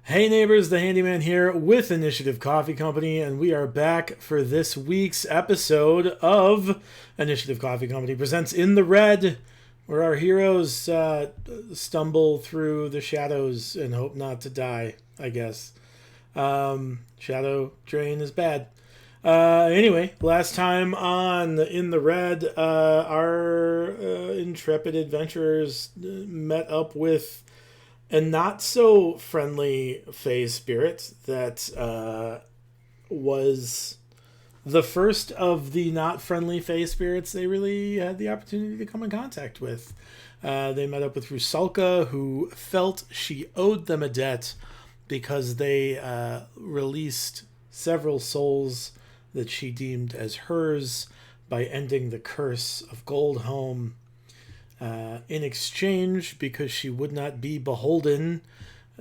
Hey neighbors, the handyman here with Initiative Coffee Company, and we are back for this week's episode of Initiative Coffee Company Presents In the Red, where our heroes stumble through the shadows and hope not to die, I guess. Shadow Drain is bad. Anyway, last time on In the Red, our intrepid adventurers met up with a not so friendly Fey spirit that was the first of the not friendly Fey spirits they really had the opportunity to come in contact with. They met up with Rusalka, who felt she owed them a debt because they released several souls that she deemed as hers by ending the curse of Goldholm. In exchange, because she would not be beholden,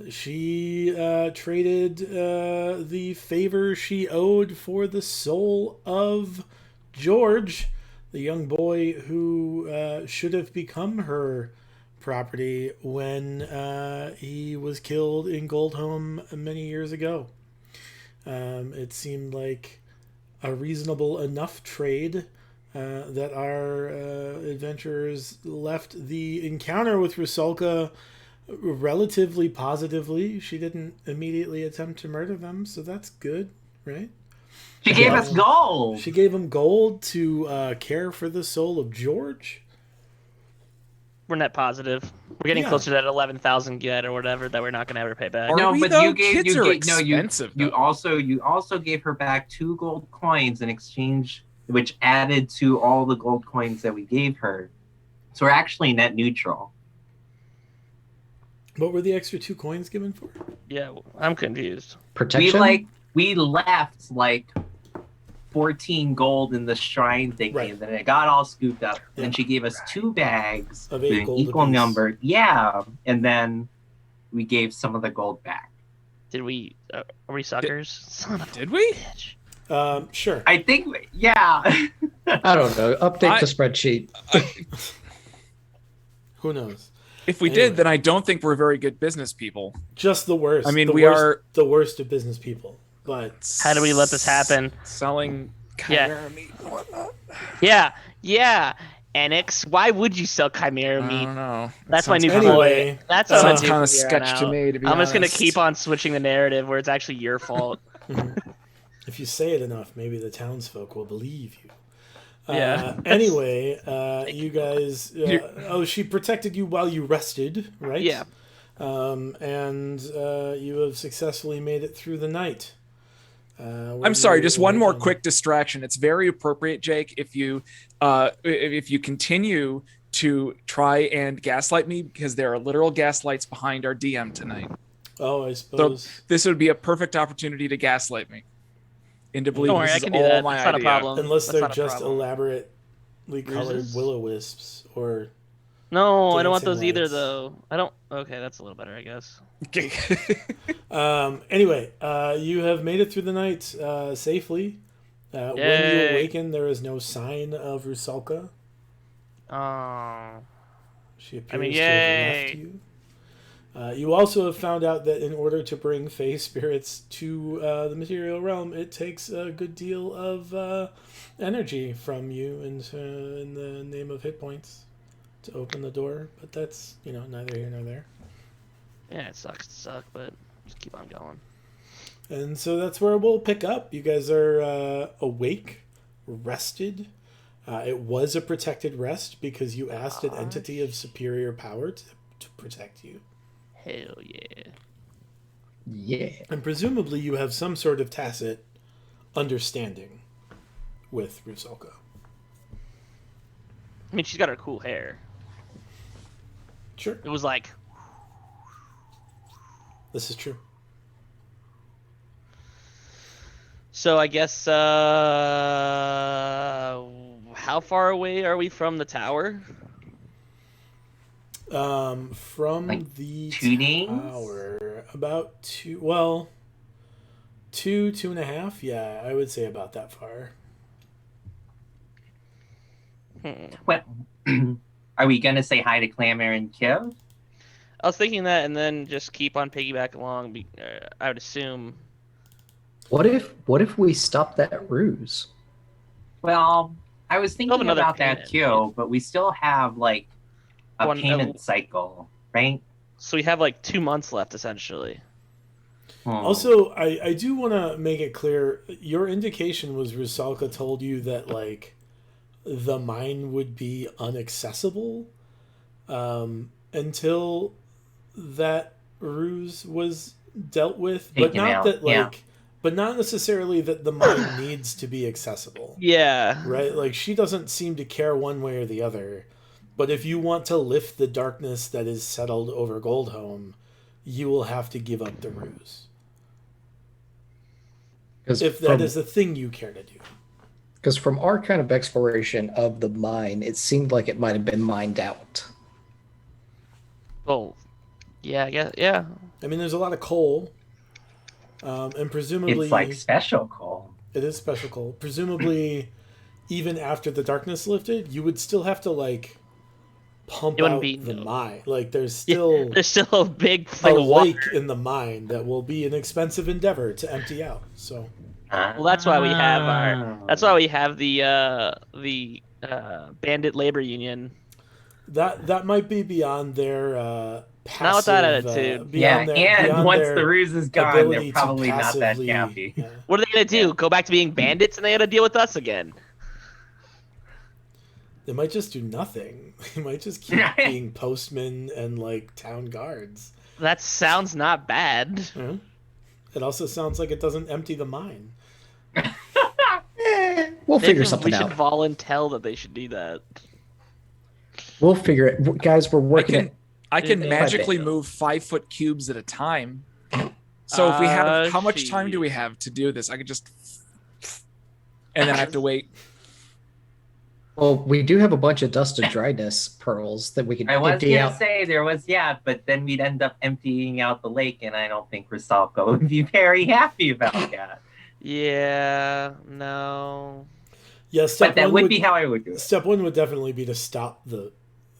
she traded the favor she owed for the soul of George, the young boy who should have become her property when he was killed in Goldholm many years ago. It seemed like a reasonable enough trade that our adventurers left the encounter with Rusalka relatively positively. She didn't immediately attempt to murder them, so that's good, right? She gave us gold. She gave him gold to care for the soul of George. We're net positive. We're getting Yeah. closer to that 11,000 get or whatever that we're not gonna ever pay back. Are No, we, but though? you gave Kids you are gave no you expensive, you though. also gave her back 2 gold coins in exchange, which added to all the gold coins that we gave her. So we're actually net neutral. What were the extra 2 coins given for? Yeah, I'm confused. Protection? We left like 14 gold in the shrine thingy, Right. and then it got all scooped up. Yeah. Then she gave us 2 bags Of with 8 an gold equal apiece. number. Yeah, and then we gave some of the gold back. Did we? Are we suckers? Son of a Did we? bitch. Sure. I think, yeah. I don't know. Update the spreadsheet. Who knows? If we Anyway. did, then I don't think we're very good business people. Just the worst. I mean, the we worst, are- the worst of business people. But How do we let this happen? Selling Yeah. chimera meat and whatnot. Yeah. Annex, why would you sell chimera I meat? don't know. That's my new Anyway, boy. That's That what I'm sounds gonna kind do of from here on sketch to out. me, to be I'm honest. just gonna keep on switching the narrative where it's actually your fault. if you say it enough, maybe the townsfolk will believe you. Yeah. Anyway, you guys. She protected you while you rested, right? Yeah. And you have successfully made it through the night. I'm sorry, just one more quick distraction. It's very appropriate, Jake, if you continue to try and gaslight me, because there are literal gaslights behind our DM tonight. Oh, I suppose. This would be a perfect opportunity to gaslight me into believing Don't worry, this I is can do all that. my That's not a idea. problem. Unless That's they're not a just problem. elaborately colored Ruses? will-o-wisps or. No, I don't want Dancing those either, lights. though. I don't. Okay, that's a little better, I guess. Anyway, you have made it through the night safely. When you Yay. awaken, there is no sign of Rusalka. Oh. She appears I mean, to have yay. left you. You also have found out that in order to bring Fey spirits to the material realm, it takes a good deal of energy from you in the name of hit points to open the door. But that's, neither here nor there. Yeah, it sucks to suck, but just keep on going. And so that's where we'll pick up. You guys are awake, rested. It was a protected rest because you asked an entity of superior power to protect you. Hell yeah. Yeah. And presumably you have some sort of tacit understanding with Rusalka. I mean, she's got her cool hair. Sure. It was like, This is true. so I guess, how far away are we from the tower? From Like the 2 days? tower, about 2.5. Yeah, I would say about that far. What? Are we gonna say hi to Clamor and Kiv? I was thinking that, and then just keep on piggyback along. I would assume. What if we stop that ruse? Well, I was have thinking another about that payment, too, but we still have like a payment cycle, right? So we have like 2 months left, essentially. Also, I do want to make it clear, your indication was Rusalka told you that, like, the mine would be inaccessible until that ruse was dealt with, but Taken not out, that, like, yeah. but not necessarily that the mine needs to be accessible. Yeah. Right? Like, she doesn't seem to care one way or the other. But if you want to lift the darkness that is settled over Goldhome, you will have to give up the ruse. If that is the thing you care to do. Because from our kind of exploration of the mine, it seemed like it might have been mined out. Well, yeah, I guess, yeah. I mean, there's a lot of coal. And presumably... It's like special coal. It is special coal. Presumably, even after the darkness lifted, you would still have to, like, pump out the mine. Like, there's still a big thing of lake water in the mine that will be an expensive endeavor to empty out. So... Well, that's why we have the bandit labor union. That might be beyond their passive. Not with that attitude. And once the ruse is gone, they're probably not that happy. Yeah. What are they gonna do? Go back to being bandits, and they got to deal with us again? They might just do nothing. They might just keep being postmen and, like, town guards. That sounds not bad. Mm-hmm. It also sounds like it doesn't empty the mine. We'll figure something out. We should volunteer that they should do that. We'll figure it. Guys, we're working. I can magically move 5-foot cubes at a time. So if we have, how much time do we have to do this? I could just, and then I have to wait. Well, we do have a bunch of dust and dryness pearls that we can empty out. I was gonna say there was, but then we'd end up emptying out the lake, and I don't think Rusalka would be very happy about that. Yeah, no. Yeah, but that would be how I would do it. Step one would definitely be to stop the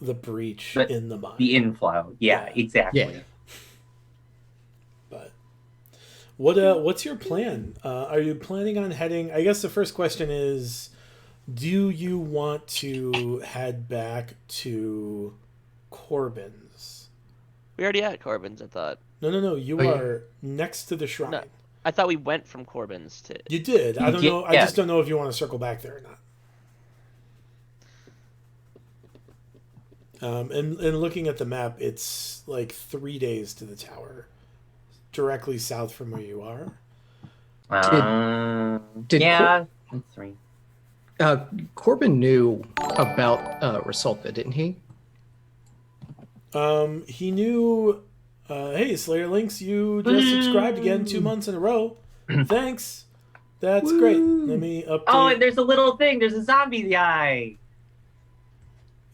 breach in the mine. The inflow. Yeah, exactly. Yeah. But what's your plan? Are you planning on heading? I guess the first question is, do you want to head back to Corbin's? We already at Corbin's, I thought. No. You are next to the shrine. No, I thought we went from Corbin's to... You did. I don't know. I just don't know if you want to circle back there or not. And looking at the map, it's like 3 days to the tower, directly south from where you are. That's 3. Corbin knew about Rusalka, didn't he? He knew. Hey, Slayer Links, you just subscribed again 2 months in a row. Thanks. That's great. Let me update. Oh, and there's a little thing. There's a zombie guy.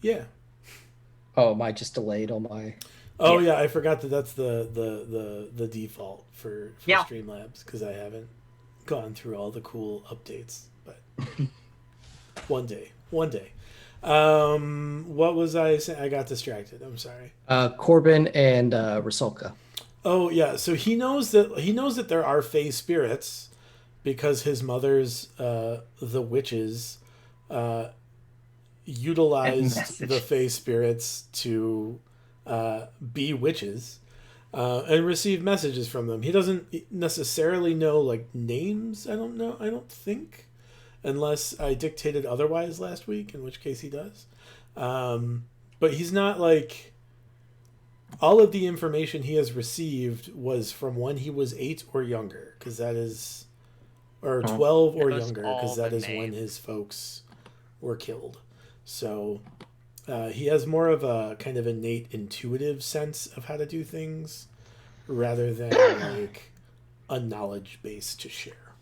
Yeah. Oh, am I just delayed on my... Oh, yeah, I forgot that's the default for Streamlabs, because I haven't gone through all the cool updates. But one day. What was I saying? I got distracted. I'm sorry. Corbin and Rusalka. Oh, yeah. So he knows that there are Fey spirits because his mother's the witches utilized the Fey spirits to be witches and receive messages from them. He doesn't necessarily know, like, names. I don't think, unless I dictated otherwise last week, in which case he does. But he's not, like... All of the information he has received was from when he was 8 or younger, because that is... Or 12 or younger, because that is when his folks were killed. So he has more of a kind of innate intuitive sense of how to do things rather than like a knowledge base to share.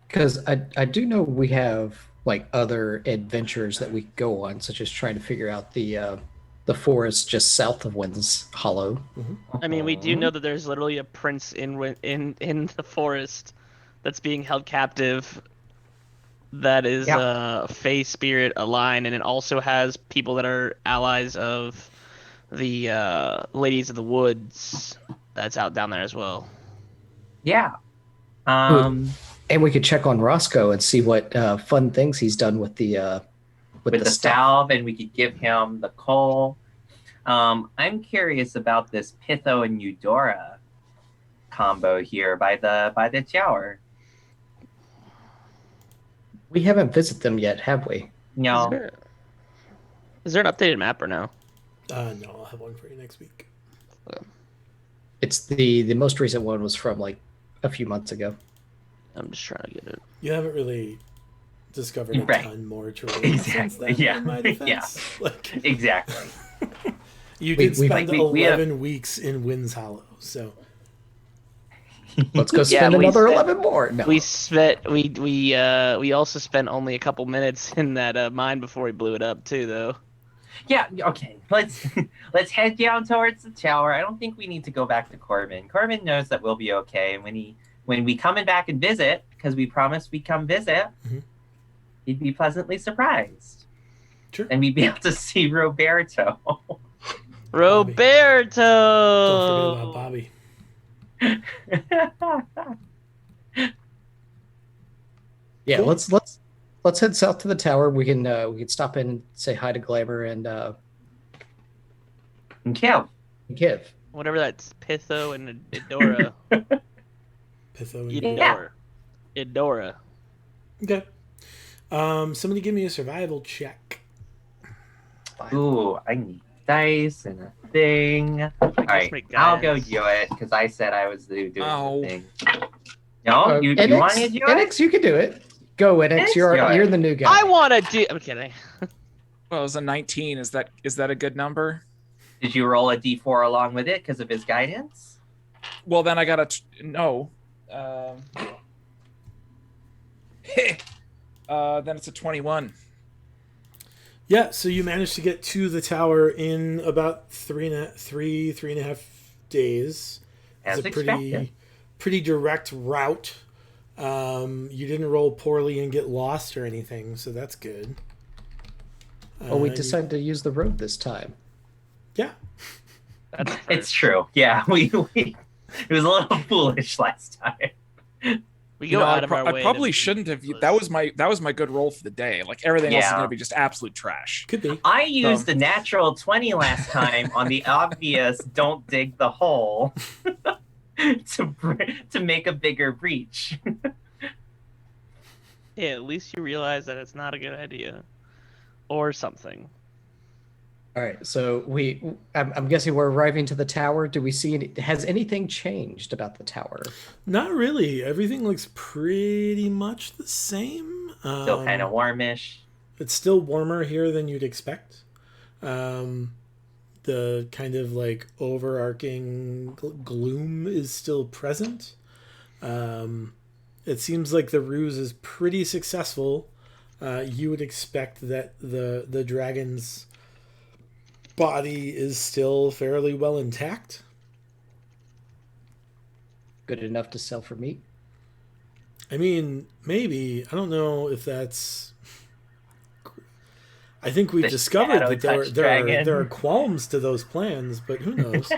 Because I do know we have like other adventures that we go on, such as trying to figure out the forest just south of Wind's Hollow. Mm-hmm. I mean, we do know that there's literally a prince in the forest that's being held captive that is Fey Spirit aligned, and it also has people that are allies of the Ladies of the Woods that's out down there as well. Yeah. And we could check on Roscoe and see what fun things he's done with the salve, and we could give him the coal. I'm curious about this Pitho and Eudora combo here by the tower. We haven't visited them yet, have we? No. Is there an updated map or no? No, I'll have one for you next week. It's the most recent one was from like a few months ago. I'm just trying to get it. You haven't really discovered a ton more to read since then, in my defense. Exactly. You did spend 11 weeks in Wind's Hollow, so let's go spend another 11 more. No. We also spent only a couple minutes in that mine before we blew it up too, though. Yeah. Okay. Let's head down towards the tower. I don't think we need to go back to Corbin. Corbin knows that we'll be okay, and when we come back and visit, because we promised we'd come visit, he'd be pleasantly surprised. Sure. And we'd be able to see Roberto. Roberto. Don't forget about Bobby. Yeah, cool. Let's head south to the tower. We can stop in and say hi to Glamour and Kiv. Whatever that's Pitho and Edora. Pitho and Edora. Okay. Somebody give me a survival check. Ooh, I need dice and a thing. All right, I'll go do it because I said I was doing the thing. No, you want to do it? Enix, you can do it. Go, Enix. You're the new guy. I want to do. I'm kidding. Well, it was a 19. Is that a good number? Did you roll a d4 along with it because of his guidance? Well, then I got no. Then it's a 21. Yeah, so you managed to get to the tower in about three and a half days. As it's a expected. pretty direct route. You didn't roll poorly and get lost or anything, so that's good. Well, we decided to use the road this time. Yeah. It's true. Yeah, we it was a little foolish last time. We go out of our way. I probably shouldn't have. That was my good roll for the day. Like everything else is going to be just absolute trash. Could be. I used a natural 20 last time on the obvious "don't dig the hole" to make a bigger breach. Yeah, at least you realize that it's not a good idea, or something. All right, so I'm guessing we're arriving to the tower. Do we see has anything changed about the tower? Not really. Everything looks pretty much the same. Still kind of warmish. It's still warmer here than you'd expect. The kind of like overarching gloom is still present. It seems like the ruse is pretty successful. You would expect that the dragon's body is still fairly well intact. Good enough to sell for meat? I mean, maybe. I don't know if that's... I think we've discovered that there are qualms to those plans, but who knows?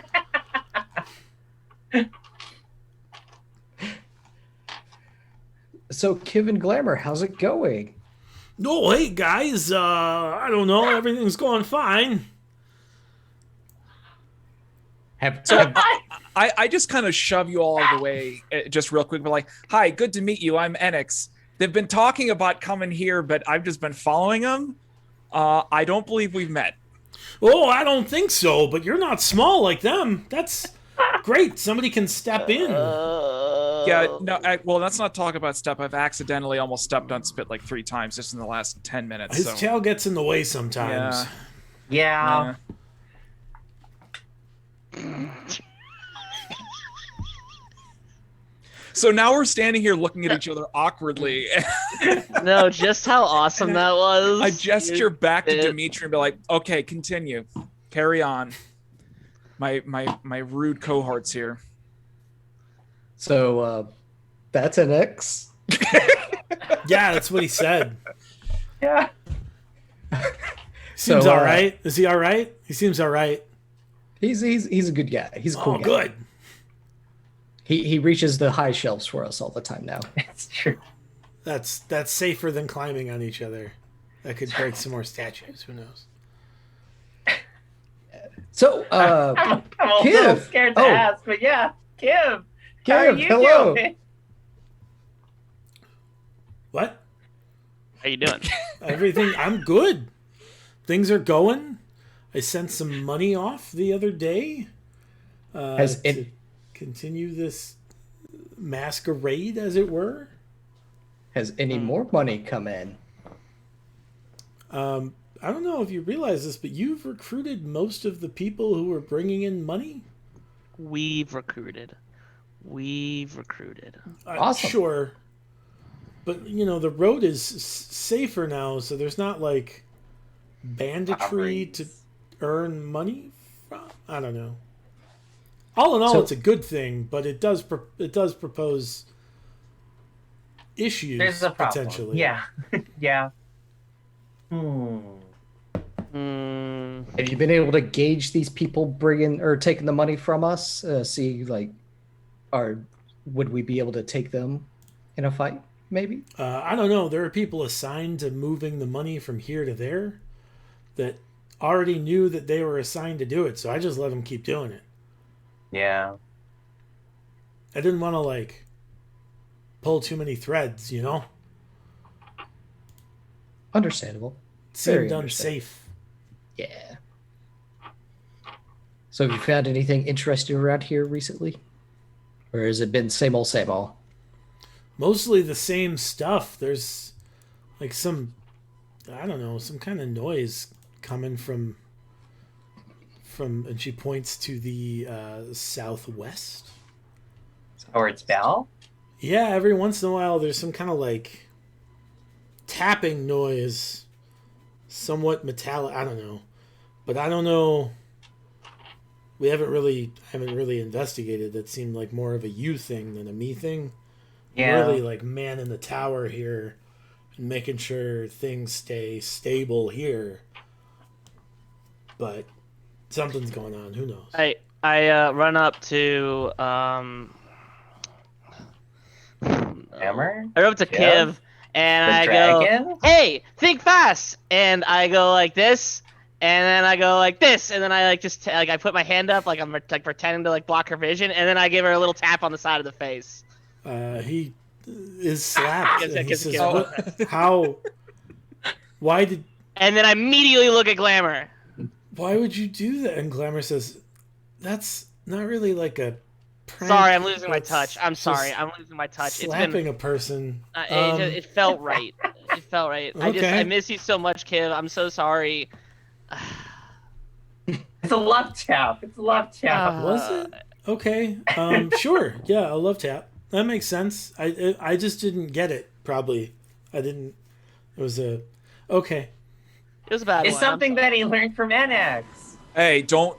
So, Kiv and Glamour, how's it going? Oh, hey, guys. I don't know. Everything's going fine. I just kind of shove you all out of the way just real quick. But like, hi, good to meet you. I'm Enix. They've been talking about coming here, but I've just been following them. I don't believe we've met. Oh, I don't think so, but you're not small like them. That's great. Somebody can step in. Yeah, no, well, let's not talk about step. I've accidentally almost stepped on Spit like 3 times just in the last 10 minutes. His tail gets in the way sometimes. Yeah. So now we're standing here looking at each other awkwardly. No, just how awesome that was. I gesture back to Dimitri and be like, okay, continue. Carry on. My rude cohorts here. So that's an X. Yeah, that's what he said. Yeah. Seems So, all right. Is he all right? He seems all right. He's a good guy. He's a cool Oh, guy. good. He reaches the high shelves for us all the time now. It's true. That's safer than climbing on each other. That could break some more statues. Who knows? So, I'm a little Kiv. scared to Oh. ask, but yeah, Kiv, how are Kiv, you hello. doing? What? How you doing? Everything. I'm good. Things are going. I sent some money off the other day. Has to it continue this masquerade, as it were? has any more money come in? I don't know if you realize this, but you've recruited most of the people who are bringing in money. We've recruited. Awesome. Sure. But, the road is safer now, so there's not, like, banditry to earn money from? I don't know. All in all, So- it's a good thing, but it does propose issues, There's a problem. potentially. Yeah. Yeah. Have you been able to gauge these people bringing or taking the money from us? See, like, would we be able to take them in a fight? Maybe. I don't know. There are people assigned to moving the money from here to there that already knew that they were assigned to do it, so I just let them keep doing it. Yeah. I didn't want to, like, pull too many threads, Understandable. It Very seemed understandable. unsafe. Yeah. So have you found anything interesting around here recently? Or has it been same old, same old? Mostly the same stuff. There's, like, some kind of noise coming from, and she points to the southwest. Or it's Bell? Yeah, every once in a while there's some kind of, like, tapping noise, somewhat metallic. I don't know, but I don't know. I haven't really investigated. That seemed like more of a you thing than a me thing. Yeah. Really, like, man in the tower here, and making sure things stay stable here. But something's going on. Who knows? I run up to Hammer? I run up to Kiv? Kiv and The I dragon? go, "Hey, think fast!" And I go like this, and then I go like this, and then I like just like I put my hand up like I'm like pretending to like block her vision, and then I give her a little tap on the side of the face. He is slapped. Yes, And he yes, says, yes. "What? How? Why did? And then I immediately look at Glamour. Why would you do that?" And Glamour says, "That's not really like a prank. Sorry, I'm losing my That's touch. I'm sorry, just I'm losing my touch. Slapping a person. It felt right. It felt right. I Okay. miss you so much, Kiv. I'm so sorry. It's a love tap. It's a love tap. Was it? Okay. Sure. Yeah, a love tap. That makes sense. I just didn't get it. Probably. I didn't. It was a. Okay. It was a bad It's one. something that he learned from NX. Hey, do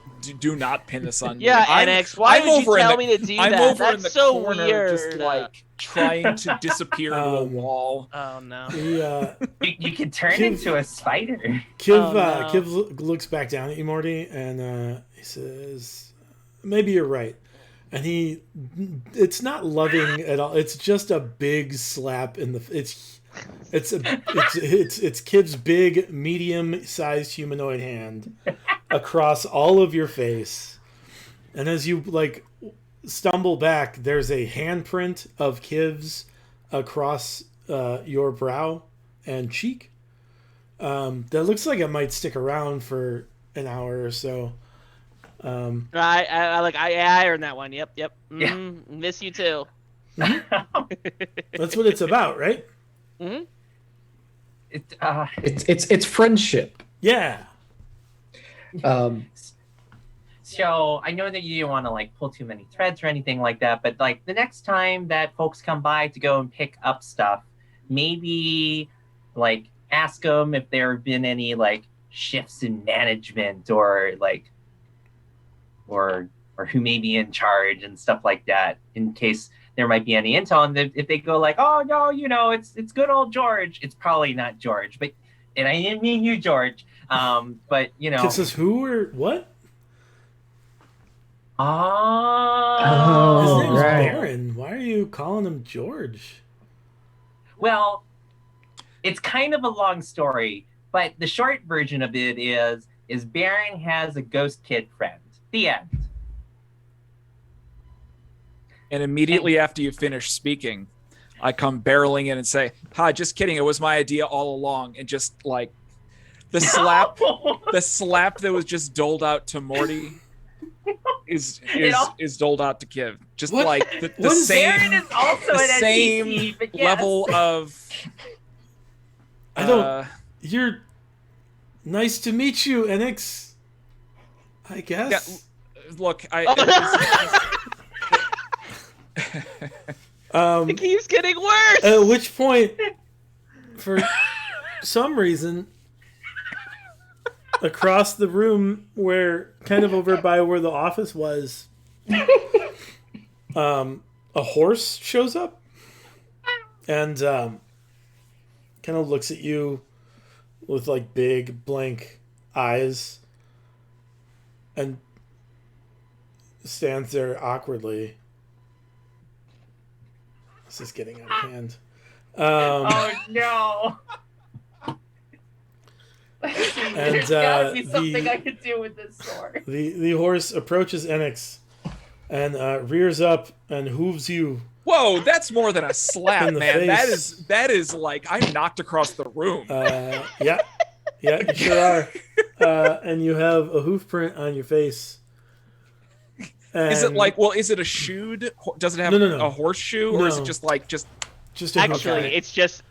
not pin this on me. Yeah, I'm- NX, why I'm would you over in tell the- me to do I'm that? over That's in the so corner, weird. just like trying to disappear into a wall. Oh no. You can turn Kiv- into a spider. Kiv, Oh, no. Kiv looks back down at you, Morty, and he says, "Maybe you're right." And it's not loving at all. It's just a big slap in the. It's Kiv's big, medium-sized humanoid hand across all of your face, and as you like stumble back, there's a handprint of Kiv's across your brow and cheek. That looks like it might stick around for an hour or so. I earned that one. Yep. Yeah. Miss you too. That's what it's about, right? Hmm. It's friendship. Yeah. So I know that you don't want to like pull too many threads or anything like that, but like the next time that folks come by to go and pick up stuff, maybe like ask them if there have been any like shifts in management or like or who may be in charge and stuff like that, in case there might be any intel. And if they go like, oh no, it's good old George, it's probably not George. But and I didn't mean you, George. But This is who or what? Oh, His name's right. Baron. Why are you calling him George? Well, it's kind of a long story, but the short version of it is Baron has a ghost kid friend. The end. And immediately after you finish speaking, I come barreling in and say, "Ha, just kidding. It was my idea all along." And just like the slap that was just doled out to Morty is doled out to Kiv. Just What? like the Baron is also the an same NPC, but yes. level of. I don't. You're nice to meet you, NX. I guess. Yeah, look, It keeps getting worse. At which point, for some reason, across the room, where kind of over by where the office was, a horse shows up and kind of looks at you with like big blank eyes and stands there awkwardly. This is getting out of hand. Oh no! There's gotta be something I could do with this sword. The horse approaches Enix and rears up and hooves you. Whoa, that's more than a slap, In the man. face. That is like I'm knocked across the room. Yeah, you sure are. And you have a hoof print on your face. And Is it is it a shoed? Does it have No. a horseshoe, or is it No. just a hoof Actually, print? it's just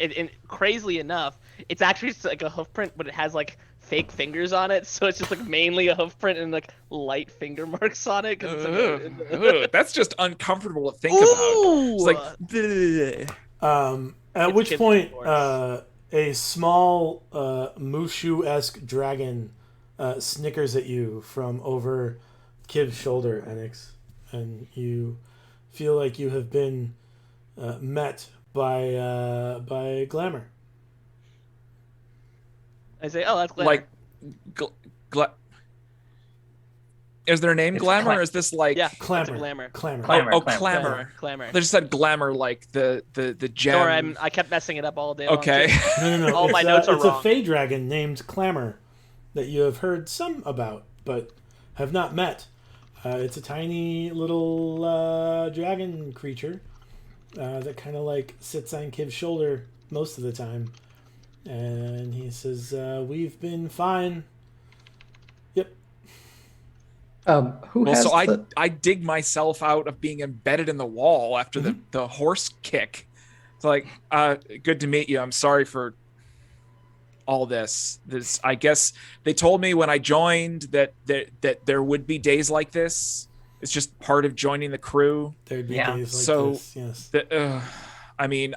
crazily enough, it's actually just like a hoof print, but it has like fake fingers on it, so it's just like mainly a hoof print and like light finger marks on it. 'Cause it's like That's just uncomfortable to think about. It's like, bleh. At It's which Kid's point, divorce. a small Mushu-esque dragon snickers at you from over Kiv's shoulder, Enix, and you feel like you have been met by Glamour. I say, oh, that's Glamour. like, is their name It's Glamour? Or is this like? Yeah, Clamor. Glamour. Clamor. Clamor. Oh, Clamor. Clamor. Glamour. They just said Glamour, like the gem. Sorry, I kept messing it up all day long, Okay. too. No. All my notes are it's wrong. a fey dragon named Clamor that you have heard some about, but have not met. It's a tiny little dragon creature that kind of like sits on Kiv's shoulder most of the time. And he says, we've been fine. Yep. Who Well, has so the... I dig myself out of being embedded in the wall after the horse kick. It's like, good to meet you. I'm sorry for all this. I guess they told me when I joined that there would be days like this. It's just part of joining the crew. There'd be Yeah. days like So this, yes. I mean,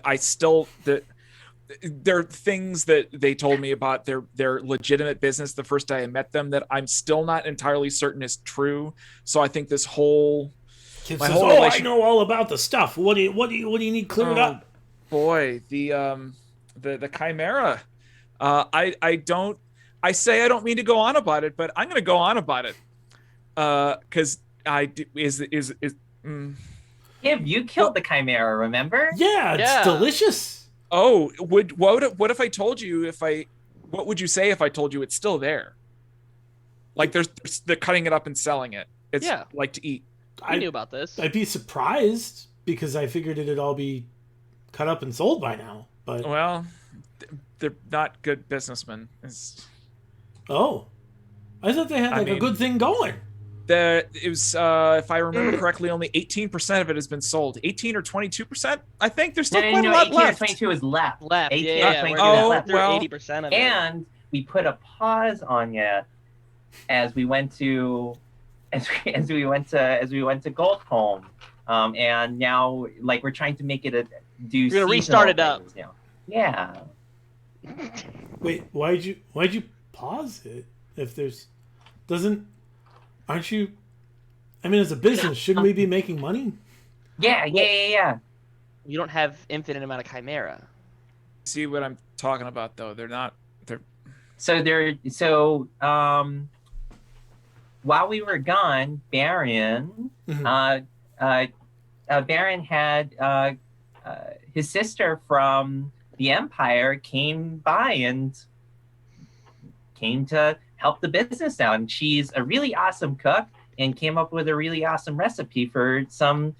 there are things that they told me about their legitimate business the first day I met them that I'm still not entirely certain is true. So I think this whole Kiv my says, whole I relation- know all about the stuff. What do you need cleared up? boy, the chimera. I say I don't mean to go on about it, but I'm going to go on about it. Because Kiv, you killed the chimera, remember? Yeah, it's Yeah. delicious. oh, what if I told you what would you say if I told you it's still there? Like they're cutting it up and selling it. It's Yeah. like to eat. I knew about this. I'd be surprised because I figured it'd all be cut up and sold by now. But Well, they're not good businessmen. oh, I thought they had like a mean- good thing going. It was, if I remember correctly, only 18% of it has been sold. 18 or 22%, I think. There's still quite a lot 18 or left. 22 is left. Left. 18 Yeah, or yeah. 22 We're is Oh, left. through well, 80% of it. And we put a pause on you as we went to as we went to Goldholm, and now like we're trying to make it We're gonna restart it up. Now. Yeah. Wait, why'd you pause it? If there's aren't you? I mean, as a business, shouldn't we be making money? Yeah. You don't have infinite amount of chimera. See what I'm talking about, though? They're not. They're While we were gone, Baron, Baron had his sister from the Empire came by and came to help the business out, and she's a really awesome cook and came up with a really awesome recipe for some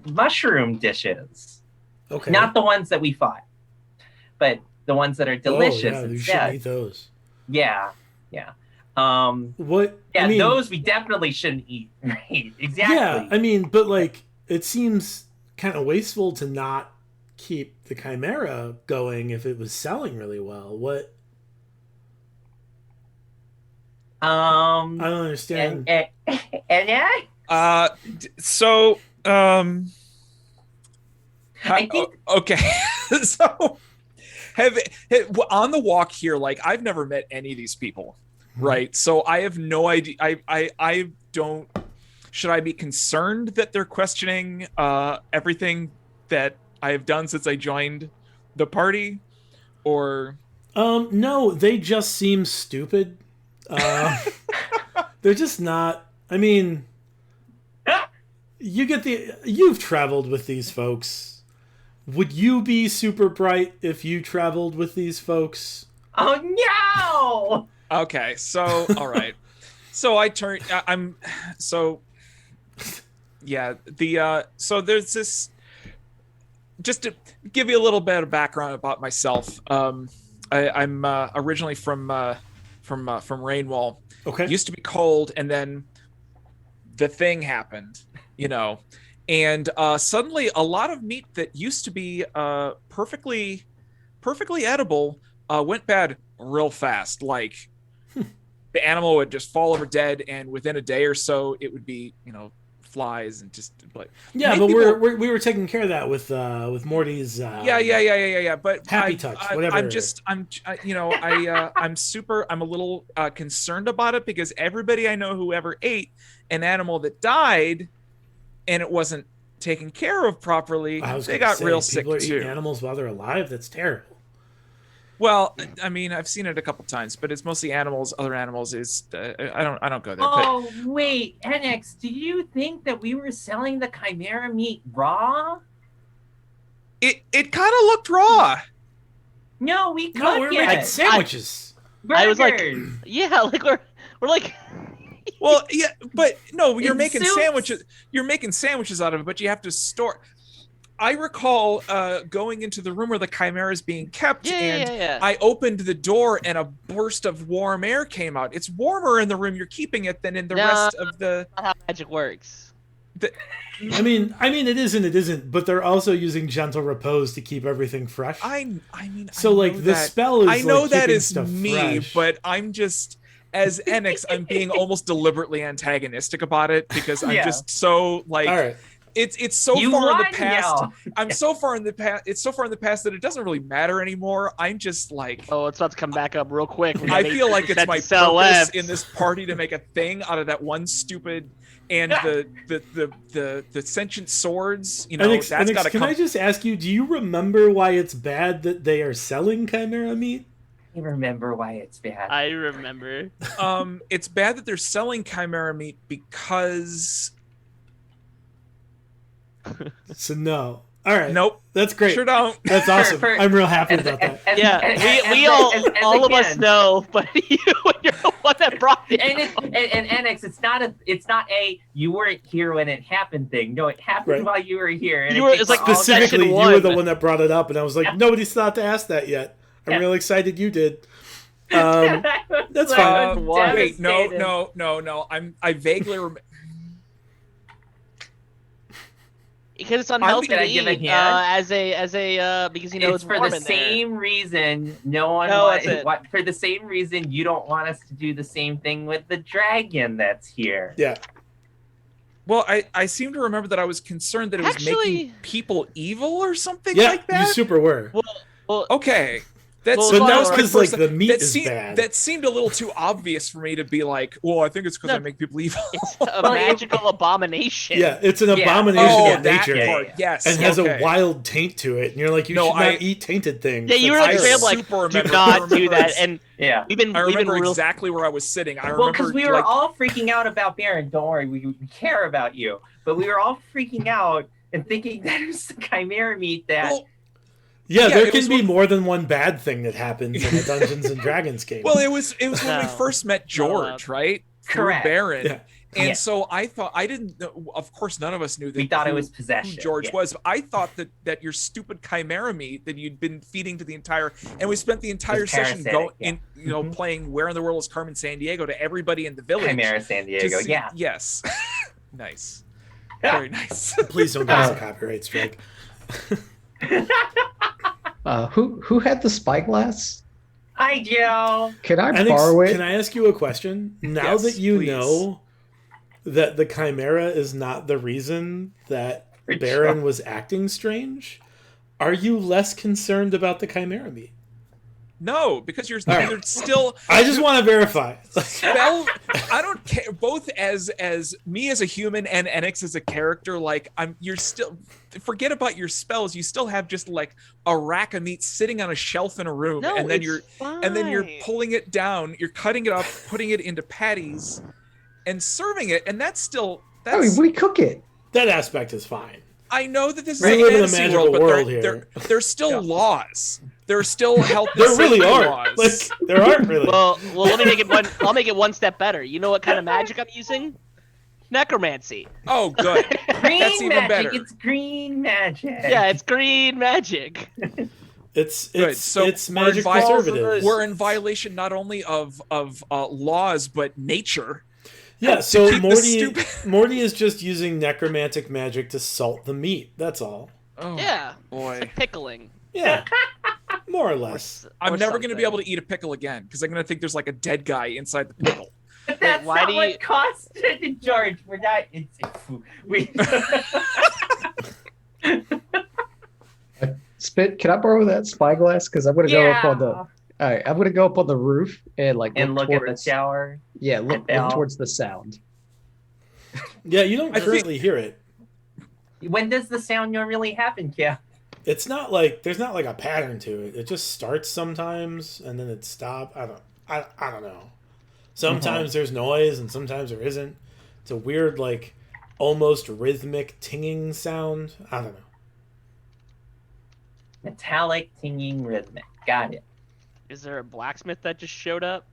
mushroom dishes. Okay. Not the ones that we fought, but the ones that are delicious. Oh, yeah, you instead. shouldn't eat those. Yeah. What? Yeah, I mean, those we definitely shouldn't eat. Right? Exactly. Yeah, I mean, but like, it seems kind of wasteful to not keep the Chimera going if it was selling really well. What? I don't understand. So I think okay. So have on the walk here, like I've never met any of these people, right? So I have no idea. I don't. Should I be concerned that they're questioning everything that I have done since I joined the party, or? No, they just seem stupid. They're just not. I mean, you've traveled with these folks. Would you be super bright if you traveled with these folks? Oh no! Okay, so all right. So yeah, so there's this, just to give you a little bit of background about myself. I'm originally from Rainwall. Okay. Used to be cold, and then the thing happened, and suddenly a lot of meat that used to be perfectly edible went bad real fast. Like the animal would just fall over dead, and within a day or so it would be flies and just like yeah. But we were taking care of that with Morty's yeah. But happy touch, whatever. I'm a little concerned about it, because everybody I know who ever ate an animal that died and it wasn't taken care of properly, they got real sick too. People are eating animals while they're alive. That's terrible. Well, I mean, I've seen it a couple times, but it's mostly animals. Other animals is I don't go there. Oh wait, NX, do you think that we were selling the chimera meat raw? It kind of looked raw. No, we cooked No, we're it. making sandwiches. I was like, yeah, like we're like. Well, yeah, but no, you're making soups. sandwiches. You're making sandwiches out of it, but you have to store. I recall going into the room where the chimera is being kept, and I opened the door, and a burst of warm air came out. It's warmer in the room you're keeping it than in the rest of the. That's not how magic works. I mean, it isn't. But they're also using gentle repose to keep everything fresh. I mean, so like the spell is. I know like that is stuff me, fresh. but I'm just. As Enix, I'm being almost deliberately antagonistic about it, because I'm just so like. All right. It's so You far in the won, past. yo. I'm so far in the past. It's so far in the past that it doesn't really matter anymore. I'm just like. Oh, it's about to come back up real quick. I feel like it's my purpose in this party to make a thing out of that one stupid, and the sentient swords. That's got to come. Can I just ask you? Do you remember why it's bad that they are selling chimera meat? I remember why it's bad. I remember. It's bad that they're selling chimera meat because. So no. All right. Nope. That's great. Sure don't. That's awesome. I'm real happy about that. We all of us know, but you're the one that brought it. And Enix, it's not a you weren't here when it happened thing. No, it happened while you were here. And It's like specifically you one. were the one that brought it up, and I was like, nobody's thought to ask that yet. I'm real excited you did. That's fine. Wait, no. I vaguely remember. Because it's unhealthy to eat because it's for the same reason no one for the same reason you don't want us to do the same thing with the dragon that's here. Yeah. Well, I seem to remember that I was concerned that it was making people evil or something like that. You super were. Well, okay. That's But Well, that was my because first- like the meat that is seemed, bad. That seemed a little too obvious for me to be like, well, I think it's because I No. make people evil. It's a magical abomination. Yeah, it's an Yeah. abomination Oh, of that nature. part, yes. And has okay. a wild taint to it, and you're like, you No, should not eat tainted things. Yeah, you were That's like I straight up terrible. like, super do remember- not do remember that. ex- And Yeah. we've been I remember real. exactly where I was sitting. I Well, remember because we were like, all freaking out about Baron. Don't worry, we care about you. But we were all freaking out and thinking that it was the chimera meat that. well, Yeah, Yeah, there it can was be one- more than one bad thing that happens in a Dungeons and Dragons game. well, it was when we No. first met George, right? Through Correct. Baron. Yeah. And Yeah. so I thought I didn't know, of course none of us knew that We thought it who- was who possession. George yeah. was. I thought that your stupid chimera meat that you'd been feeding to the entire, and we spent the entire Was session parasitic, yeah. in playing Where in the World is Carmen San Diego to everybody in the village. Chimera San to Diego. see- Yeah. Yes. Nice. Very nice. Please don't give us a copyright strike. Who had the spyglass? Hi, Joe. Can I Alex, borrow it? can I ask you a question? Now Yes, that you please. know that the chimera is not the reason that Good Baron job. was acting strange, are you less concerned about the chimera meat? No, because you're right. you're still I just want to verify. spell. I don't care. Both as me as a human and Enix as a character, like you're still. Forget about your spells. You still have just like a rack of meat sitting on a shelf in a room, No, and then it's you're fine. pulling it down. You're cutting it up, putting it into patties, and serving it. And that's still I mean, that's. we cook it. That aspect is fine. I know that this is We a live in a fantasy magical world, but world there, here. there's still laws. There are still health. and There really safety are. laws. Like there aren't really. Well, let me make it one. I'll make it one step better. You know what kind of magic I'm using? Necromancy. Oh, good. Green That's even magic. better. It's green magic. Yeah, it's green magic. It's Good. it's So it's we're magic in vi- preservatives. We're in violation not only of laws but nature. Yeah, so keep the stupid- Morty is just using necromantic magic to salt the meat. That's all. Oh, Yeah, it's boy. like pickling. Yeah, more or less. I'm or never going to be something. able to eat a pickle again because I'm going to think there's like a dead guy inside the pickle. But that's why not do what you- cost George. We're not. We. Spit, can I borrow that spyglass? Because I'm gonna go up on the. Yeah. All right, I'm gonna go up on the roof and like And look at the towards, shower. Yeah, look Bell. towards the sound. Yeah, you don't I think- currently hear it. When does the sound really happen, Kia? It's not like there's not like a pattern to it. It just starts sometimes and then it stops. I don't know. Sometimes there's noise and sometimes there isn't. It's a weird like almost rhythmic tinging sound. I don't know. Metallic, tinging, rhythmic. Got it. Is there a blacksmith that just showed up?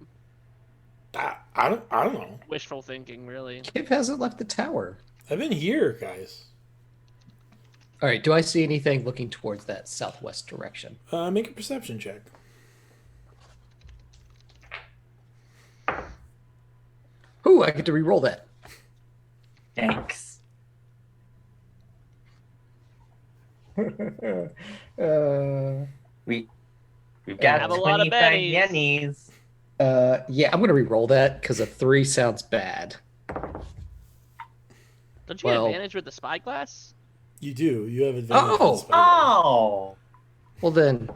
I don't know. Wishful thinking, really. Kip hasn't left the tower. I've been here, guys. All right, do I see anything looking towards that southwest direction? Make a perception check. Ooh, I get to re-roll that. Thanks. We've got have a lot of 25 bennies. yennies. Yeah, I'm gonna re-roll that because a 3 sounds bad. Don't you Well- get advantage with the spyglass? You do. You have advantage. Oh! with spell. Oh, Well then,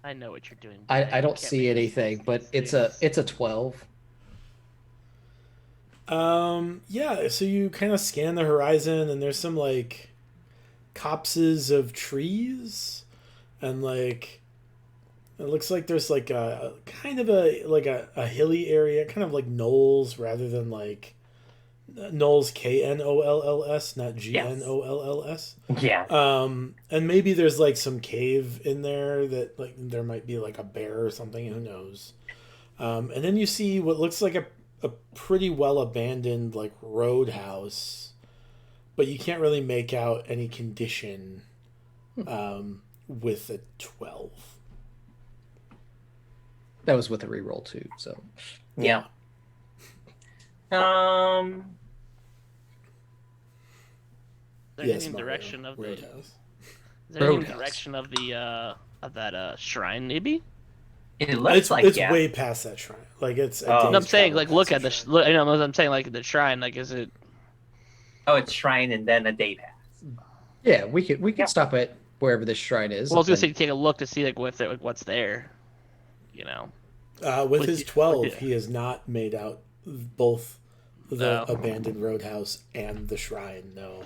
I know what you're doing. I Brian. don't You can't see make anything, these but it's a 12. Yeah, so you kind of scan the horizon and there's some like copses of trees and like it looks like there's like a kind of a hilly area, kind of like knolls rather than like knolls KNOLLS, not GNOLLS. yeah. And maybe there's like some cave in there that like there might be like a bear or something, who knows. And then you see what looks like a pretty well abandoned like roadhouse, but you can't really make out any condition with a 12. That was with a re-roll too. So Yeah. Is there Yes, any Mario, direction of the? Is roadhouse. there any Roadhouse. direction of the of that shrine? Maybe. It looks It's like it's yeah. way past that shrine. Like it's. a Oh. day's No, I'm saying travel like look past at the. the shrine. Look, you know, I'm saying like the shrine. Like, is it? Oh, it's shrine and then a day pass. yeah, we could Yeah. stop at wherever this shrine is. Well, I was gonna and say take a look to see like what's there. You know. With Like, his 12, yeah. he has not made out both the No. abandoned roadhouse and the shrine. No,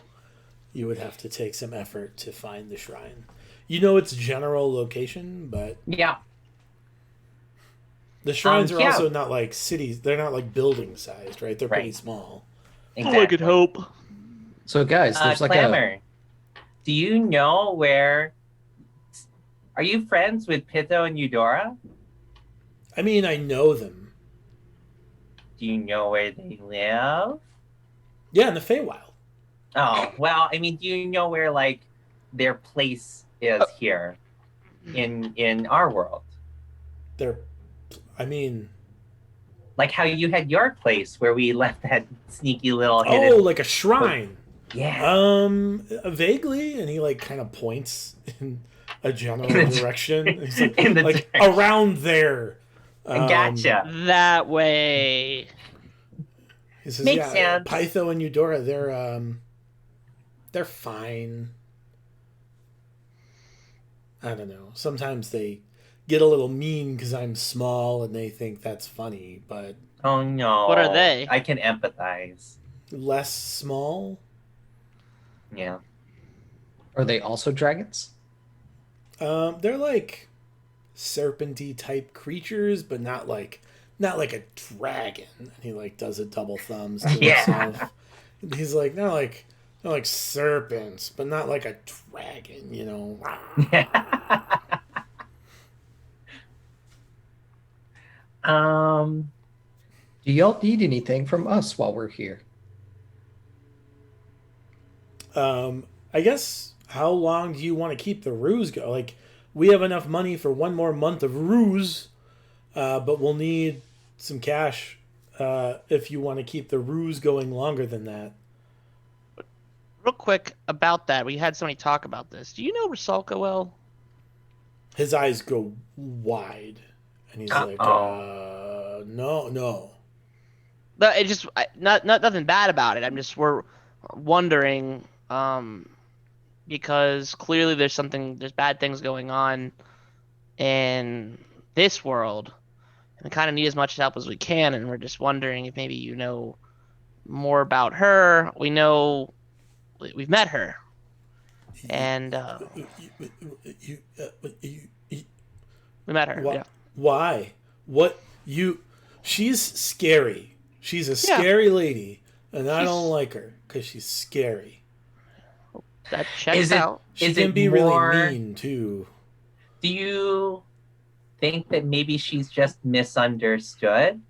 you would have to take some effort to find the shrine. You know its general location, but Yeah. the shrines are yeah. also not like cities. They're not like building sized, right? They're pretty Right. small. Exactly. Oh, I could hope. So, guys, there's like Clamor, do you know where? Are you friends with Pitto and Eudora? I mean, I know them. Do you know where they live? Yeah, in the Feywild. Oh, well, I mean, do you know where like their place is here in our world? They're, I mean, Like how you had your place where we left that sneaky little hidden. oh, like a shrine. Yeah. Vaguely, and he like kind of points in a general direction. He's like, In the like direction. around there. Gotcha. That way. He says, Makes yeah, sense. Pytho and Eudora, they're fine. I don't know. Sometimes they get a little mean because I'm small and they think that's funny, but Oh no. What are they? I can empathize. less small. Yeah. are they also dragons? They're like serpenty type creatures, but not like a dragon. And he like does a double thumbs to Yeah. himself. He's like not like serpents, but not like a dragon, you know. Do y'all need anything from us while we're here? I guess how long do you want to keep the ruse go? Like, we have enough money for one more month of ruse, but we'll need some cash if you want to keep the ruse going longer than that. Real quick about that, we had somebody talk about this. Do you know Rusalka well? His eyes go wide, and he's like, no. No, it just not nothing bad about it. We're wondering because clearly there's bad things going on in this world, and we kind of need as much help as we can. And we're just wondering if maybe you know more about her. We know we've met her, and we met her. Yeah. Why? What you? She's scary. She's a scary lady, and I don't like her because she's scary. That checks Is it- out. She Is can it be more- really mean too. Do you think that maybe she's just misunderstood?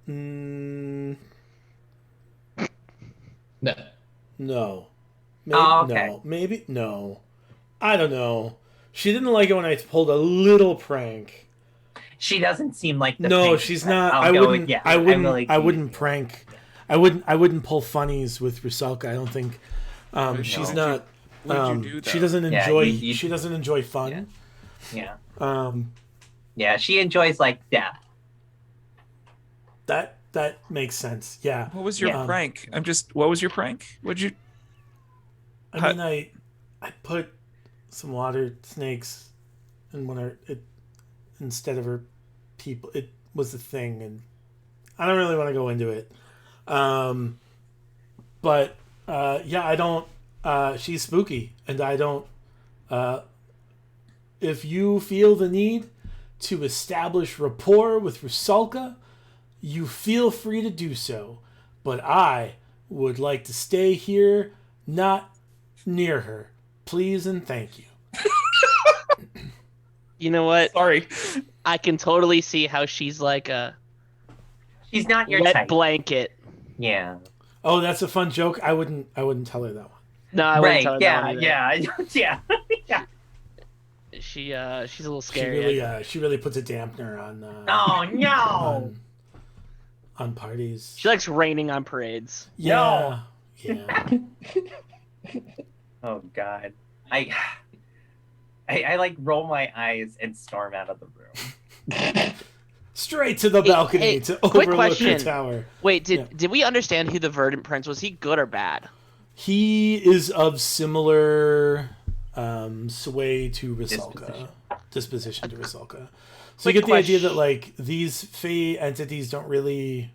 Mm, No. no. Maybe, Oh, okay. No. Maybe no. I don't know. She didn't like it when I pulled a little prank. She doesn't seem like the No, pink she's type. not. I'll I go wouldn't. with- yeah, I I'm wouldn't. really I keen. wouldn't prank. I wouldn't pull funnies with Rusalka. I don't think. She's No. not. What'd you do, She though? doesn't Yeah, enjoy. you- She doesn't enjoy fun. Yeah. Um, Yeah, she enjoys like death. that makes sense. Yeah. What was your Yeah. prank? What was your prank? What'd you? I mean, I put some water snakes in one of it instead of her people. It was the thing, and I don't really want to go into it. But yeah, I don't. She's spooky, and I don't. If you feel the need to establish rapport with Rusalka, you feel free to do so. But I would like to stay here, not near her. Please and thank you. You know what? Sorry. I can totally see how she's like a She's not your wet type. blanket. Yeah. Oh, that's a fun joke. I wouldn't tell her that one. No, I wouldn't tell Right. her Yeah. that one either. Yeah. Yeah. She's a little She scary. she really puts a dampener on Oh no. on parties. She likes raining on parades. Yeah. Yeah. Oh God. I like roll my eyes and storm out of the room. Straight to the Hey, balcony hey, to quick overlook the question. tower. Wait, did we understand who the Verdant Prince was? He good or bad? He is of similar sway to Rusalka. Disposition to Rusalka. So you get the idea that like these Fey entities don't really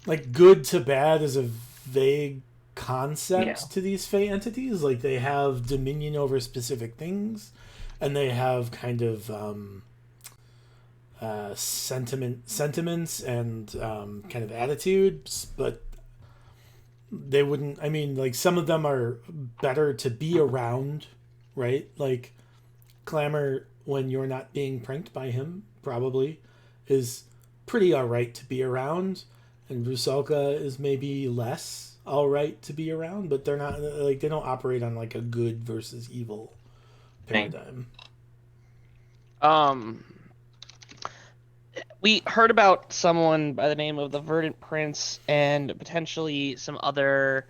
like good to bad is a vague concept to these Fey entities. Like they have dominion over specific things, and they have kind of sentiments and kind of attitudes, but they wouldn't. I mean, like some of them are better to be around, right? Like Clamor, when you're not being pranked by him, probably is pretty alright to be around, and Rusalka is maybe less alright to be around, but they're not like they don't operate on like a good versus evil paradigm. We heard about someone by the name of the Verdant Prince and potentially some other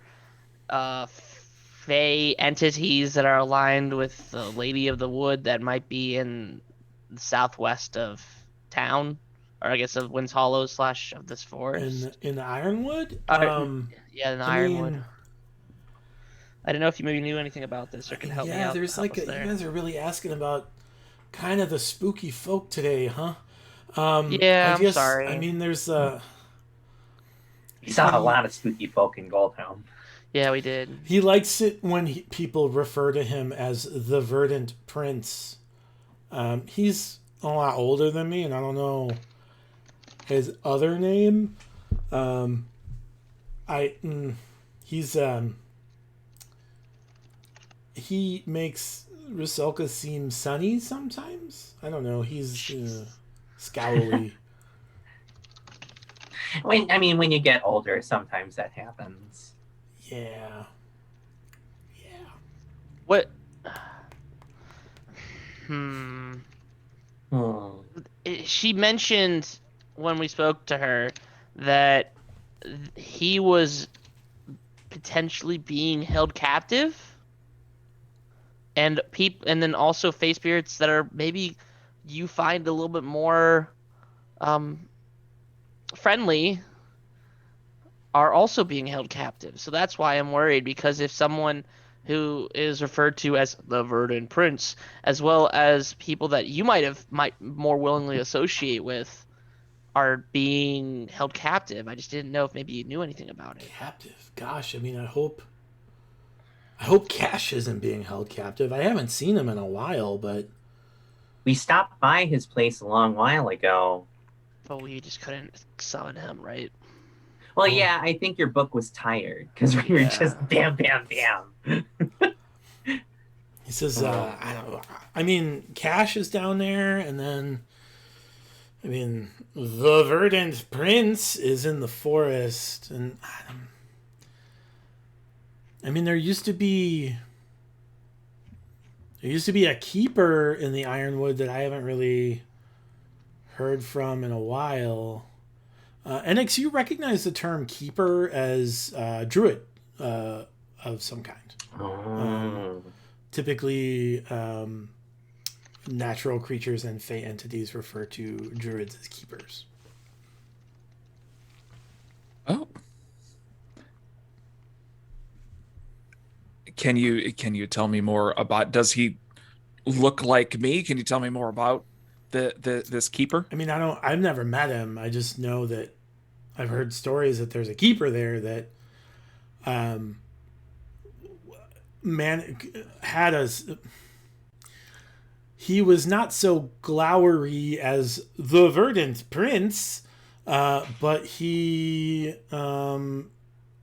Fey entities that are aligned with the Lady of the Wood that might be in the southwest of town, or I guess of Wind's Hollow / of this forest. In the Ironwood? Yeah, in the Ironwood. I don't know if you maybe knew anything about this or could help me out. Yeah, there's like you guys are really asking about kind of the spooky folk today, huh? Yeah, I'm sorry. I mean, there's We saw a lot of spooky folk in Goldhelm. Yeah, we did. He likes it when people refer to him as the Verdant Prince. He's a lot older than me, and I don't know his other name. He makes Rusalka seem sunny sometimes. I don't know. He's scowly. When you get older, sometimes that happens. Yeah. What? She mentioned when we spoke to her that he was potentially being held captive, and then also Fey spirits that are maybe you find a little bit more friendly are also being held captive. So that's why I'm worried, because if someone who is referred to as the Verdant Prince, as well as people that you might more willingly associate with, are being held captive, I just didn't know if maybe you knew anything about it. Captive? Gosh, I mean, I hope Cash isn't being held captive. I haven't seen him in a while, but we stopped by his place a long while ago. But we just couldn't summon him, right? Well, yeah, I think your book was tired because we were just bam. He says, I mean, Cash is down there, and then, I mean, the Verdant Prince is in the forest, and I mean, there used to be a keeper in the Ironwood that I haven't really heard from in a while. Enix, you recognize the term keeper as druid of some kind. Typically, natural creatures and Fey entities refer to druids as keepers. Oh. Can you tell me more about? Does he look like me? Can you tell me more about this keeper? I mean, I've never met him. I just know that I've heard stories that there's a keeper there that he was not so glowery as the Verdant Prince, but he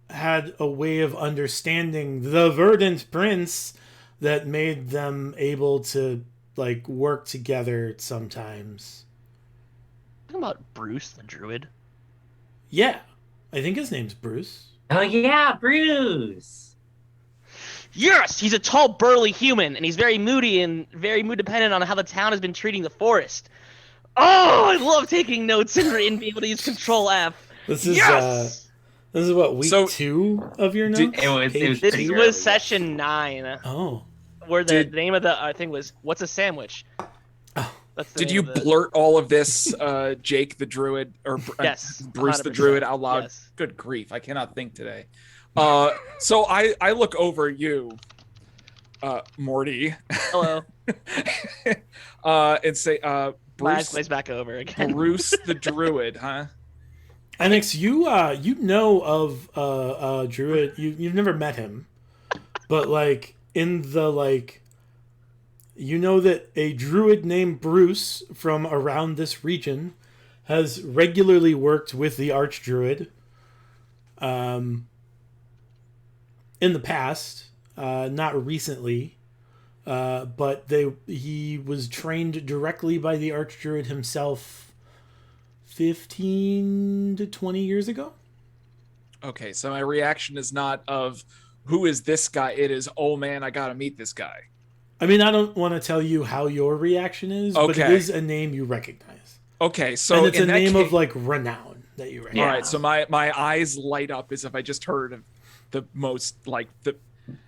had a way of understanding the Verdant Prince that made them able to like work together sometimes. Talking about Bruce the Druid. Yeah, I think his name's Bruce. Oh yeah, Bruce. Yes, he's a tall, burly human, and he's very moody and very mood dependent on how the town has been treating the forest. Oh, I love taking notes and being able to use Control F. This is what, week 2 of your notes? This was session 9. Oh. Where the name of the thing was, what's a sandwich? Oh. Did you blurt all of this, Jake the Druid, or yes, Bruce 100%. the Druid out loud? Yes. Good grief, I cannot think today. So I look over you, Morty, Hello. and say, My eyes Bruce, glaze back over again. Bruce the Druid, huh? Onyx, you know of Druid. You've never met him, but like in the like, you know that a Druid named Bruce from around this region has regularly worked with the Archdruid. In the past, not recently, but he was trained directly by the Archdruid himself 15 to 20 years ago. Okay, so my reaction is not of who is this guy? It is, oh man, I gotta meet this guy. I mean, I don't want to tell you how your reaction is, but it Okay. is a name you recognize. Okay, so And it's a in that name case, of like renown that you recognize. all right, so my eyes light up as if I just heard of the most like the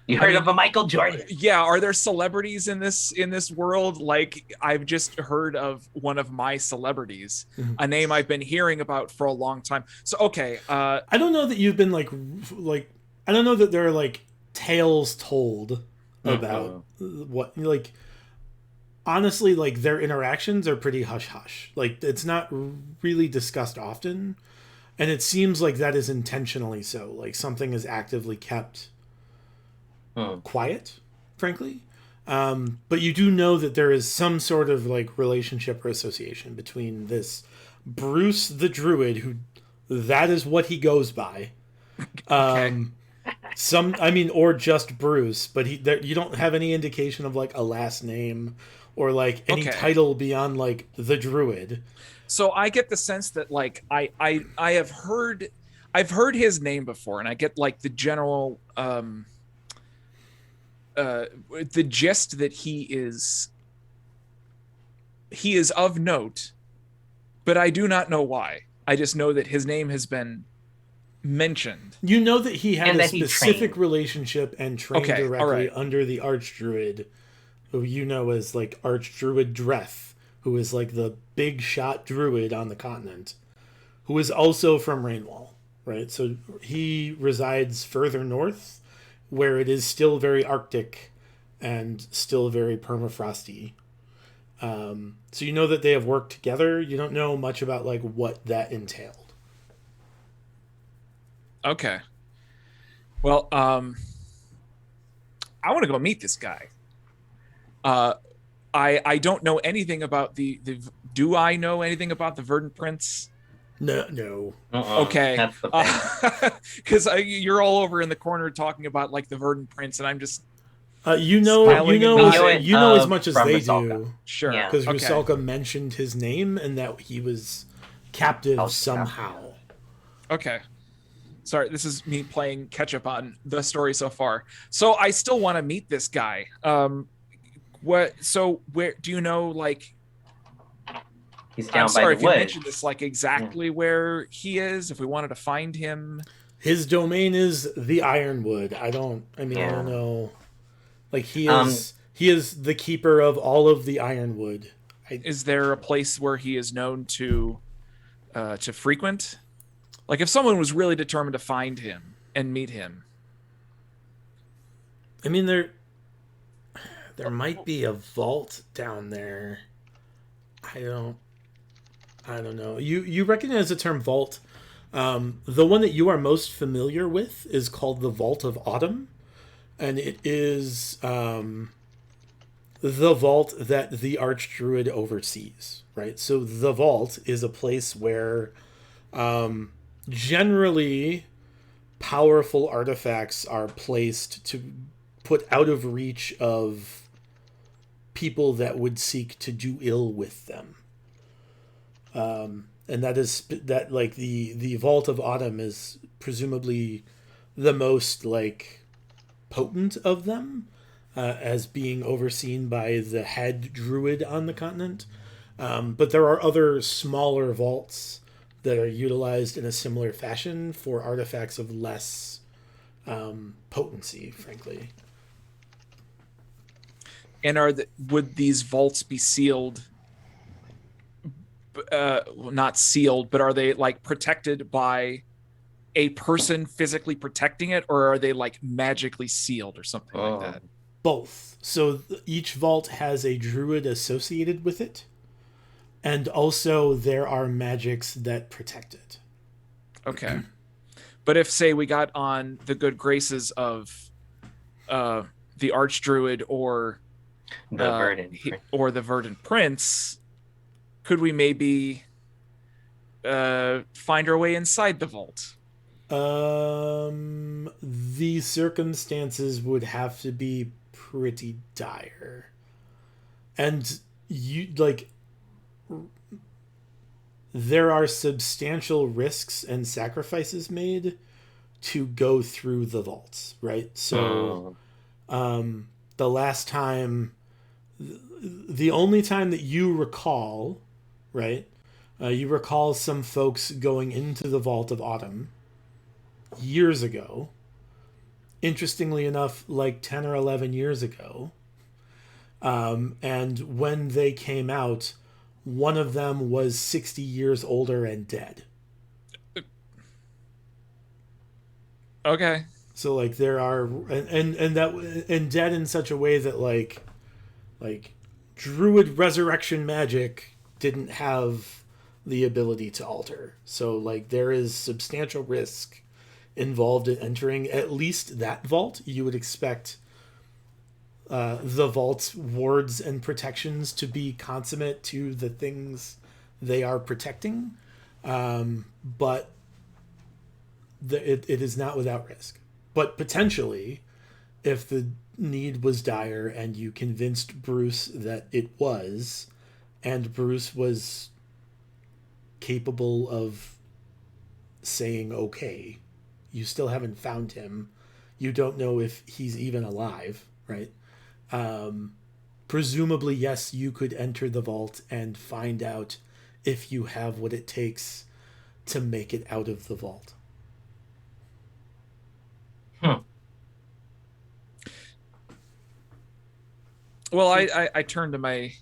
You heard of a Michael Jordan? yeah, are there celebrities in this world? Like I've just heard of one of my celebrities, a name I've been hearing about for a long time. So okay, I don't know that you've been like I don't know that there are like tales told about what like honestly like their interactions are pretty hush hush. Like it's not really discussed often, and it seems like that is intentionally so. Like something is actively kept quiet, frankly. But you do know that there is some sort of like relationship or association between this Bruce the Druid, who that is what he goes by. okay. Or just Bruce, but you don't have any indication of like a last name or like any Okay. title beyond like the Druid. So I get the sense that like I've heard his name before, and I get like the general the gist that he is of note, but I do not know why. I just know that his name has been mentioned. You know that he had And a that he specific trained. relationship and trained Okay, directly alright. under the Archdruid, who you know as like Archdruid Dreth, who is like the big shot druid on the continent, who is also from Rainwall, right? So he resides further north, where it is still very Arctic and still very permafrosty. So you know that they have worked together. You don't know much about like what that entailed. Okay. Well, I want to go meet this guy. I don't know anything about the. Do I know anything about the Verdant Prince? No. Okay. That's the thing. Because you're all over in the corner talking about like the Verdant Prince, and I'm just You know Smiling and nodding. as much as from they Rusalka. do, sure. Yeah. because Okay. Rusalka mentioned his name and that he was captive Oh, somehow. Okay. Sorry, this is me playing catch up on the story so far. So I still want to meet this guy. Where do you know like He's down I'm by sorry the if you woods. mentioned this like exactly where he is, if we wanted to find him. His domain is the Ironwood. I don't Yeah. know. Like he is the keeper of all of the Ironwood. Is there a place where he is known to frequent? Like if someone was really determined to find him and meet him. I mean there might be a vault down there. I don't know. You recognize the term vault. The one that you are most familiar with is called the Vault of Autumn, and it is the vault that the Archdruid oversees, right? So the vault is a place where generally powerful artifacts are placed to put out of reach of people that would seek to do ill with them. And that is that like the Vault of Autumn is presumably the most like potent of them, as being overseen by the head druid on the continent. But there are other smaller vaults that are utilized in a similar fashion for artifacts of less potency, frankly. And would these vaults be sealed? Not sealed, but are they like protected by a person physically protecting it, or are they like magically sealed or something like that? Both. So each vault has a druid associated with it, and also there are magics that protect it. Okay. But if, say, we got on the good graces of the Archdruid or the Verdant Prince, could we maybe find our way inside the vault? The circumstances would have to be pretty dire. And there are substantial risks and sacrifices made to go through the vaults, right? So the last time, the only time that you recall, right? You recall some folks going into the Vault of Autumn years ago. Interestingly enough, like 10 or 11 years ago. And when they came out, one of them was 60 years older and dead. Okay. So like there are and dead in such a way that like Druid resurrection magic didn't have the ability to alter. So like there is substantial risk involved in entering at least that vault. You would expect the vault's wards and protections to be consummate to the things they are protecting, but it is not without risk. But potentially, if the need was dire and you convinced Bruce that it was, and Bruce was capable of saying okay, you still haven't found him, you don't know if he's even alive, right? Presumably, yes, you could enter the vault and find out if you have what it takes to make it out of the vault. Well, I turn to my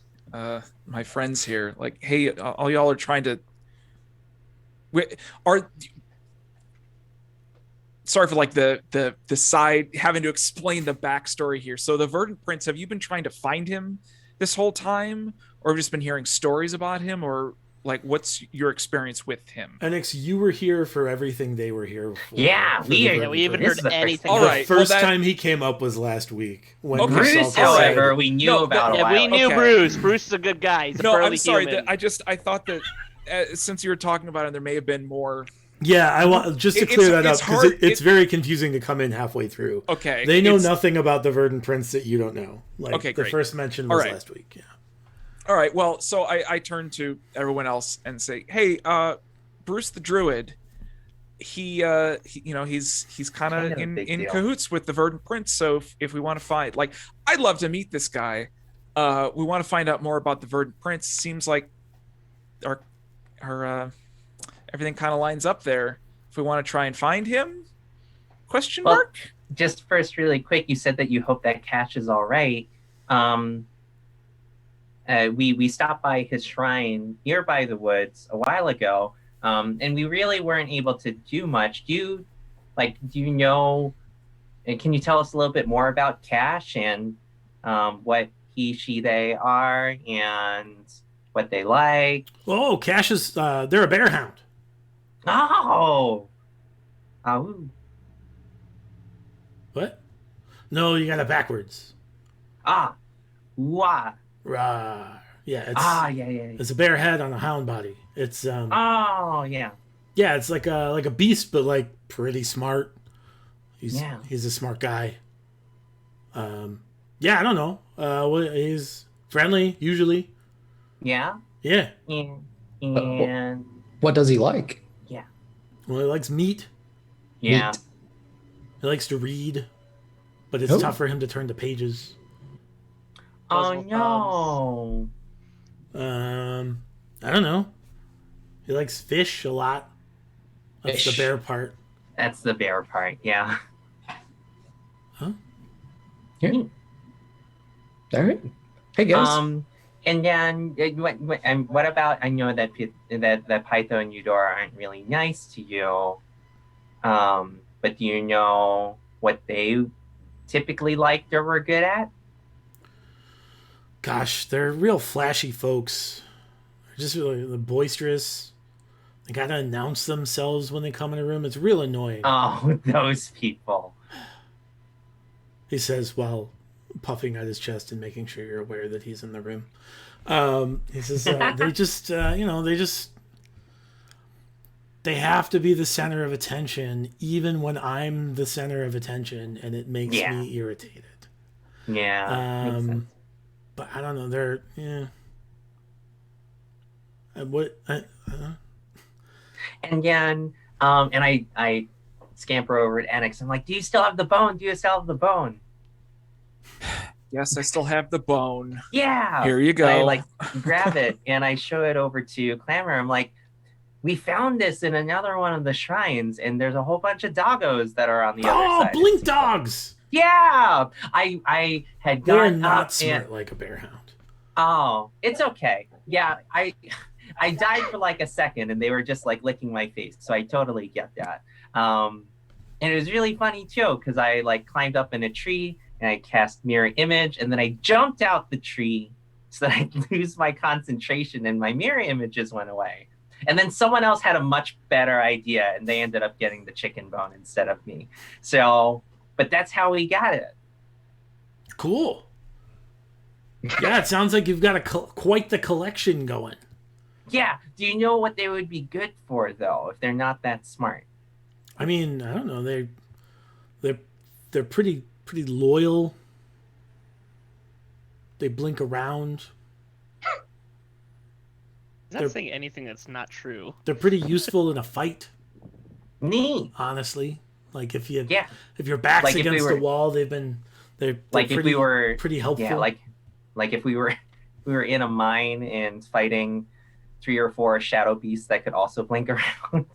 my friends here, like, hey, all y'all are trying to sorry for like the side having to explain the backstory here. So the Verdant Prince, have you been trying to find him this whole time, or have you just been hearing stories about him, or like what's your experience with him? Enix, you were here for everything they were here for. Yeah, we haven't heard anything. All right, the first time he came up was last week. When Bruce, however, we knew about a while. We knew Okay. Bruce. Bruce is a good guy. He's a No, burly I'm sorry. human. I thought that since you were talking about it, there may have been more. Yeah, I want just to clear that up because hard- it's very confusing to come in halfway through. Okay, They know nothing about the Verdant Prince that you don't know. Like Okay, the great. first mention was right. last week. Yeah. All right. Well, so I turn to everyone else and say, "Hey, Bruce the Druid, he's kind of in cahoots with the Verdant Prince. So if we want to find, like, I'd love to meet this guy. We want to find out more about the Verdant Prince. Seems like our everything kind of lines up there. If we want to try and find him, question mark? Just first, really quick, you said that you hope that Cash is all right. We stopped by his shrine nearby the woods a while ago, and we really weren't able to do much. Do you know? And can you tell us a little bit more about Cash and what they are and what they like? Oh, Cash is they're a bear hound. Oh. What? No, you got it backwards. Wah. Rah. Yeah, it's Yeah. It's a bear head on a hound body. It's Oh, yeah. Yeah, it's like a beast, but like pretty smart. He's a smart guy. Yeah, I don't know. He's friendly usually. Yeah. Yeah. And What does he like? Well, he likes meat. yeah. Meat. He likes to read, but it's tough for him to turn to pages. Oh no. I don't know. He likes fish a lot. That's Fish. the bear part. That's the bear part. Yeah. Huh? Yeah. All right. Hey guys. And then what about? I know that Pytho and Eudora aren't really nice to you. But do you know what they typically liked or were good at? Gosh, they're real flashy folks. They're just really boisterous. They gotta announce themselves when they come in a room. It's real annoying. Oh, those people. He says while puffing at his chest and making sure you're aware that he's in the room. He says they have to be the center of attention, even when I'm the center of attention, and it makes me irritated. Yeah. Makes sense. But I don't know. They're And then, and I scamper over at Annex. I'm like, do you still have the bone? Do you still have the bone? Yes, I still have the bone. Yeah. Here you go. And I grab it and I show it over to Clamor. I'm like, we found this in another one of the shrines, and there's a whole bunch of doggos that are on the other side. Oh, blink dogs! Yeah, I had They're gone not up smart and, like a bear hound. oh, it's okay. Yeah, I died for like a second, and they were just like licking my face, so I totally get that. And it was really funny too, because I like climbed up in a tree and I cast mirror image, and then I jumped out the tree so that I'd lose my concentration, and my mirror images went away. And then someone else had a much better idea, and they ended up getting the chicken bone instead of me. So, but that's how we got it. Cool. Yeah, it sounds like you've got quite the collection going. Yeah. Do you know what they would be good for, though, if they're not that smart? I mean, I don't know. They're pretty loyal. They blink around. Not saying anything that's not true. They're pretty useful in a fight. Neat. Honestly, like if your back's like against the wall, they're like pretty, if we were pretty helpful. Yeah, like if we were in a mine and fighting 3 or 4 shadow beasts that could also blink around.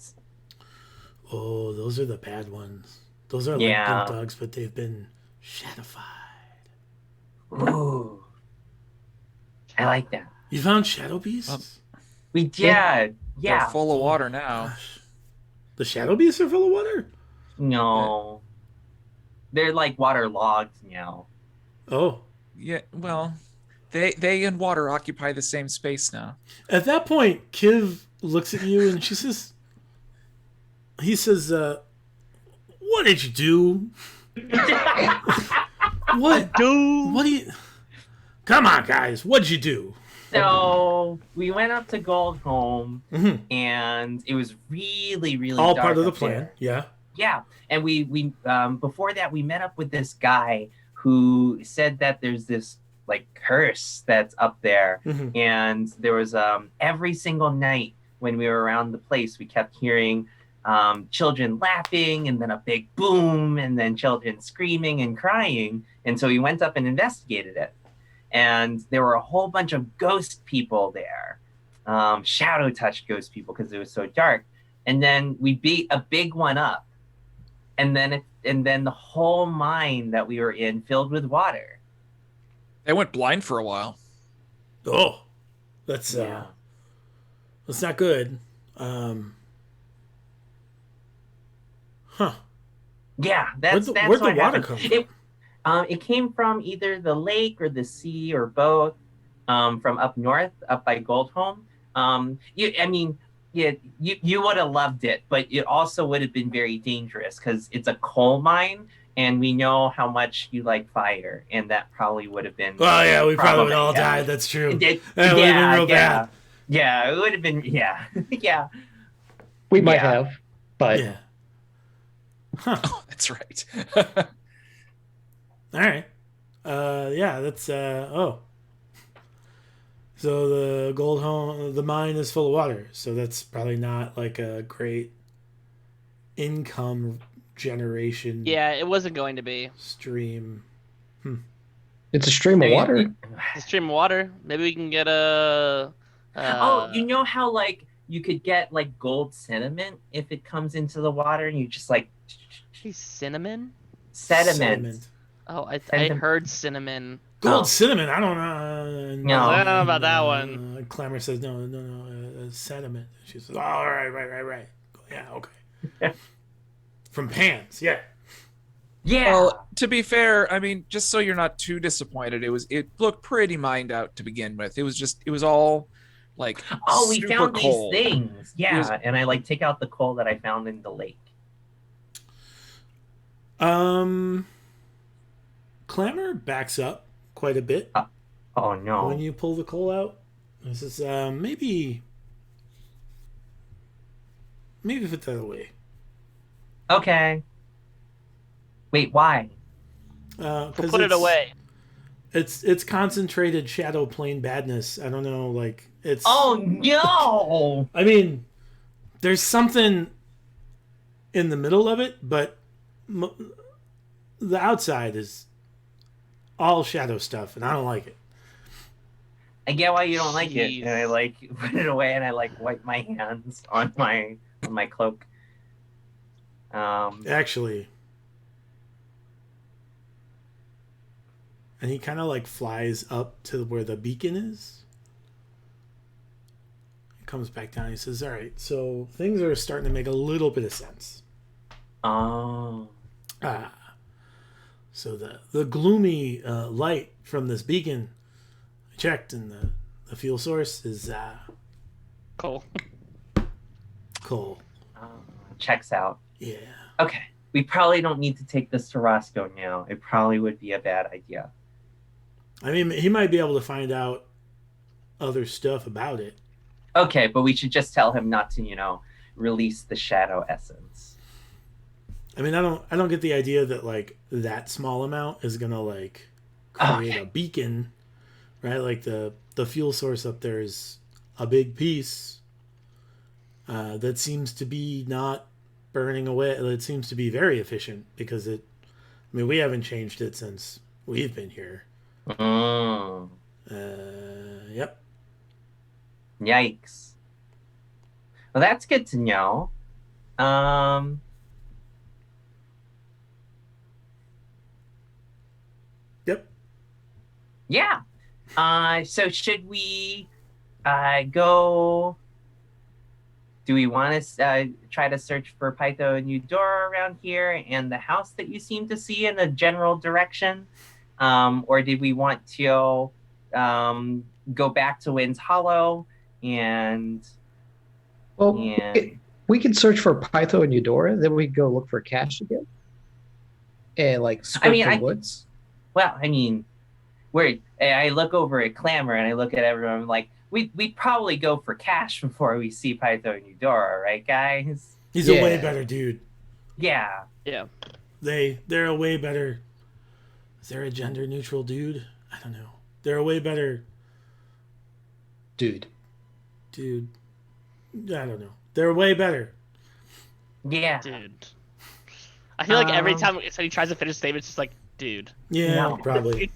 Oh, those are the bad ones. Those are like blink dogs, but they've been shadowfied. Ooh, I like that. You found shadow beasts? We did. Yeah. They're full of water now. Gosh. The shadow beasts are full of water? No. They're like water logs now. Oh. Yeah, well, they and water occupy the same space now. At that point, Kiv looks at you and he says, what did you do? What do you... Come on, guys. What'd you do? So we went up to Goldholm, and it was really, really all dark part of the up plan. there. Yeah. Yeah, and we before that we met up with this guy who said that there's this like curse that's up there, and there was every single night when we were around the place we kept hearing children laughing, and then a big boom, and then children screaming and crying, and so we went up and investigated it. And there were a whole bunch of ghost people there, shadow touched ghost people because it was so dark. And then we beat a big one up, and then the whole mine that we were in filled with water. They went blind for a while. Oh, that's not good. Huh? Yeah, where'd the water come from? It came from either the lake or the sea or both, from up north, up by Goldholm. You would have loved it, but it also would have been very dangerous because it's a coal mine, and we know how much you like fire, and that probably would have been. Oh yeah, we probably would all died. That's true. That would have been real bad. Yeah, it would have been. Yeah, yeah. We might have, but yeah. Huh. Oh, that's right. All right. Yeah, that's So the the mine is full of water, so that's probably not like a great income generation. Yeah, it wasn't going to be. Stream. It's a stream of water. It's a stream of water. Maybe we can get a. You know how like you could get like gold sediment if it comes into the water, and you just like. Cinnamon. Sediment. Oh, I heard cinnamon. Gold cinnamon. I don't know. No, I don't know about that one. Clamor says no. Sediment. She says, oh, all right. Yeah, okay. From pans, yeah. Yeah. Well, to be fair, I mean, just so you're not too disappointed, it looked pretty mined out to begin with. It was all like we super found cold. these things. Yeah, and I like take out the coal that I found in the lake. Clamor backs up quite a bit Oh no. when you pull the coal out. This is maybe put that away. Okay. Wait, why? Because Put it away. It's concentrated shadow plane badness. I don't know, like it's. Oh no! I mean, there's something in the middle of it, but the outside is all shadow stuff, and I don't like it. I get why you don't like it, Jeez. and I like put it away, and I like wipe my hands on my cloak. Actually, and he kind of like flies up to where the beacon is. He comes back down. He says, "All right, so things are starting to make a little bit of sense." Oh. So the gloomy light from this beacon, I checked, and the fuel source is Cool. coal. Checks out. Yeah. Okay. We probably don't need to take this to Roscoe now. It probably would be a bad idea. I mean, he might be able to find out other stuff about it. Okay, but we should just tell him not to, release the shadow essence. I mean, I don't get the idea that like that small amount is gonna like create a beacon, right? Like the fuel source up there is a big piece that seems to be not burning away. It seems to be very efficient because I mean, we haven't changed it since we've been here. Oh. Yep. Yikes. Well, that's good to know. Yep. Yeah. So should we go? Do we want to try to search for Pytho and Eudora around here and the house that you seem to see in a general direction? Or did we want to go back to Wind's Hollow and... Well, we could search for Pytho and Eudora, then we go look for Cash again. And like skirt the woods. Well, I mean, I look over at Clamor and I look at everyone like, we'd probably go for Cash before we see Pytho and Eudora, right, guys? He's a way better dude. Yeah. Yeah. They're a way better... Is there a gender neutral dude? I don't know. They're a way better... Dude. I don't know. They're way better. Yeah. Dude. I feel like every time he tries to finish a statement, it's just like, dude. Yeah, No. probably.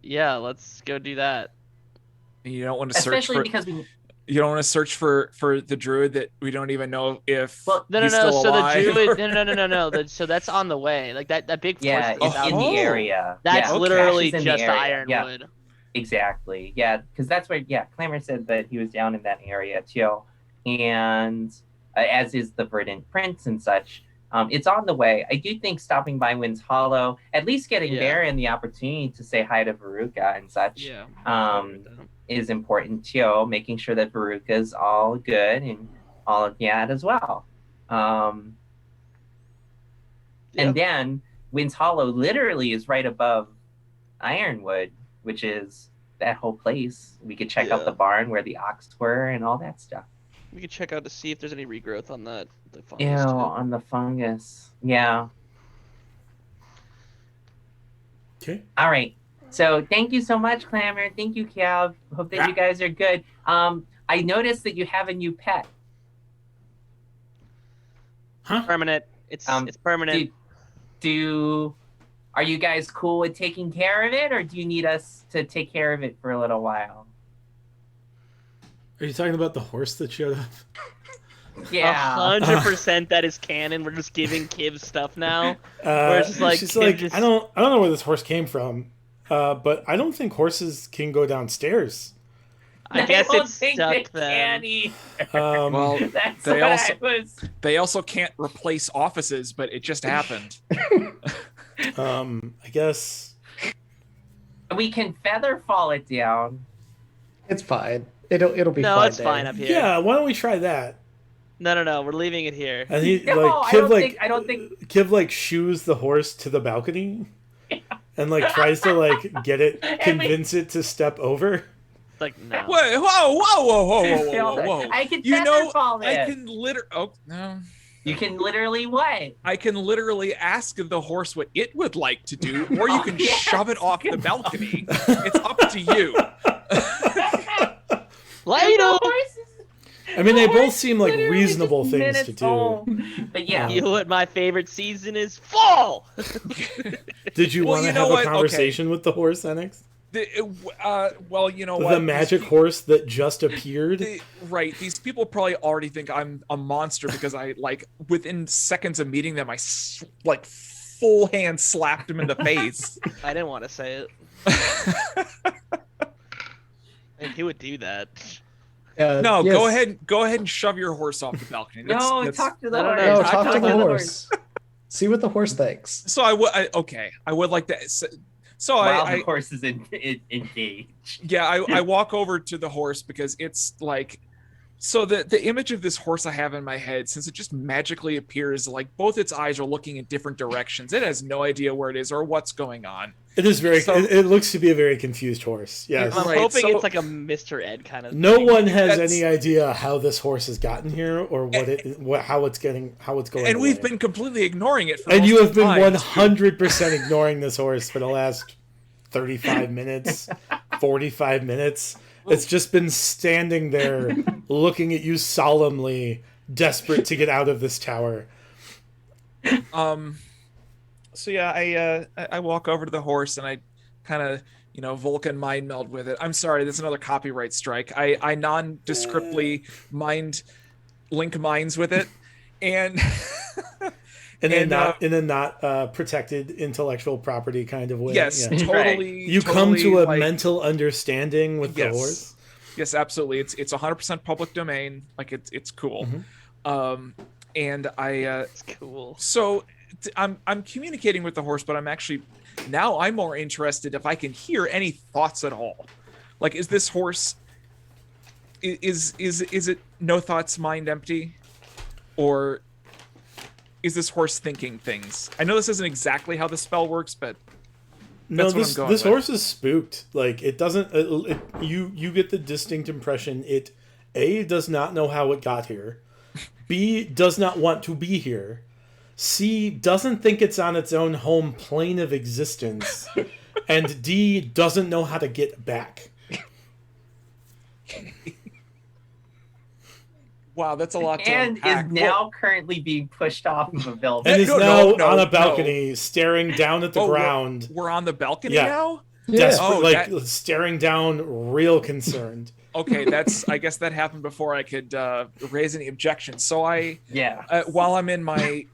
Yeah, let's go do that. You don't want to search Especially for because we... you don't want to search for the druid that we don't even know if No. he's still So the alive, druid, or- no. So that's on the way. Like that big force. Yeah, is it's out in the there. area. That's Yeah, literally Cash is in just the area. Yeah. Ironwood. Exactly. Yeah, because that's where, Clamor said that he was down in that area too. And as is the Verdant Prince and such. It's on the way. I do think stopping by Wind's Hollow, at least getting there and the opportunity to say hi to Veruca and such, is important too. Making sure that Veruca's all good and all of that as well. And then Wind's Hollow literally is right above Ironwood, which is that whole place. We could check out the barn where the ox were and all that stuff. We could check out to see if there's any regrowth on the fungus. Ew, too. on the fungus. Yeah. Okay. All right. So thank you so much, Clamor. Thank you, Kev. Hope that you guys are good. I noticed that you have a new pet. Huh? Permanent. It's permanent. Are you guys cool with taking care of it, or do you need us to take care of it for a little while? Are you talking about the horse that showed up? Yeah. 100% that is canon. We're just giving Kiv stuff now. Where it's just like, she's Kiv like, just... I don't know where this horse came from, but I don't think horses can go downstairs. I guess don't it's think stuck they then. can either. Well, That's they what also- I was. they also can't replace offices, but it just happened. I guess. We can feather fall it down. It's fine. It'll be No, fine. it's fine there. up here. Yeah, why don't we try that? No, we're leaving it here. And he No, like I don't think. Kiv like shoos the horse to the balcony, and like tries to like get it, convince it to step over. Like, no. Wait, whoa. I can You feather know, fall I it. can oh no. You can literally what? I can literally ask the horse what it would like to do, or you can yes. shove it off the balcony. It's up to you. Later! I mean, they both seem like reasonable things to do. Home. But yeah, You know what my favorite season is? Fall! Did you Well, want to you know have what? a conversation with the horse, Enix? Well, you know what? The magic horse that just appeared? Right. These people probably already think I'm a monster because I, like, within seconds of meeting them, I, like, full hand slapped him in the face. I didn't want to say it. And who would do that? No, yes. go ahead and shove your horse off the balcony. talk to the No, horse. no, No, talk talk to to the the horse. See what the horse thinks. So I would like to. So While I the horse is engaged. yeah, I walk over to the horse because it's like, so the image of this horse I have in my head, since it just magically appears, like both its eyes are looking in different directions. It has no idea where it is or what's going on. It is very. So- it looks to be a very confused horse. Yes. I'm Right, hoping so- it's like a Mr. Ed kind of No thing. one has That's- any idea how this horse has gotten here or how it's going. And we've away. been completely ignoring it for And most you of have the been time. 100% ignoring this horse for the last 35 minutes, 45 minutes. It's just been standing there looking at you solemnly, desperate to get out of this tower. So yeah, I walk over to the horse and I kind of, you know, Vulcan mind meld with it. I'm sorry, that's another copyright strike. I nondescriptly link minds with it, and In a And, not protected intellectual property kind of way. yes, Yeah. totally. You come to a like, mental understanding with the Yes. horse. Yes, absolutely. It's 100% public domain. Like it's cool. And I It's cool. so I'm communicating with the horse, but I'm more interested if I can hear any thoughts at all. Like, is this horse is it no thoughts, mind empty, or is this horse thinking things? I know this isn't exactly how the spell works, but No, that's what this I'm going this with. horse is spooked. Like it doesn't. You get the distinct impression it A does not know how it got here, B does not want to be here, C doesn't think it's on its own home plane of existence, and D doesn't know how to get back. Wow, that's a lot to And unpack. is now currently being pushed off of a building. And is No, now no, on a no. balcony, staring down at the Oh, ground, We're on the balcony Yeah. now? Yeah. desperate, Oh, like that- staring down, real concerned. Okay, I guess that happened before I could raise any objections. So Yeah. while I'm in my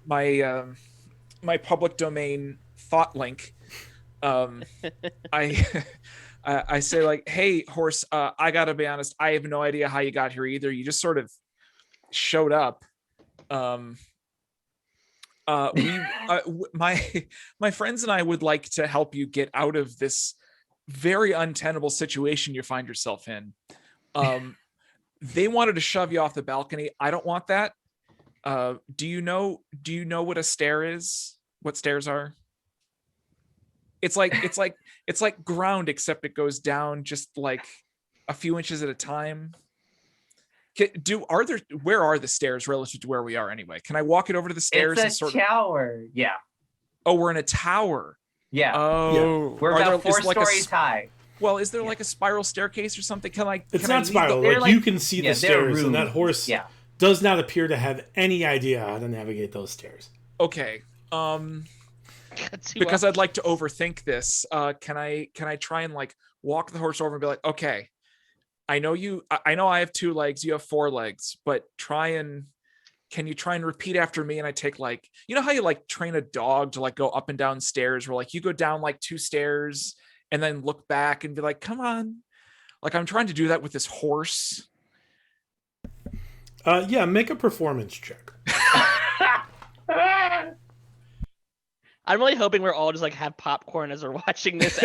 public domain thought link, I I say like, hey horse, I gotta be honest, I have no idea how you got here either. You just sort of showed up. My friends and I would like to help you get out of this very untenable situation you find yourself in. They wanted to shove you off the balcony. I don't want that. Do you know what a stair is? What stairs are? It's like ground, except it goes down just like a few inches at a time. Where are the stairs relative to where we are anyway? Can I walk it over to the stairs and It's a sort of? tower. Yeah. Oh, we're in a tower. Yeah. Oh, We're Are about there- 4 is like a s- stories high. Well, is there like a spiral staircase or something? It's can I not leave spiral. they're Like, like- you can see yeah, the they're stairs, and that rooms. horse Yeah. does not appear to have any idea how to navigate those stairs. Okay. Because I'd like to overthink this. Can I try and like walk the horse over and be like, okay, I know I have 2 legs, you have 4 legs, but can you try and repeat after me? And I take like, you know how you like train a dog to like go up and down stairs, where like you go down like 2 stairs and then look back and be like, come on. Like I'm trying to do that with this horse. Yeah, make a performance check. I'm really hoping we're all just like have popcorn as we're watching this,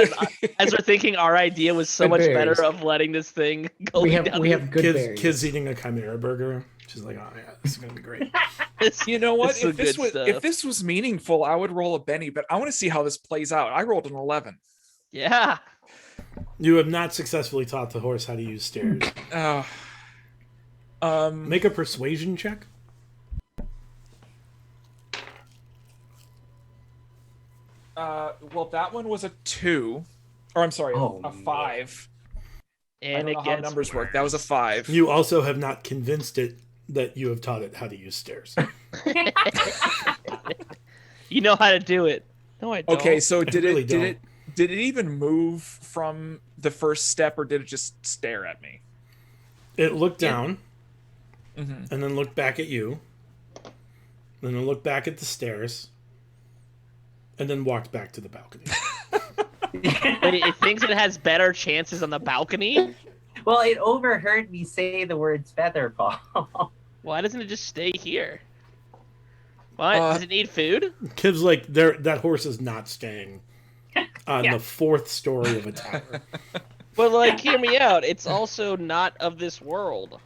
as we're thinking our idea was so Good much berries. better of letting this thing go We down. have good berries. Kids eating a chimera burger. She's like, oh yeah, this is gonna be great. You know what? It's some good stuff. If this was meaningful, I would roll a Benny, but I want to see how this plays out. I rolled an 11. Yeah. You have not successfully taught the horse how to use stairs. Make a persuasion check. Well, that one was a 2, or I'm sorry, a 5. And I don't know how numbers work. That was a 5. You also have not convinced it that you have taught it how to use stairs. You know how to do it. No, I don't. Okay, so did really it even move from the first step, or did it just stare at me? It looked down, Mm-hmm. and then looked back at you, and then looked back at the stairs, and then walked back to the balcony. But it thinks it has better chances on the balcony. Well, it overheard me say the words Featherfall. Why doesn't it just stay here? What? Does it need food? Kid's like, that horse is not staying on the 4th story of a tower. But like, hear me out. It's also not of this world.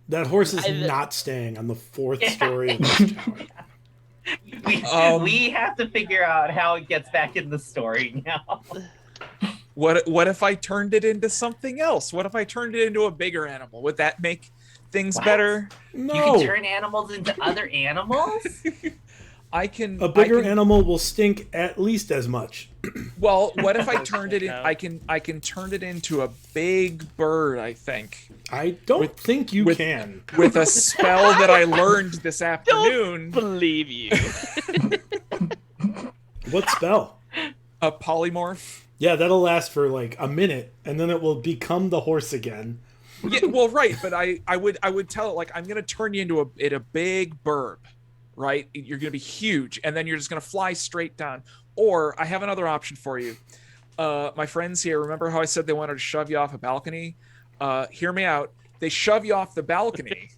That horse is not staying on the 4th story of this tower. We have to figure out how it gets back in the story now. What if I turned it into something else? What if I turned it into a bigger animal? Would that make things better? No. You can turn animals into other animals? I can. A bigger animal will stink at least as much. Well, what if I turned it in? I can turn it into a big bird, I think. I don't think you can. With a spell that I learned this afternoon. Don't believe you. What spell? A polymorph. Yeah, that'll last for like a minute, and then it will become the horse again. Yeah, well, right, but I would tell it, like, I'm gonna turn you into a big bird, right? You're gonna be huge, and then you're just gonna fly straight down. Or I have another option for you. My friends here, remember how I said they wanted to shove you off a balcony? Hear me out. They shove you off the balcony,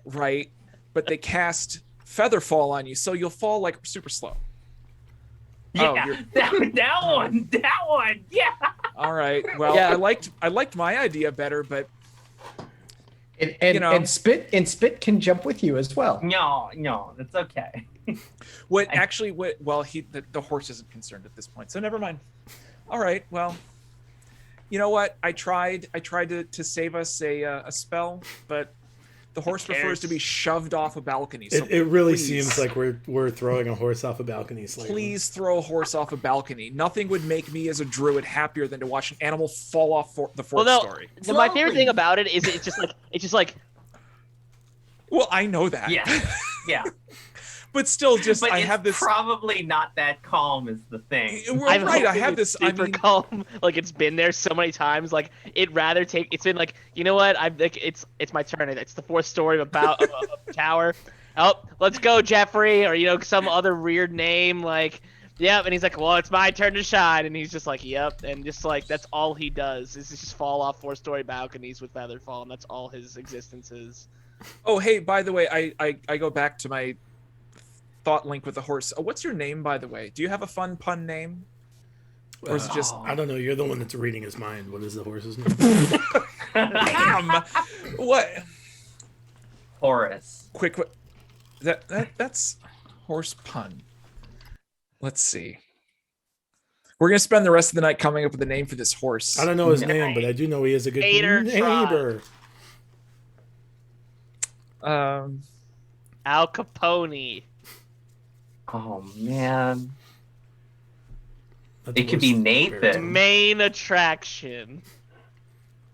right? But they cast Featherfall on you, so you'll fall like super slow. Yeah, that one, yeah. All right. Well, Yeah. I liked my idea better, but And Spit can jump with you as well. No, that's okay. The horse isn't concerned at this point, so never mind. All right. Well, you know what? I tried to save us a spell, but the horse prefers to be shoved off a balcony. So It really please, seems like we're throwing a horse off a balcony slightly. Please throw a horse off a balcony. Nothing would make me as a druid happier than to watch an animal fall off the fourth story. My favorite thing about it is it's just like. Well, I know that. Yeah. But still, But I it's have this. probably not that calm is the thing. Right, I have this. Super calm. Like it's been there so many times. Like it's been like, you know what? I'm like it's my turn. It's the 4th story of a tower. Oh, let's go, Jeffrey, or some other weird name like. Yep, and he's like, well, it's my turn to shine, and he's just like, yep, and just like that's all he does is just fall off 4-story balconies with Featherfall, and that's all his existence is. Oh, hey, by the way, I go back to my thought link with the horse. What's your name, by the way? Do you have a fun pun name? Or is it just... I don't know. You're the one that's reading his mind. What is the horse's name? Damn! What? Horus. Quick. That's horse pun. Let's see. We're going to spend the rest of the night coming up with a name for this horse. I don't know his name, but I do know he is a good neighbor. Al Capone. Oh man. That's It could be Nathan. Main attraction.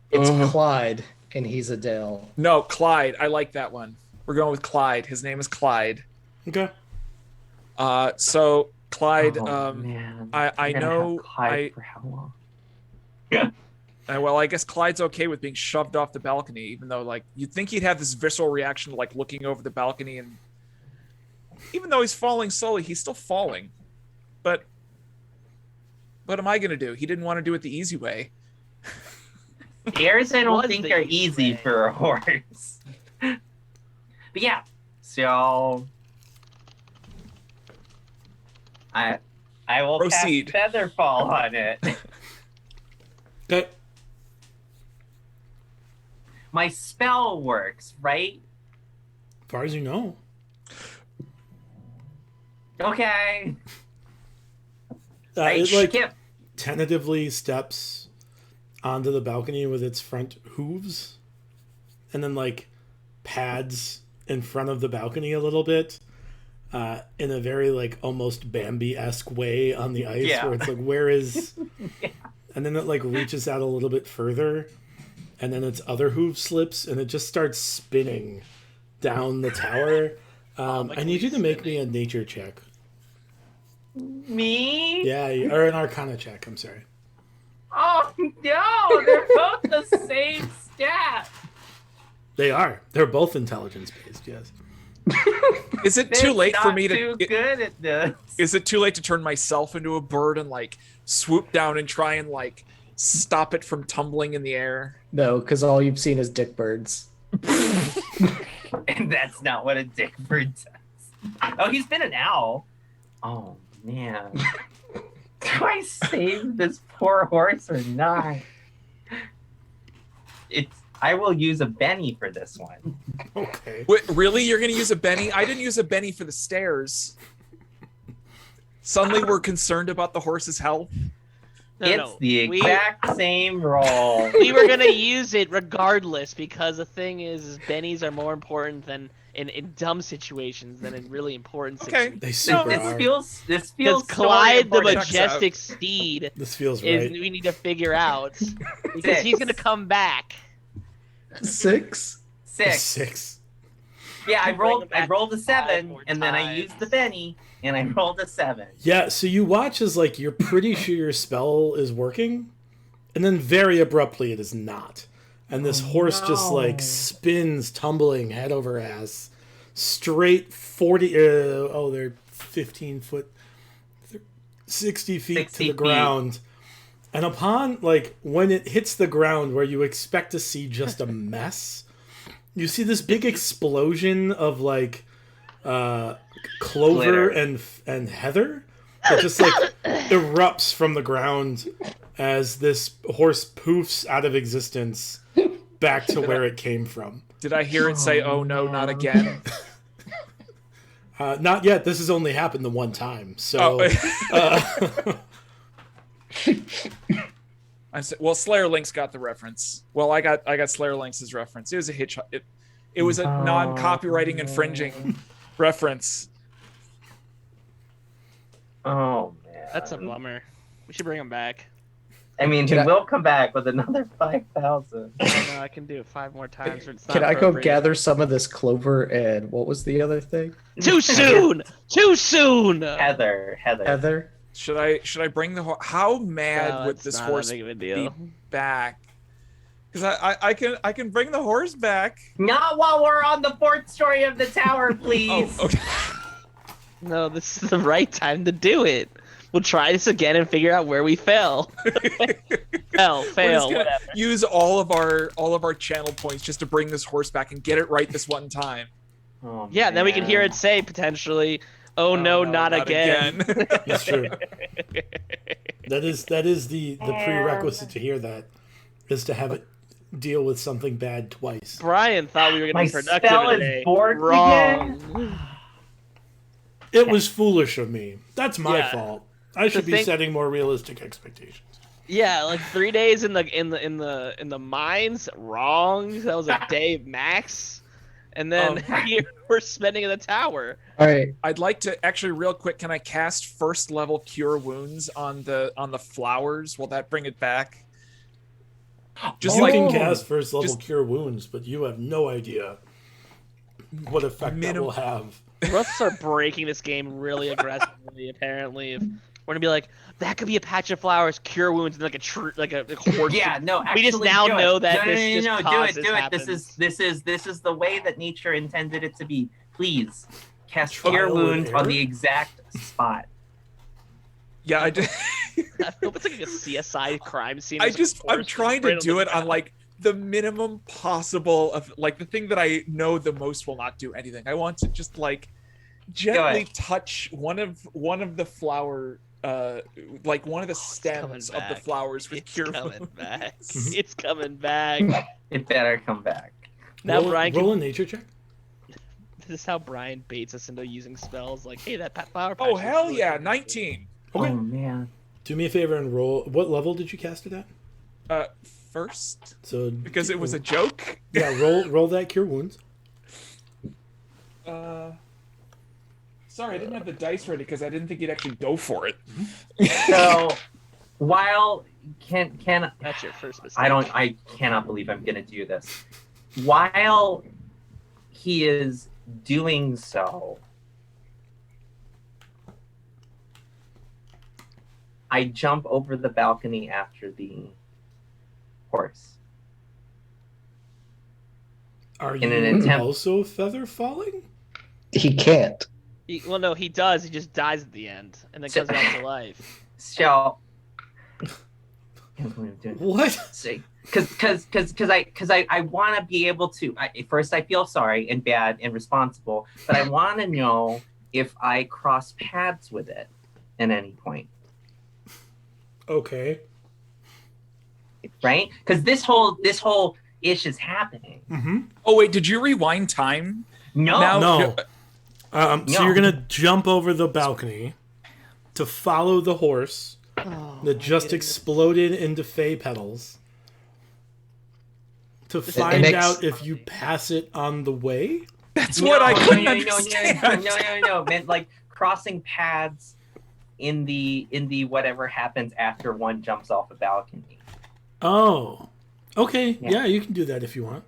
It's Clyde, and he's Adele. No, Clyde. I like that one. We're going with Clyde. His name is Clyde. Okay. So Clyde, Man. I know Clyde for how long? Well, I guess Clyde's okay with being shoved off the balcony, even though, like, you'd think he'd have this visceral reaction to, like, looking over the balcony, and even though he's falling slowly, he's still falling. But what am I going to do? He didn't want to do it the easy way. Airs I don't Was think the are Easter easy egg. for a horse. But yeah, so I will Proceed. cast Featherfall on it. Okay. My spell works, right? As far as you know. Okay. I It like skip. tentatively steps onto the balcony with its front hooves, and then like pads in front of the balcony a little bit, in a very like almost Bambi-esque way on the ice, Yeah. where it's like, where is? Yeah. And then it like reaches out a little bit further, and then its other hoof slips, and it just starts spinning down the tower. I need you to make me a nature check. Me? Yeah, or an Arcana check. I'm sorry. Oh no, they're both the same stat. They are. They're both intelligence based. Yes. Is it too late for me too to? good at this. Is it too late to turn myself into a bird and like swoop down and try and like stop it from tumbling in the air? No, because all you've seen is dick birds. And that's not what a dick bird does. Oh, he's been an owl. Oh man. Do I save this poor horse or not? I will use a Benny for this one. Okay. Wait, really? You're gonna use a Benny? I didn't use a Benny for the stairs. Suddenly we're concerned about the horse's health. It's the exact same roll. We were gonna use it regardless because the thing is bennies are more important than in dumb situations than in really important Okay. situations. They super This are. feels Because story Clyde the important. majestic steed This feels is right. we need to figure out because he's gonna come back. 6. Six. 6. Yeah, I Bring rolled it back a 7, more and then I used the Benny, and I rolled a 7. Yeah, so you watch as like you're pretty sure your spell is working, and then very abruptly it is not. And this horse just like spins, tumbling head over ass, straight 40. They're 15 foot, 60 feet 60 to the feet. ground. And upon like when it hits the ground, where you expect to see just a mess, you see this big explosion of like clover Glitter. and heather that just like erupts from the ground as this horse poofs out of existence back to where it came from. Did I hear it say, "Oh no, not again"? Not yet. This has only happened the one time. So Well, Slayer Links got the reference. Well, I got Slayer Links' reference. It was a hitch. It was a non-copywriting infringing reference. Oh man, That's a bummer. We should bring him back. I mean, he will come back with another 5,000. I don't know, I can do it 5 more times. But it's not Can I go appropriate. gather some of this clover and what was the other thing? Too soon! Too soon! Heather. Heather? Should I bring the horse? How mad No, would it's this not horse that big of a be deal. back? Because I can bring the horse back. Not while we're on the 4th story of the tower, please. Oh, okay. No, this is the right time to do it. We'll try this again and figure out where we fell. We're fail, just gonna whatever. use all of our channel points just to bring this horse back and get it right this one time. Oh, Yeah, then we can hear man. it say potentially, "Oh, no, not again." that's true. That is the prerequisite to hear that, is to have it deal with something bad twice. Brian thought we were My going to be productive spell is today. borked Wrong. It was foolish of me. That's my Yeah. fault. I should be thing- setting more realistic expectations. Yeah, like 3 days in the mines, wrong. That was a day max, and then here we're spending in the tower. All right. I'd like to actually real quick. Can I cast first level cure wounds on the flowers? Will that bring it back? Just You like can cast first level just- cure wounds, but you have no idea what effect that will have. We're gonna start breaking this game really aggressively. Apparently, if we're gonna be like, that could be a patch of flowers, cure wounds, and like a horse. Yeah, no. Actually, We just now do it. know that no, this no, just no, do causes it. happens. This is the way that nature intended it to be. Please cast Trial cure and wounds on error? the exact spot. yeah, I hope it's like a CSI crime scene. I'm trying to do it on like the minimum possible of like the thing that I know the most will not do anything. I want to just like gently touch one of the flower, like one of the stems of the flowers with cure wounds. It's coming back. It better come back. Now roll a nature check. This is how Brian baits us into using spells. Like, hey, that flower. Oh hell yeah, 19. Okay. Oh man. Do me a favor and roll. What level did you cast it at? First. So because it was a joke. Yeah, roll that cure wounds. Sorry, I didn't have the dice ready because I didn't think you'd actually go for it. So, while can that's your first mistake. I cannot believe I'm gonna do this. While he is doing so, I jump over the balcony after the horse. Are In you an attempt- also feather falling? He can't. Well, no, he does. He just dies at the end and then comes back to life. So, What? because I want to be able to. First, I feel sorry and bad and responsible, but I want to know if I cross paths with it at any point. Okay. Right? Because this whole ish is happening. Mm-hmm. Oh wait, did you rewind time? No. No. So No. you're gonna jump over the balcony to follow the horse that just exploded into fey petals to find out if you pass it on the way. That's what I couldn't no, understand. No. Meant like crossing paths in the whatever happens after one jumps off a balcony. Oh. Okay. Yeah. Yeah, you can do that if you want.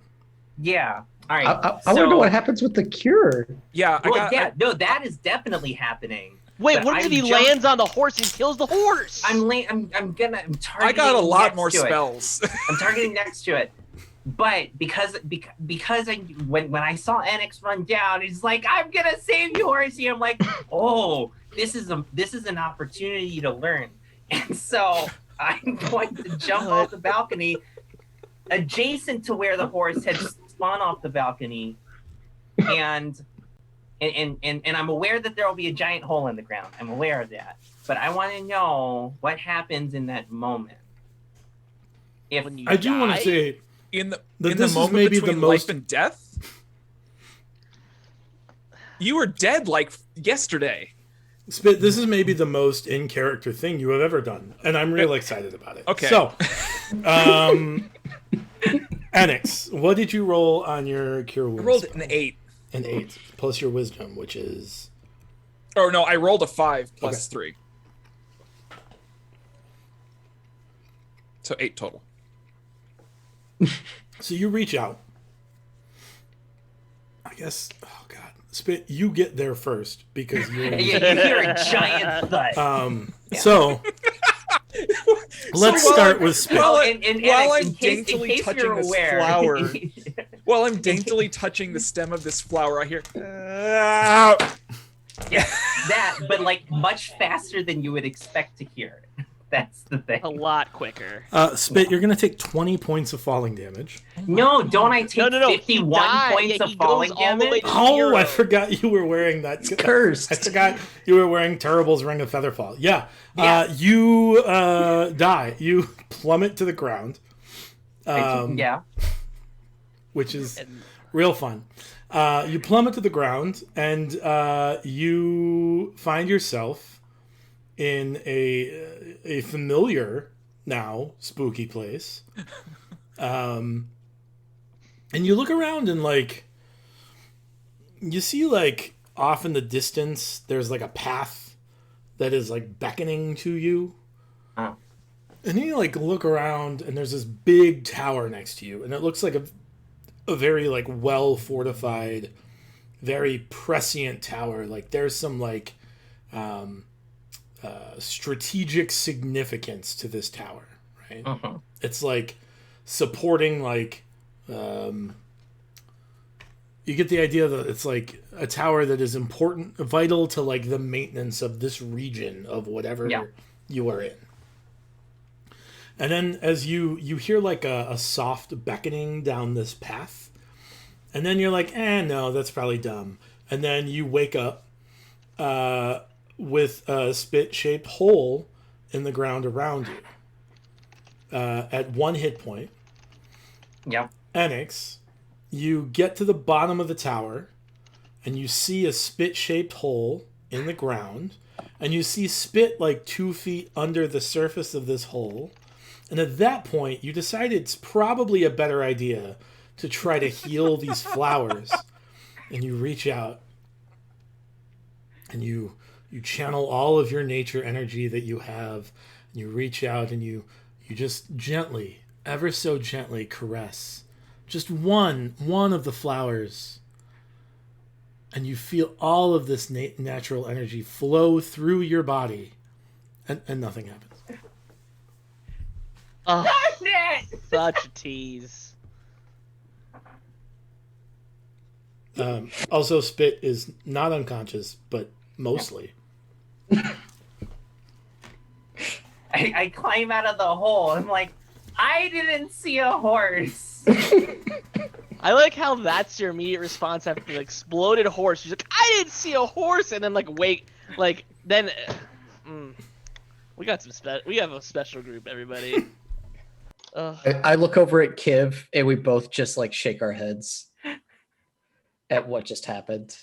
Yeah. All right. I want to know what happens with the cure. Yeah, that is definitely happening. Wait, But what if I'm he jump- lands on the horse and kills the horse? I'm targeting. I got a lot next more to it. spells. I'm targeting next to it, but because when I saw Enix run down, he's like, "I'm gonna save you, horsey." I'm like, "Oh, this is an opportunity to learn," and so I'm going to jump off the balcony, adjacent to where the horse had spawned off the balcony, and I'm aware that there will be a giant hole in the ground. I'm aware of that, but I want to know what happens in that moment. If When you I do want die? to say in the this is moment maybe between the most- life and death, you were dead like yesterday. Spit, this is maybe the most in character thing you have ever done, and I'm real excited about it. Okay. So, Enix, what did you roll on your cure I wounds? rolled an 8. An 8 plus your wisdom, which is Oh no, I rolled a 5 plus 3. So 8 total. so you reach out. I guess. Oh God, Spit, you get there first because you're. you hear a giant thud. So let's while start I'm- with Spit. while I- and while Alex, I'm in case daintily touching you're this aware, flower, while I'm daintily touching the stem of this flower, I hear. "Ah." yeah, that, but like much faster than you would expect to hear it. That's the thing. A lot quicker. Spit, you're gonna take 20 points of falling damage. No, don't I take No. 51 He points yeah, of he falling goes all the way damage? to Oh, zero. I forgot you were wearing that. It's cursed. I forgot you were wearing Terrible's Ring of Featherfall. Yeah. Yeah. You die. You plummet to the ground. Yeah. Which is real fun. You plummet to the ground, and you find yourself in a familiar now spooky place. And you look around and like you see like off in the distance there's like a path that is like beckoning to you. Oh. And you like look around and there's this big tower next to you, and it looks like a very like well fortified, very prescient tower. Like there's some like strategic significance to this tower, right? Uh-huh. It's like supporting like you get the idea that it's like a tower that is important, vital to like the maintenance of this region of whatever you are in. And then as you hear like a soft beckoning down this path, and then you're like, no, that's probably dumb. And then you wake up with a spit-shaped hole in the ground around you at 1 hit point. Yep. Enix, you get to the bottom of the tower, and you see a spit-shaped hole in the ground, and you see spit like 2 feet under the surface of this hole. And at that point, you decide it's probably a better idea to try to heal these flowers. And you reach out, and you channel all of your nature energy that you have. And you reach out, and you just gently, ever so gently caress just one of the flowers. And you feel all of this natural energy flow through your body, and nothing happens. Oh, such a tease. Also, Spit is not unconscious, but mostly. I climb out of the hole. I'm like, I didn't see a horse. I like how that's your immediate response after the exploded horse. She's like, I didn't see a horse, and then then we got we have a special group, everybody. I look over at Kiv, and we both just like shake our heads at what just happened.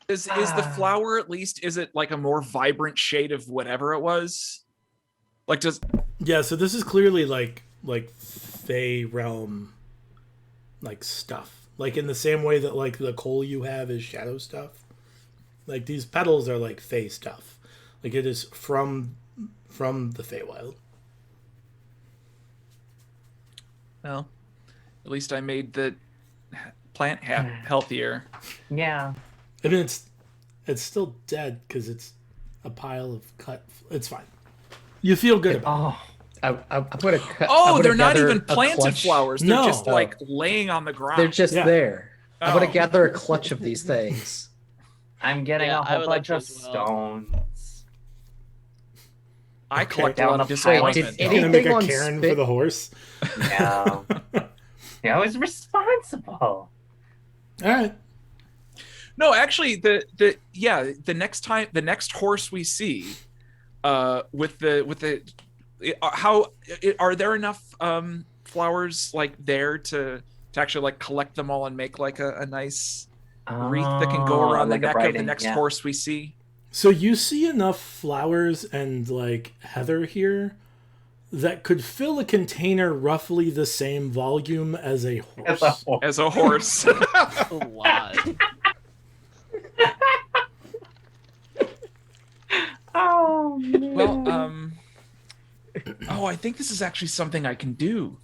Is the flower at least? Is it like a more vibrant shade of whatever it was? Like does? Yeah. So this is clearly like Fey realm, like stuff. Like in the same way that like the coal you have is shadow stuff. Like these petals are like Fey stuff. Like it is from the Feywild. Well, at least I made the plant healthier. Yeah. I mean, it's still dead because it's a pile of cut. It's fine. You feel good about it. I'm gonna cut. Oh, they're not even planted flowers. They're No. just like laying on the ground. They're just there. I'm gonna Oh. gather a clutch of these things. I'm getting Yeah, a I whole would like bunch to of as well. stones. I Okay. collect a Down lot of the disappointment. Did You're gonna make anything a on Karen Spit- for the horse. Yeah. Yeah, I was responsible. All right. No, actually, the next horse we see, with the are there enough flowers like there to actually like collect them all and make like a nice wreath that can go around like the a neck of the writing, next yeah. horse we see? So you see enough flowers and like heather here that could fill a container roughly the same volume as a horse. As a horse. A lot. Oh, man. Well, I think this is actually something I can do.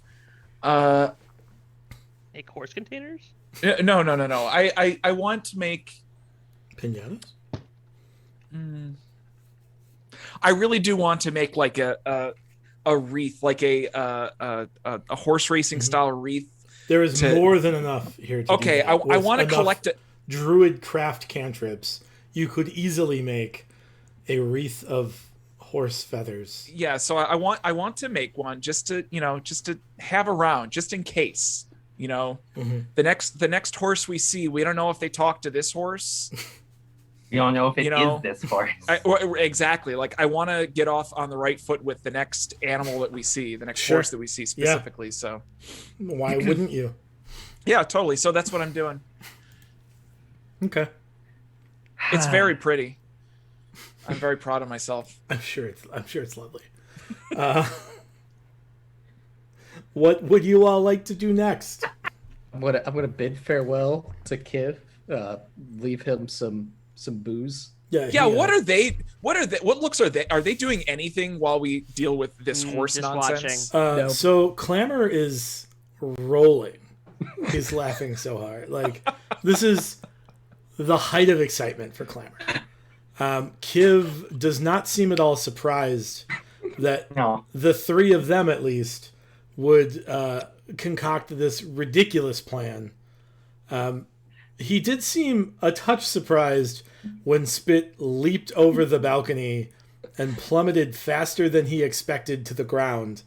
Make horse containers? No. I want to make. Pinatas? I really do want to make like a wreath, like a horse racing style wreath. There is more than enough here to Okay, do that. I With want to enough collect it. Druid craft cantrips. You could easily make a wreath of horse feathers. Yeah, so I want to make one just to have around, just in case. Mm-hmm. The next horse we see, we don't know if they talk to this horse. You don't know if it is this horse. Exactly. Like I want to get off on the right foot with the next animal that we see, the next Sure. horse that we see specifically. So Why wouldn't you? yeah, totally. So that's what I'm doing. Okay. It's very pretty. I'm very proud of myself. I'm sure it's lovely. What would you all like to do next? I'm gonna bid farewell to Kiv. Leave him some booze. Yeah. What looks are they? Are they doing anything while we deal with this horse just nonsense? No. So Clamor is rolling. He's laughing so hard. Like this is the height of excitement for Clamor. Kiv does not seem at all surprised that No. the three of them, at least, would concoct this ridiculous plan. He did seem a touch surprised when Spit leaped over the balcony and plummeted faster than he expected to the ground,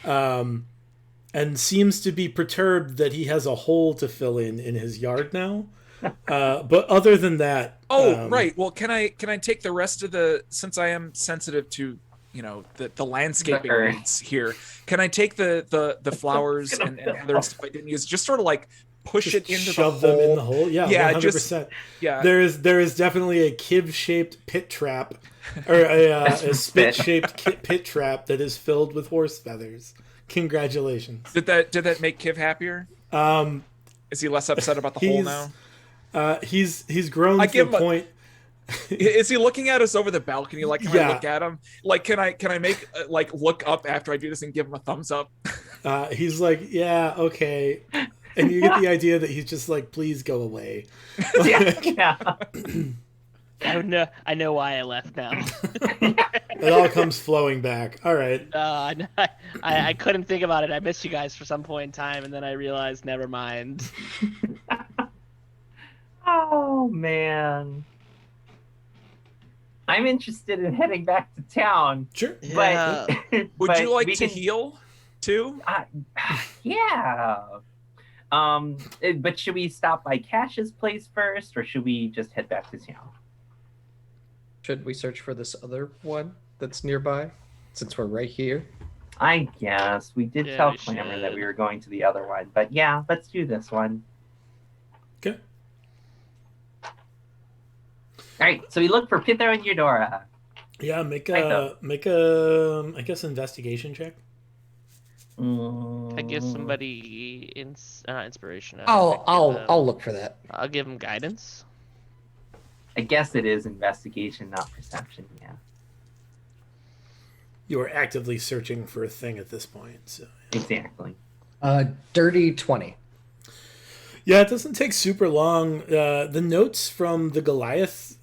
and seems to be perturbed that he has a hole to fill in his yard now. But other than that, right. Well, can I take the rest of since I am sensitive to the landscaping needs here? Can I take the flowers and other stuff I didn't use, just sort of like push it into shove the hole? them in the hole? Yeah, 100%. Yeah. There is definitely a kib-shaped pit trap, or a spit-shaped pit trap that is filled with horse feathers. Congratulations. Did that make Kiv happier? Is he less upset about the hole now? He's grown to the point. Is he looking at us over the balcony? Like, can I look at him? Like, can I make look up after I do this and give him a thumbs up? He's like, yeah, okay, and you get the idea that he's just like, please go away. Yeah. I know why I left now. It all comes flowing back. All right. I couldn't think about it. I missed you guys for some point in time, and then I realized, never mind. Oh man, I'm interested in heading back to town. Sure. Yeah. But Would you like to heal too? Yeah. But should we stop by Cash's place first, or should we just head back to town? Should we search for this other one that's nearby, since we're right here? I guess we did tell we Clamor should. that we were going to the other one, but yeah, let's do this one. Okay. All right, so we look for Pitho and Eudora. Yeah, make a I guess investigation check. I give somebody inspiration. I'll look for that. I'll give him guidance. I guess it is investigation, not perception. Yeah. You are actively searching for a thing at this point. So. Exactly. Dirty 20. Yeah, it doesn't take super long. The notes from the Goliath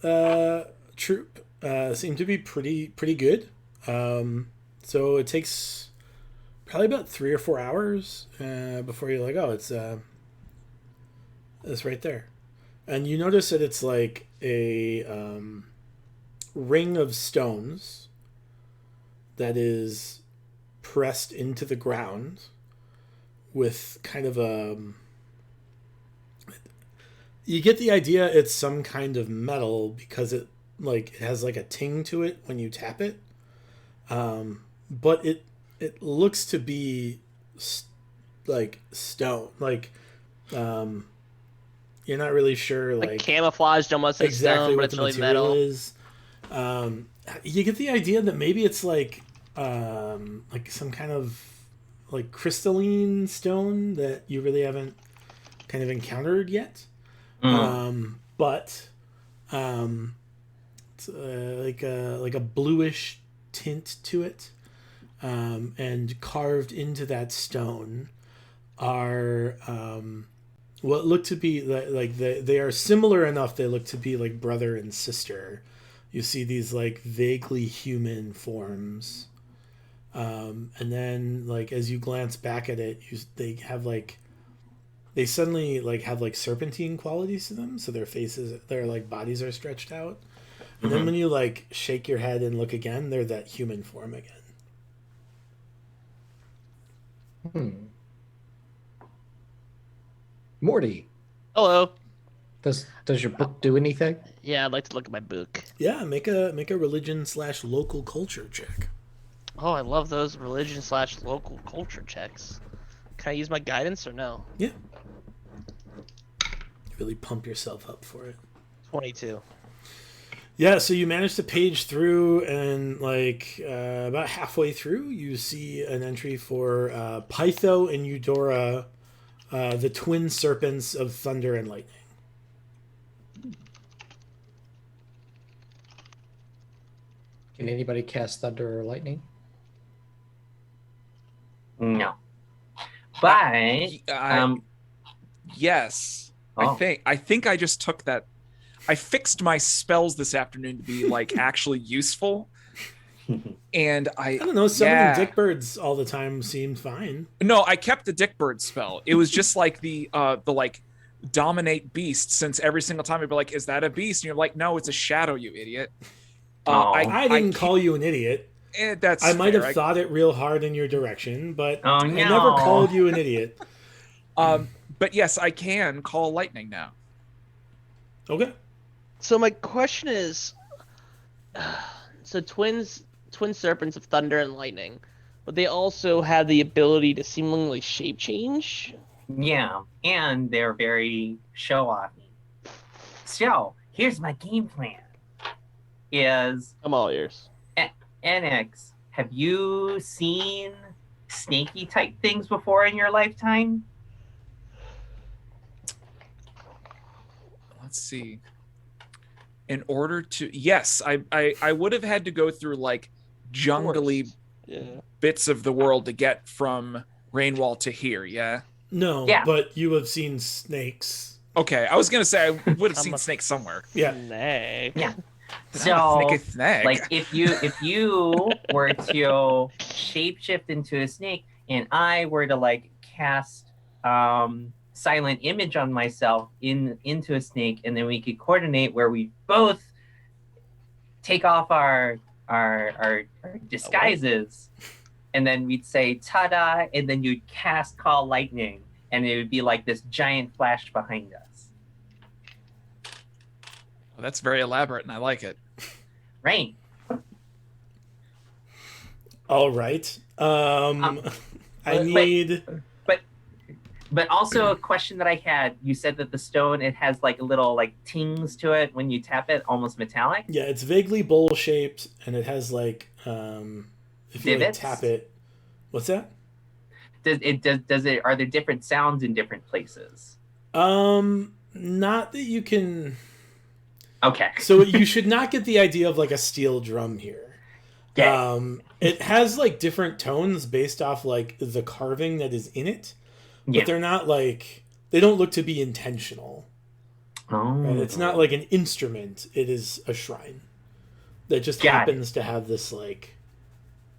troop seem to be pretty good. So it takes probably about 3 or 4 hours before you're like, oh, it's right there. And you notice that it's like a ring of stones that is pressed into the ground with kind of a... You get the idea it's some kind of metal because it has like a ting to it when you tap it. But it looks to be like stone. Like you're not really sure Like camouflaged almost as exactly stone, but what it's the really material metal. is. You get the idea that maybe it's like some kind of like crystalline stone that you really haven't kind of encountered yet. But it's like a bluish tint to it, and carved into that stone are what look to be like they are similar enough. They look to be like brother and sister. You see these like vaguely human forms, and then like as you glance back at it, they suddenly like have like serpentine qualities to them. So their like bodies are stretched out, and then when you like shake your head and look again, they're that human form again. Morty, Hello. does your book do anything? Yeah, I'd like to look at my book. Yeah, make a religion/local culture check. Oh, I love those religion/local culture checks. Can I use my guidance or no? Yeah. Really pump yourself up for it. 22. Yeah, so you manage to page through, and like about halfway through, you see an entry for Pytho and Eudora, the twin serpents of thunder and lightning. Can anybody cast thunder or lightning? No. But yes. Oh. I think I just took that. I fixed my spells this afternoon to be like actually useful. And I don't know, summoning dickbirds all the time seemed fine. No, I kept the dickbird spell. It was just like the like dominate beast, since every single time I'd be like, is that a beast? And you're like, no, it's a shadow, you idiot. I didn't call you an idiot. That's I might fair. have thought it real hard in your direction, but Oh, I no. never called you an idiot. But yes, I can call lightning now. Okay. So my question is, so twin serpents of thunder and lightning, but they also have the ability to seemingly shape change. Yeah, and they're very show-offy. So, here's my game plan. I'm all ears. NX, have you seen snaky type things before in your lifetime? Let's see. In order to, yes, I would have had to go through like jungly bits of the world to get from Rainwall to here. Yeah. No, Yeah. but you have seen snakes. Okay, I was gonna say I would have seen snakes somewhere. Yeah. Snake. Yeah. But So, I'm a snake. like, if you were to shapeshift into a snake, and I were to like cast silent image on myself into a snake, and then we could coordinate where we both take off our disguises, and then we'd say "ta-da," and then you'd cast Call Lightning, and it would be like this giant flash behind us. Well, that's very elaborate, and I like it. Right. All right. I need. But also a question that I had, you said that the stone, it has like a little like tings to it when you tap it, almost metallic. Yeah, it's vaguely bowl shaped, and it has like if you like, Divots? tap it. What's that? Does it are there different sounds in different places? Not that you can. Okay. So you should not get the idea of like a steel drum here. Yeah. It has like different tones based off like the carving that is in it, but Yeah. they're not like they don't look to be intentional. Oh. Right? It's not like an instrument; it is a shrine that just Got happens to have this like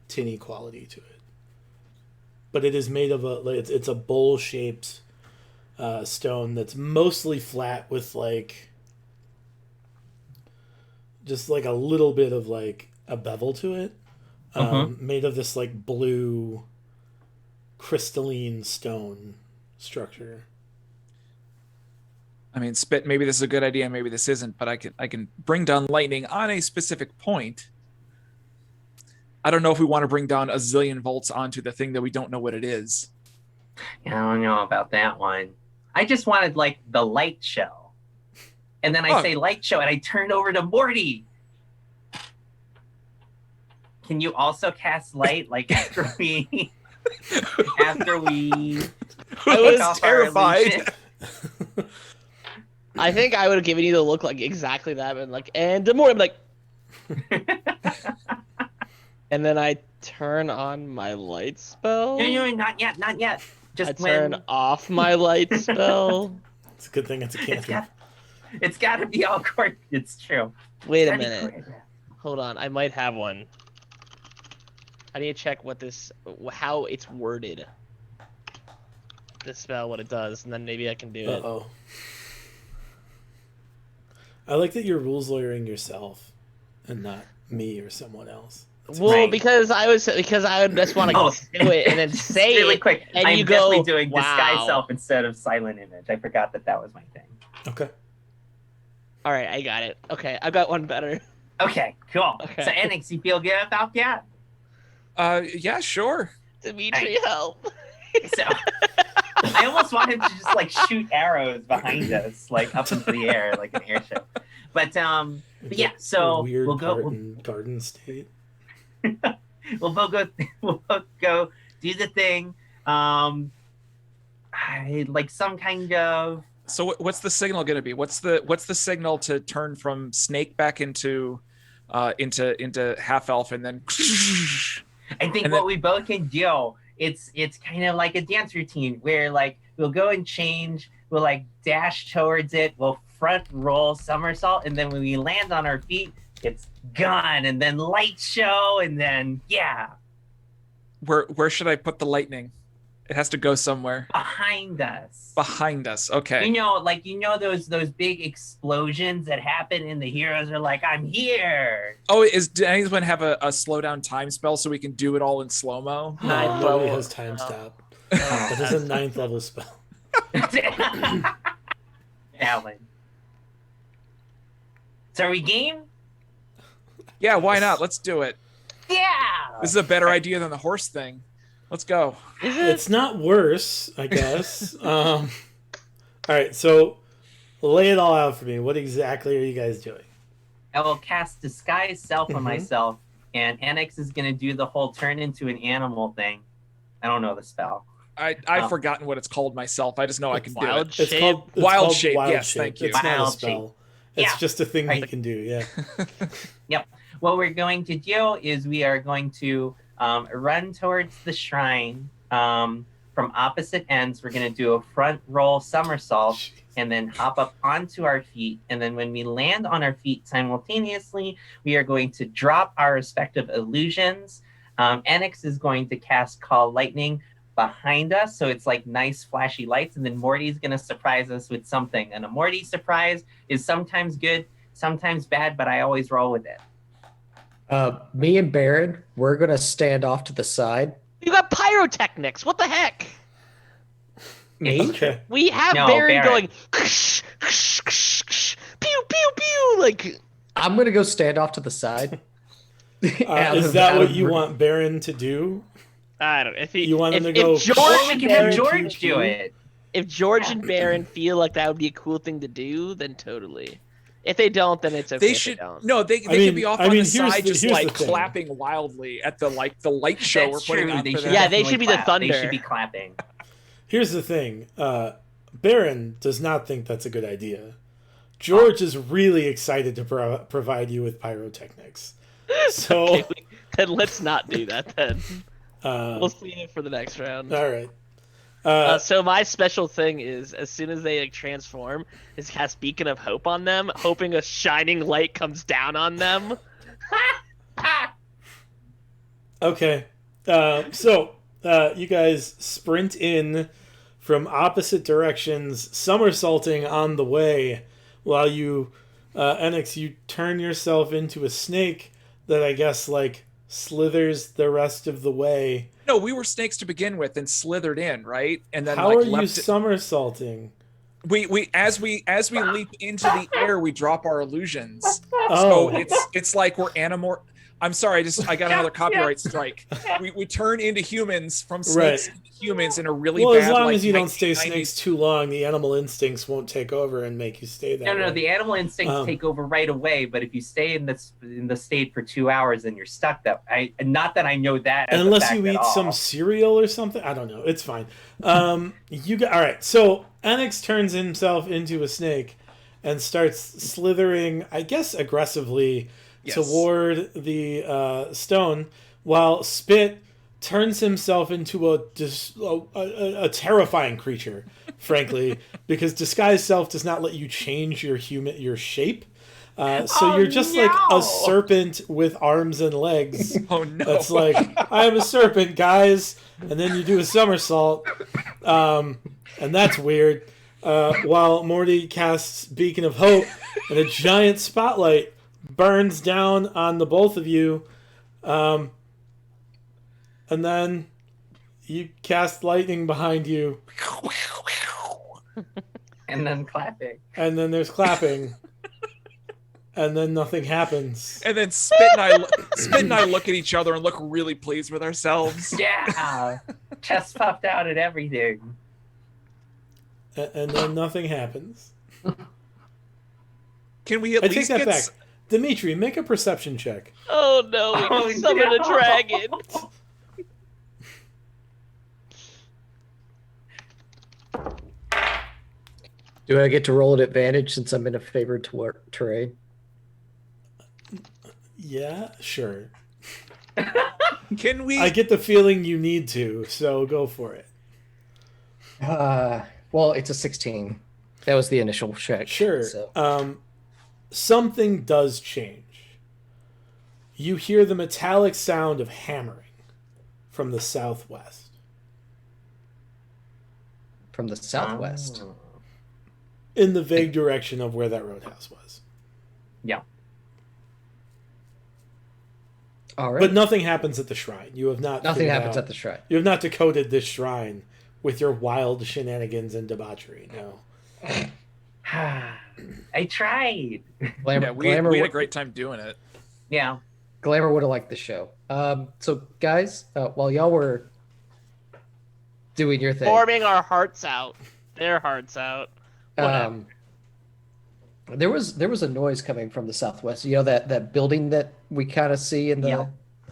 tinny quality to it. But it is made of it's a bowl shaped stone that's mostly flat with like just like a little bit of like a bevel to it. Made of this like blue crystalline stone structure. I mean, Spit, maybe this is a good idea, maybe this isn't, but I can bring down lightning on a specific point. I don't know if we want to bring down a zillion volts onto the thing that we don't know what it is. Yeah, I don't know about that one. I just wanted like the light show. And then I say light show and I turn over to Morty. Can you also cast light like after we I was terrified. I think I would have given you the look like exactly that, and like, and the more I'm like, and then I turn on my light spell. No, not yet. Just I turn off my light spell. It's a good thing it's a cantrip. It's got to be all court. It's true. Wait a minute. Hold on, I might have one. I need to check how it's worded. This spell, what it does, and then maybe I can do it. Uh-oh. I like that you're rules lawyering yourself and not me or someone else. Well, right. because I would just want to do it and then say really it, quick. and I'm you definitely go, doing disguise wow. self instead of silent image. I forgot that was my thing. Okay. All right, I got it. Okay, I got one better. Okay, cool. Okay. So, Enix, you feel good about that? Yeah, sure. Dimitri, help. So, I almost want him to just like shoot arrows behind us, like up into the air, like an airship. But yeah. So a weird we'll go. garden state. We'll both go do the thing. Like some kind of. So what's the signal going to be? What's the signal to turn from snake back into half elf and then? I think what we both can do. It's kind of like a dance routine where like we'll go and change. We'll like dash towards it. We'll front roll somersault, and then when we land on our feet, it's gone. And then light show, and then yeah. Where should I put the lightning? It has to go somewhere. Behind us. Behind us. Okay. Those big explosions that happen and the heroes are like, I'm here. Oh, does anyone have a slow down time spell so we can do it all in slow-mo? No, nobody has time stop. That is a 9th level spell. Alan. So are we game? Yeah, why not? Let's do it. Yeah. This is a better idea than the horse thing. Let's go. It's not worse, I guess. All right, so lay it all out for me. What exactly are you guys doing? I will cast Disguise Self on myself, and Annex is going to do the whole turn into an animal thing. I don't know the spell. I've forgotten what it's called myself. I just know I can do it. It's called Wild Shape. Wild Yes, Shape. thank you. It's not a Wild spell. Shape. It's Yeah. just a thing he can do, yeah. Yep. What we're going to do is we are going to run towards the shrine from opposite ends. We're going to do a front roll somersault and then hop up onto our feet. And then when we land on our feet simultaneously, we are going to drop our respective illusions. Enix is going to cast Call Lightning behind us, so it's like nice flashy lights, and then Morty's going to surprise us with something. And a Morty surprise is sometimes good, sometimes bad, but I always roll with it. Me and Baron, we're gonna stand off to the side. You got pyrotechnics. What the heck? Me? Okay. We have No, Baron Baron. going pew pew pew like. I'm gonna go stand off to the side. Is that what you want Baron to do? I don't know. If You want him to go- if George, Or we can have Baron, George pew, do pew. it. if George and Baron feel like that would be a cool thing to do, then totally. If they don't, then it's okay. They if should They don't. no. They mean- could be off I on mean, the here's side, the- just here's like the thing. clapping wildly at the light show we're That's putting true. on They for should them. Yeah, they definitely should be the clap. thunder. They should be clapping. Here's the thing. Baron does not think that's a good idea. George is really excited to provide you with pyrotechnics. So, Okay, then let's not do that. Then uh, we'll see it for the next round. all right. So my special thing is, as soon as they like, transform, is cast Beacon of Hope on them, hoping a shining light comes down on them. Okay. So you guys sprint in from opposite directions, somersaulting on the way, while you, Enix, you turn yourself into a snake that I guess like slithers the rest of the way. No, we were snakes to begin with and slithered in, right? And then How like are you leapt. somersaulting? We as we leap into the air, we drop our illusions. Oh, So it's like we're animor. I'm sorry, I got another copyright strike. We turn into humans from snakes Right. into humans in a really well, bad. as long like, as you don't stay 1990s snakes too long, the animal instincts won't take over and make you stay that No, way. the animal instincts take over right away. But if you stay in the state for 2 hours, then you're stuck. Not that I know that. As a Unless fact you at eat all. some cereal or something. I don't know. It's fine. You got all right. So Enix turns himself into a snake and starts slithering, I guess, aggressively Yes. toward the stone, while Spit turns himself into a terrifying creature, frankly, because disguised self does not let you change your shape. So you're just like a serpent with arms and legs. Oh no! That's like, I am a serpent, guys. And then you do a somersault. And that's weird. While Morty casts Beacon of Hope, and a giant spotlight burns down on the both of you. And then you cast lightning behind you. and then clapping. And then there's clapping. And then nothing happens. And then Spit and I look at each other and look really pleased with ourselves. Yeah, chest puffed out and everything. And then nothing happens. Can we at I least take that get? back. Dimitri, make a perception check. Oh no, we Oh, can summon no. a dragon. Do I get to roll at advantage since I'm in a favored terrain? Yeah, sure. Can we? I get the feeling you need to, so go for it. Well, it's a 16. That was the initial check. Sure. So. Something does change. You hear the metallic sound of hammering from the southwest. from the southwest. Oh. In the vague direction of where that roadhouse was. Yeah. All right. But nothing happens at the shrine. You have not. Nothing figured happens out- at the shrine. You have not decoded this shrine with your wild shenanigans and debauchery. No. I tried. Glamour, Yeah, we Glamour, had a would- great time doing it. Yeah. Glamour would have liked the show. So guys, while y'all were doing your thing, Forming our hearts out. Their hearts out. Whatever. there was a noise coming from the southwest. You know that building that we kind of see in the Yeah.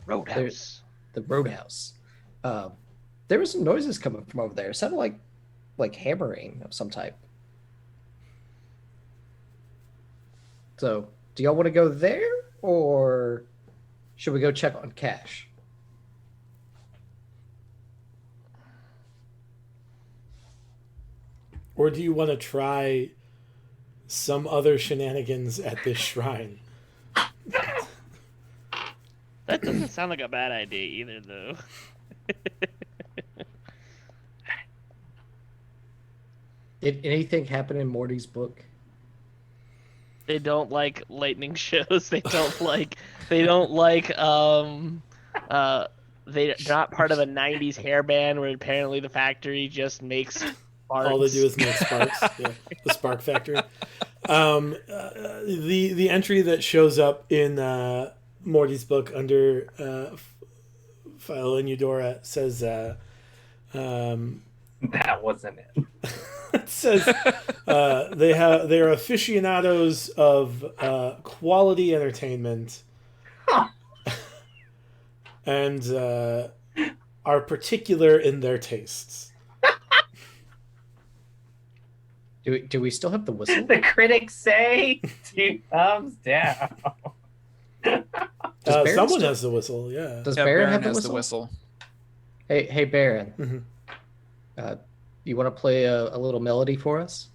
Roadhouse. the roadhouse. There was some noises coming from over there. It sounded like hammering of some type. So, do y'all want to go there, or should we go check on Cash? Or do you want to try some other shenanigans at this shrine? That doesn't sound like a bad idea either, though. Did anything happen in Morty's book? They don't like lightning shows. They don't like. They're not part of a '90s hair band where apparently the factory just makes sparks. All they do is make sparks. Yeah, the Spark Factory. The entry that shows up in Morty's book under Philo and Eudora says That wasn't it. it says they are aficionados of quality entertainment and are particular in their tastes. Do we still have the whistle? The critics say 2 thumbs down. Does Baron Someone still- has the whistle, yeah. Does Yeah, Baron have has the whistle? the whistle. Hey, Baron. Mhm. You want to play a little melody for us?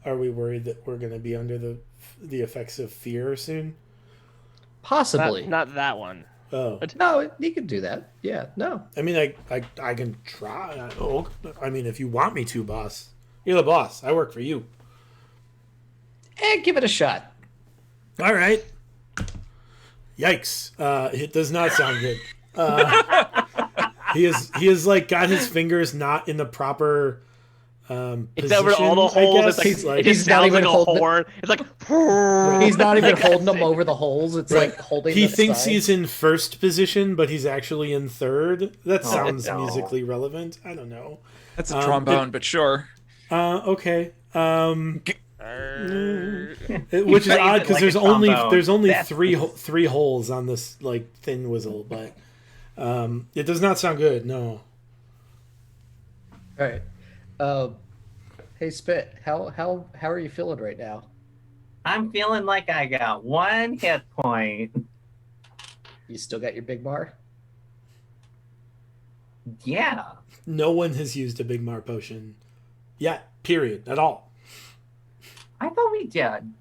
Are we worried that we're going to be under the effects of fear soon? Possibly. Not that one. Oh, No, you can do that. Yeah, no. I mean, I can try. I mean, if you want me to, boss. You're the boss. I work for you. Give it a shot. All right. Yikes! It does not sound good. He is like got his fingers not in the proper. It's over all the position, I holes. guess. It's like, Like, it just he's not sounds like even a holding it. horn. It's like He's not even Like, holding them over the holes. It's like holding. he the thinks side. he's in first position, but he's actually in third. That sounds no. musically relevant. I don't know. That's a trombone, but sure. Okay. Which is plays odd it because like there's a only trombone. That's- three holes on this like thin whistle, but it does not sound good. No. All right. Hey, Spit. How are you feeling right now? I'm feeling like I got 1 hit point. You still got your big bar? Yeah. No one has used a Big Mar potion yet. Period. At all. I thought we did.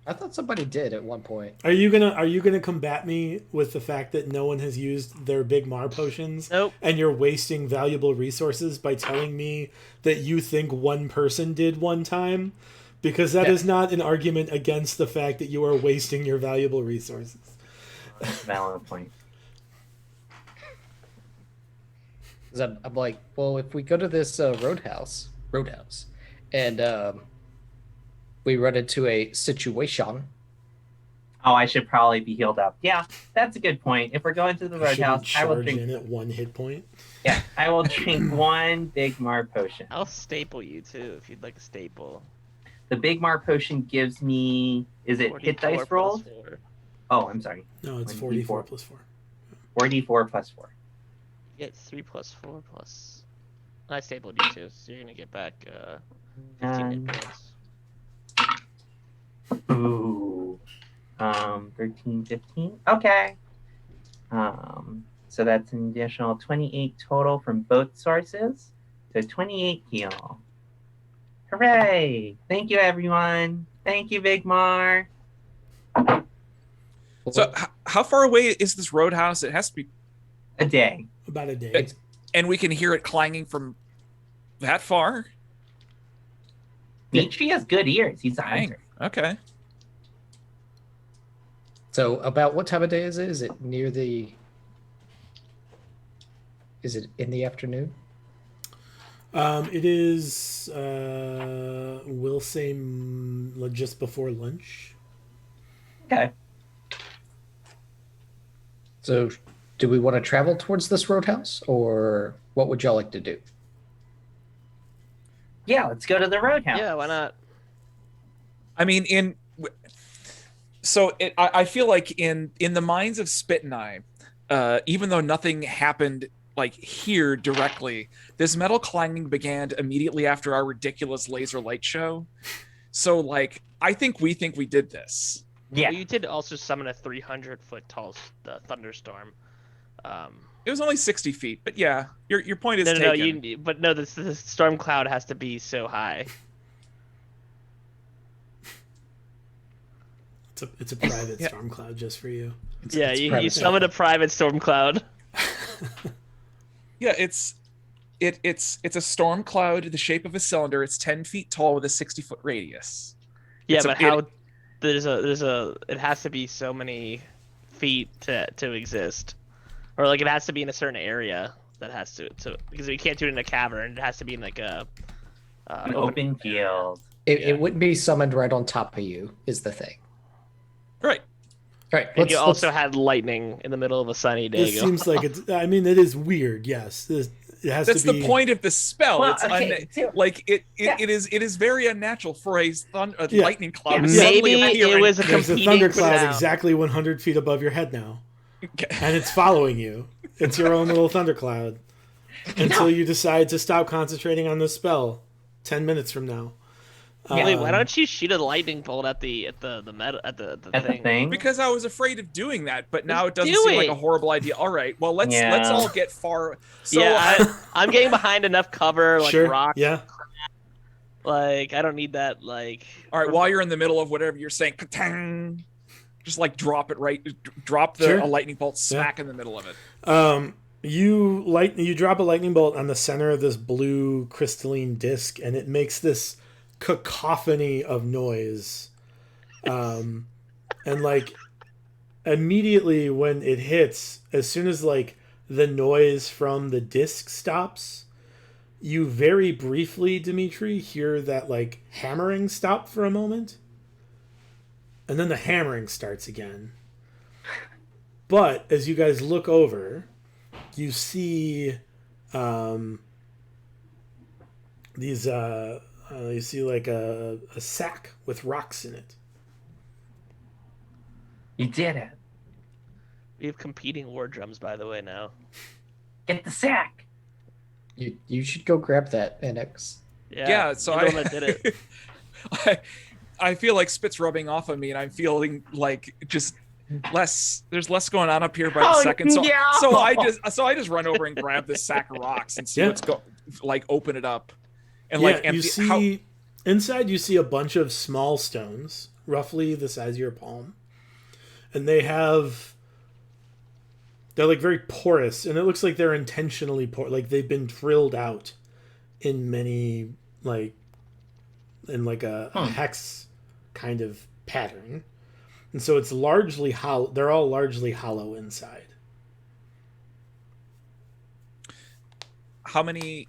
I thought somebody did at one point. Are you gonna combat me with the fact that no one has used their Big Mar potions? Nope. And you're wasting valuable resources by telling me that you think one person did one time? Because that is not an argument against the fact that you are wasting your valuable resources. Valid point. 'Cause I'm like, well, if we go to this roadhouse, and we run into a situation. Oh, I should probably be healed up. Yeah, that's a good point. If we're going to the You shouldn't roadhouse, I will charge drink. in at 1 hit point. Yeah, I will drink 1 Big Mar potion. I'll staple you too if you'd like a staple. The Big Mar potion gives me. Is it hit 44 dice plus rolls? 4. Oh, I'm sorry. No, it's 1d4. 44 plus 4. 4d4 plus 4. You get 3 plus 4 plus. I stapled you too, so you're gonna get back 15 hit points. Ooh. 13, 15. Okay. So that's an additional 28 total from both sources. So 28 heal. Hooray! Thank you, everyone. Thank you, Big Mar. So, how far away is this roadhouse? It has to be, A day. About a day. and we can hear it clanging from that far? Dimitri has good ears. He's a Dang. hunter. Okay. So about what time of day is it? Is it near the? Is it in the afternoon? It is. We'll say just before lunch. Okay. So, do we want to travel towards this roadhouse, or what would y'all like to do? Yeah, let's go to the roadhouse. Yeah, why not? I mean, I feel like in the minds of Spit and I, even though nothing happened like here directly, this metal clanging began immediately after our ridiculous laser light show. So like, I think we did this. Yeah. Well, you did also summon a 300-foot tall thunderstorm. It was only 60 feet, but yeah, your point is No, taken. but no, the storm cloud has to be so high. It's a private storm cloud just for you. You summon a private storm cloud. Yeah, it's a storm cloud the shape of a cylinder. It's 10 feet tall with a 60-foot radius. Yeah, but how there's a it has to be so many feet to exist, or like it has to be in a certain area that has to because we can't do it in a cavern. It has to be in like an open field. It wouldn't be summoned right on top of you. Is the thing. Right. Right. And you also had lightning in the middle of a sunny day. It seems like it's. I mean, it is weird. Yes, it has That's to be. the point of the spell. Well, It's okay, it is very unnatural for a lightning cloud to Maybe suddenly appear. it was a There's a competing thunder cloud sound. exactly 100 feet above your head now, Okay. and it's following you. It's your own little thundercloud until you decide to stop concentrating on the spell. 10 minutes from now. Wait, why don't you shoot a lightning bolt at the thing? Because I was afraid of doing that, but now it doesn't Do seem like it. a horrible idea. All right, well let's all get far. So I'm getting behind enough cover, like Sure. rock. Yeah. Like I don't need that. Like. all right, while you're in the middle of whatever you're saying, ka-tang, just like drop it drop Sure. a lightning bolt smack in the middle of it. You drop a lightning bolt on the center of this blue crystalline disc, and it makes this cacophony of noise. And like immediately when it hits, as soon as like the noise from the disc stops, you very briefly, Dimitri, hear that like hammering stop for a moment. And then the hammering starts again. But as you guys look over, you see these you see like a sack with rocks in it. You did it. We have competing war drums, by the way. Now. Get the sack. You should go grab that, NX. Yeah, so you're the one that did it. I feel like spit's rubbing off on me, and I'm feeling like just there's less going on up here by the second. So no! I just run over and grab this sack of rocks and see Yeah. what's open it up. And Yeah, like empty, you see inside you see a bunch of small stones, roughly the size of your palm. And they're like very porous, and it looks like they're intentionally porous, like they've been drilled out in many a hex kind of pattern. And so it's largely hollow. They're all largely hollow inside. How many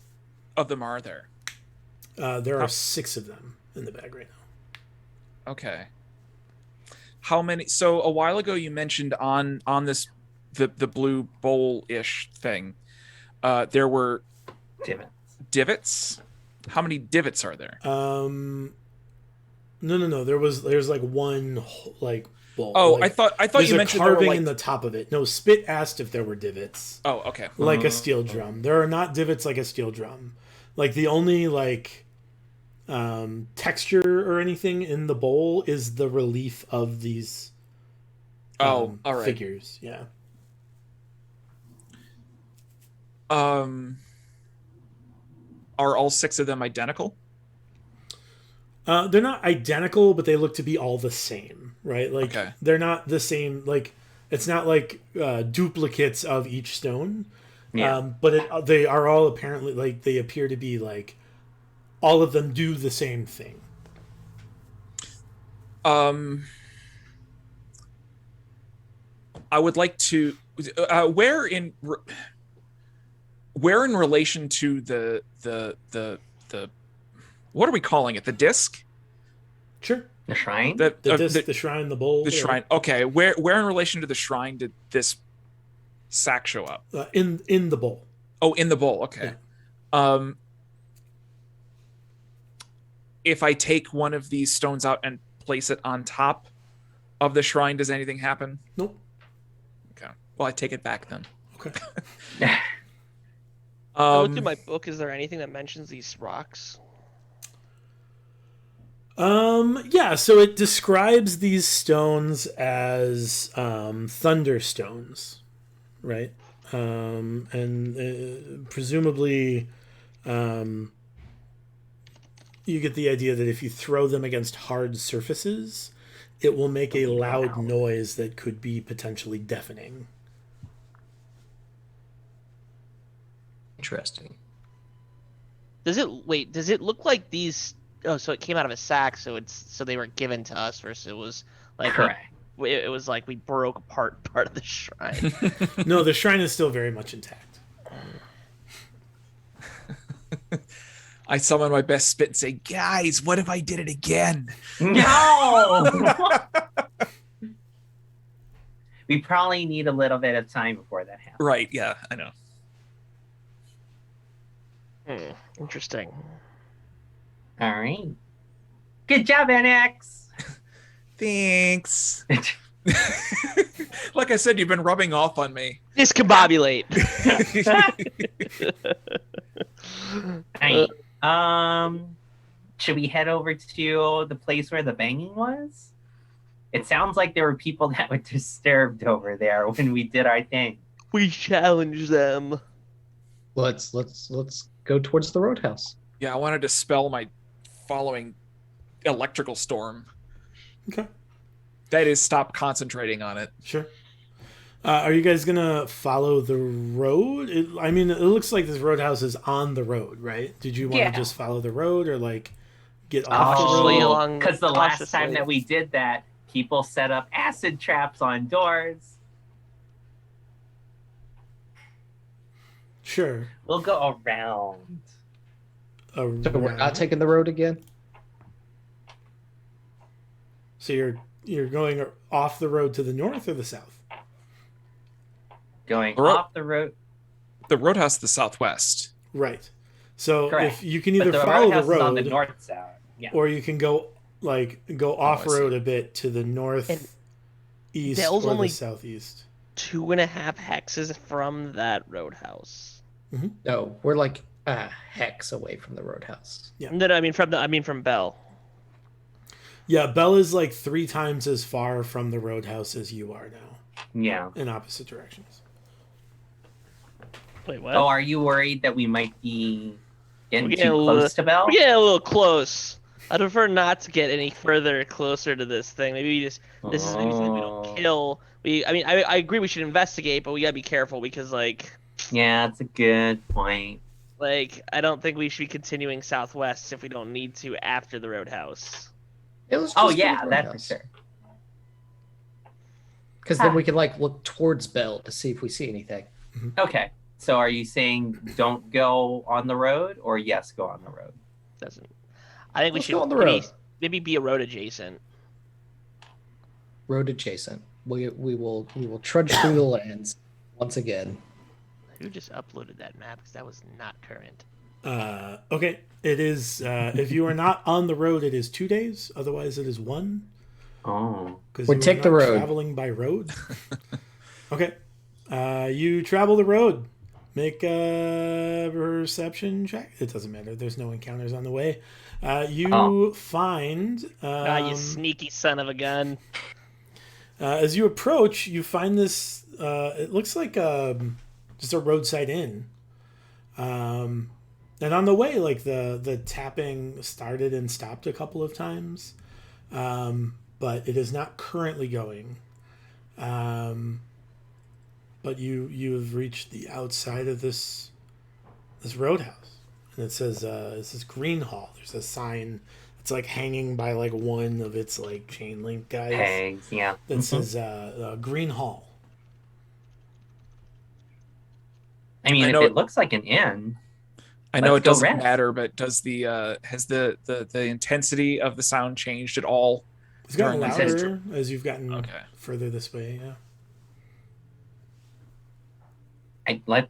of them are there? There are 6 of them in the bag right now. Okay. How many? So a while ago you mentioned on this the blue bowl-ish thing, there were divots. How many divots are there? No. There's like one like bowl. Oh, like, I thought you mentioned there were carving like... in the top of it. No, Spit asked if there were divots. Oh, okay. Like a steel drum. There are not divots like a steel drum. Like the only like texture or anything in the bowl is the relief of these all right. figures. Yeah. Are all 6 of them identical? They're not identical, but they look to be all the same, right? Like they're not the same. Like it's not like duplicates of each stone. Yeah. But they are all apparently like they appear to be like all of them do the same thing. I would like to where in relation to the what are we calling it? The disc? Sure. The shrine? The disc, the shrine, the bowl. The shrine. Okay, where in relation to the shrine did this sack show up? In the bowl. Oh, in the bowl. Okay. Yeah. If I take one of these stones out and place it on top of the shrine, does anything happen? Nope. Okay. Well, I take it back then. Okay. I looked through my book. Is there anything that mentions these rocks? Yeah, so it describes these stones as Thunderstones, right? And presumably you get the idea that if you throw them against hard surfaces, it will make a loud noise that could be potentially deafening. Interesting. Does it look like these? Oh, so it came out of a sack. So they were given to us versus it was like Correct. It was like we broke apart part of the shrine. No, the shrine is still very much intact. I summon my best spit and say, guys, what if I did it again? No! We probably need a little bit of time before that happens. Right, yeah, I know. Interesting. All right. Good job, NX. Thanks. Like I said, you've been rubbing off on me. Discombobulate. Right. Should we head over to the place where the banging was? It sounds like there were people that were disturbed over there when we did our thing. We challenge them. Let's go towards the roadhouse. Yeah, I want to dispel my following electrical storm. Okay. That is, stop concentrating on it. Sure. Are you guys gonna follow the road? It looks like this roadhouse is on the road, right? Did you want to just follow the road or like get off the Cautiously road? along. Because the last cautiously. time that we did that, people set up acid traps on doors. Sure. We'll go around. So we're not taking the road again? So you're going off the road to the north or the south? Going Ro- off the road. The roadhouse to the southwest. Right. So Correct. if you can But either the follow the roadhouse is on the road, north side. Yeah. or you can go off road see. a bit to the north, And east, Dell's or only- the southeast. 2.5 hexes from that roadhouse. No, we're like a hex away from the roadhouse. Yeah. No, I mean from Bell. Yeah, Bell is like 3 times as far from the roadhouse as you are now, Yeah. in opposite directions. Wait, what? Oh, are you worried that we might be getting We're too getting a close little- to Bell? We're getting a little close. I'd prefer not to get any further closer to this thing. Maybe this is maybe something we don't kill. I agree we should investigate, but we gotta be careful because Yeah, that's a good point. I don't think we should be continuing southwest if we don't need to after the roadhouse. It was Oh yeah, that for sure. Because then we can look towards Bell to see if we see anything. Okay. So are you saying don't go on the road or yes, go on the road? Doesn't. I think Let's we go should on the road. maybe be a road adjacent. Road adjacent. We will trudge through the lands once again. Who just uploaded that map? Because that was not current. Okay, it is. If you are not on the road, it is 2 days. Otherwise, it is 1. Oh. Because We take the road. Traveling by road. Okay, you travel the road. Make a perception check. It doesn't matter. There's no encounters on the way. You find. You sneaky son of a gun. As you approach, you find this. It looks like just a roadside inn. And on the way, the tapping started and stopped a couple of times, but it is not currently going. but you've reached the outside of this roadhouse, and it says Green Hall. There's a sign. It's like hanging by like one of its like chain link guys. Pegs, yeah. That says Green Hall. I mean, if it looks like an inn. I know it doesn't matter, but does has the intensity of the sound changed at all? It's gotten louder as you've gotten further this way. Yeah.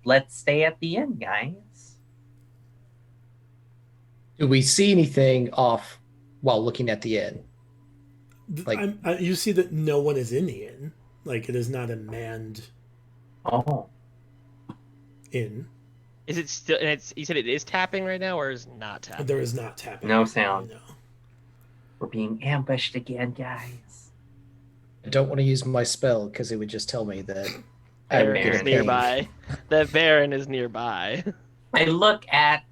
Let's stay at the inn, guys. Do we see anything off while looking at the inn? Like you see that no one is in the inn. Like it is not a manned inn. Is it still? And you said it is tapping right now, or is not tapping? There is not tapping. No sound. No. We're being ambushed again, guys. I don't want to use my spell because it would just tell me that Baron is nearby. The Baron is nearby. I look at,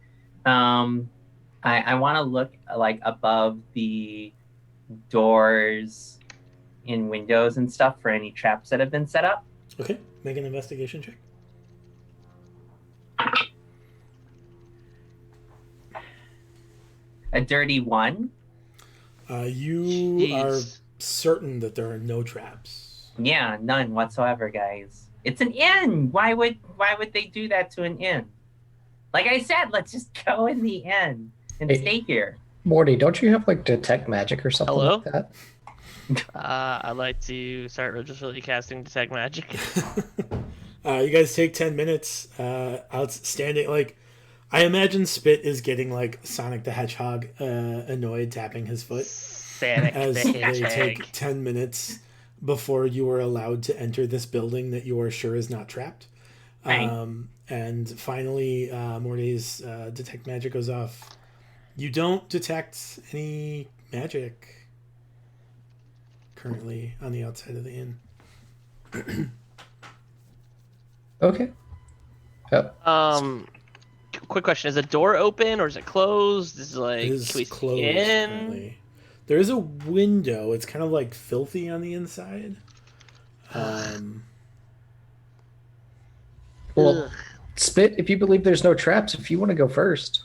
I want to look like above the doors in windows and stuff for any traps that have been set up. Okay, make an investigation check. A dirty 1. You are certain that there are no traps. Yeah, none whatsoever, guys. It's an inn. Why would they do that to an inn? Like I said, let's just go in the inn and stay here. Morty, don't you have like detect magic or something like that? I'd like to start religiously casting detect magic. You guys take 10 minutes. Outstanding. Like, I imagine Spit is getting like Sonic the Hedgehog annoyed tapping his foot as they take 10 minutes before you are allowed to enter this building that you are sure is not trapped. Right. And finally, Morty's detect magic goes off. You don't detect any magic currently on the outside of the inn. Okay. Yep. Quick question: is the door open or is it closed? This is like it is closed. Currently. There is a window. It's kind of like filthy on the inside. Well, Spit, if you believe there's no traps, if you want to go first.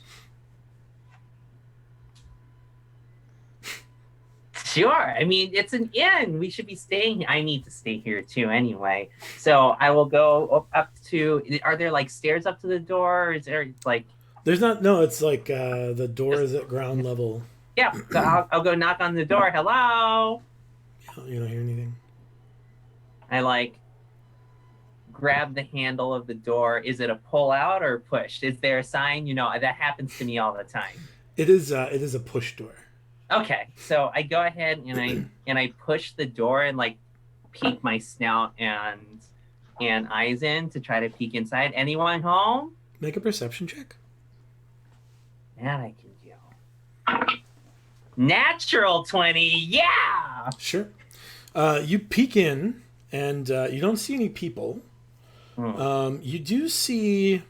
Sure. I mean, it's an inn. We should be staying. I need to stay here too anyway. So I will go up to... Are there like stairs up to the door? Or is there like... There's not... No, it's like the door is at ground level. Yeah. So I'll go knock on the door. Hello? You don't hear anything? I like grab the handle of the door. Is it a pull out or pushed? Is there a sign? You know, that happens to me all the time. It is a push door. Okay, so I go ahead and I push the door and like peek my snout and eyes in to try to peek inside. Anyone home? Make a perception check. That I can do. Natural 20, yeah. Sure. You peek in and you don't see any people. You do see.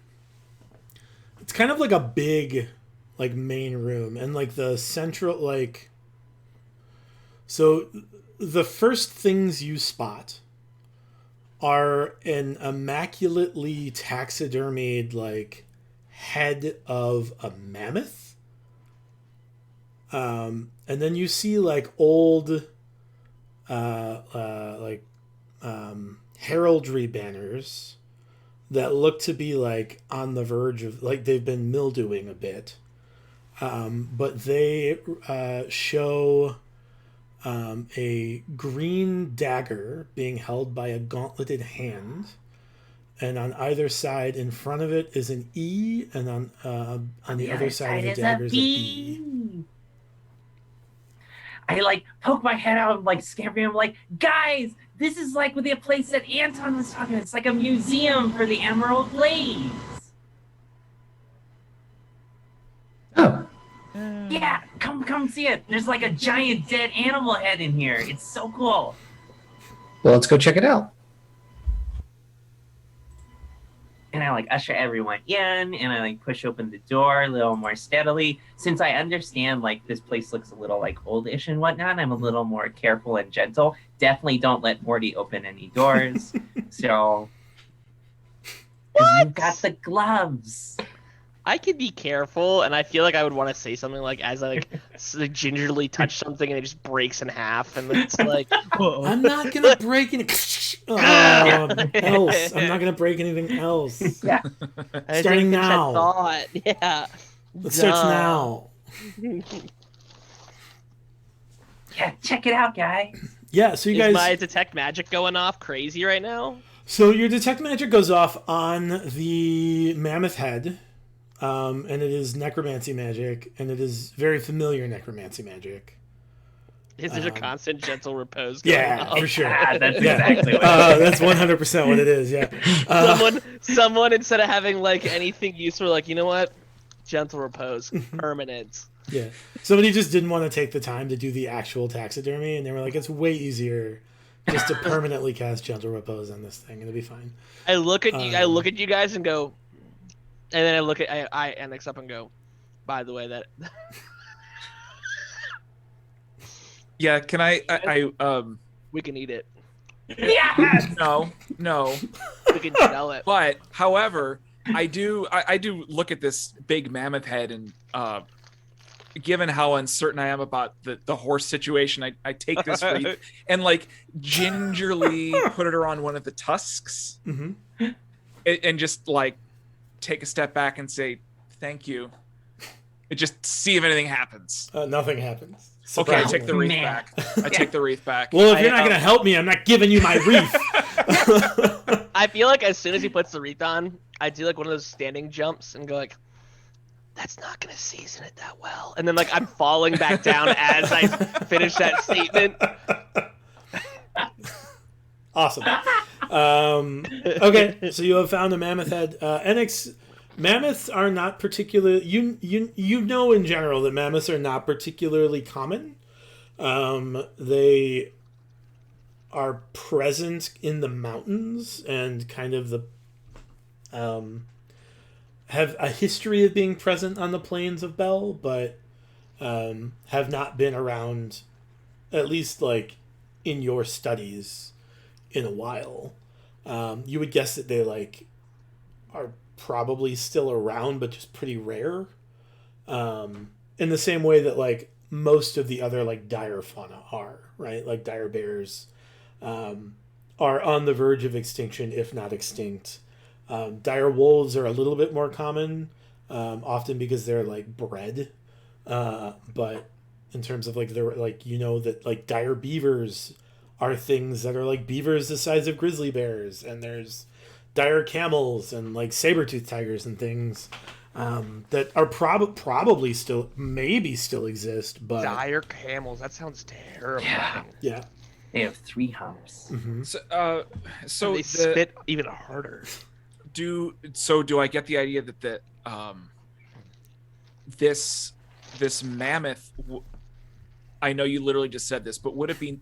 It's kind of like a big, like main room, and like the central like. So, the first things you spot are an immaculately taxidermied like head of a mammoth. And then you see like old, heraldry banners that look to be like on the verge of like they've been mildewing a bit. But they show a green dagger being held by a gauntleted hand, and on either side, in front of it, is an E, and on the other side of the dagger is a B. I like poke my head out and like scamper him, like, guys, this is like the place that Anton was talking about. It's like a museum for the Emerald Blades. Oh. Yeah, come see it. There's like a giant dead animal head in here. It's so cool. Well, let's go check it out. And I like usher everyone in, and I like push open the door a little more steadily. Since I understand like this place looks a little like oldish and whatnot, I'm a little more careful and gentle. Definitely don't let Morty open any doors. So Because you've got the gloves. I could be careful, and I feel like I would want to say something like, as I like gingerly touch something and it just breaks in half, and it's like, whoa. I'm not gonna break any. Else. I'm not gonna break anything else. Yeah. Starting now. Thought. Yeah. It starts now. Yeah, check it out, guys. Yeah, so you Is guys. my detect magic going off crazy right now? So your detect magic goes off on the mammoth head, and it is necromancy magic, and it is very familiar necromancy magic. Is there a constant gentle repose going Yeah, on? for sure. That's Yeah. exactly what it is. That's 100% what it is. Yeah. Someone instead of having like anything useful, like, you know what, gentle repose, permanent. Yeah. Somebody just didn't want to take the time to do the actual taxidermy, and they were like, it's way easier just to permanently cast gentle repose on this thing. It'll be fine. I look at you. I look at you guys and go, and then I look at I annex up and go. By the way, that. Yeah, can I We can eat it. Yeah. no. We can sell it. But however, I do look at this big mammoth head, and given how uncertain I am about the horse situation, I take this wreath and like gingerly put it around one of the tusks, and just like take a step back and say thank you, and just see if anything happens. Nothing happens. Okay, I Surprisingly. take the wreath back. I take the wreath back. Well, if you're not going to help me, I'm not giving you my wreath. I feel like as soon as he puts the wreath on, I do like one of those standing jumps and go like, that's not going to season it that well. And then like I'm falling back down as I finish that statement. Awesome. Okay, so you have found a mammoth head. Enix, mammoths are not particular. You know in general that mammoths are not particularly common. They are present in the mountains and kind of the have a history of being present on the plains of Bel, but have not been around, at least like in your studies, in a while. You would guess that they like are probably still around, but just pretty rare. In the same way that like most of the other like dire fauna are, right? Like dire bears are on the verge of extinction, if not extinct. Dire wolves are a little bit more common, often because they're like bred. But in terms of like they're like, you know, that like dire beavers are things that are like beavers the size of grizzly bears, and there's dire camels and like saber-toothed tigers and things that are probably still maybe still exist, but Dire camels. That sounds terrible. yeah. They have 3 humps. Mm-hmm. So They spit even harder. do I get the idea that this mammoth? I know you literally just said this, but would it be?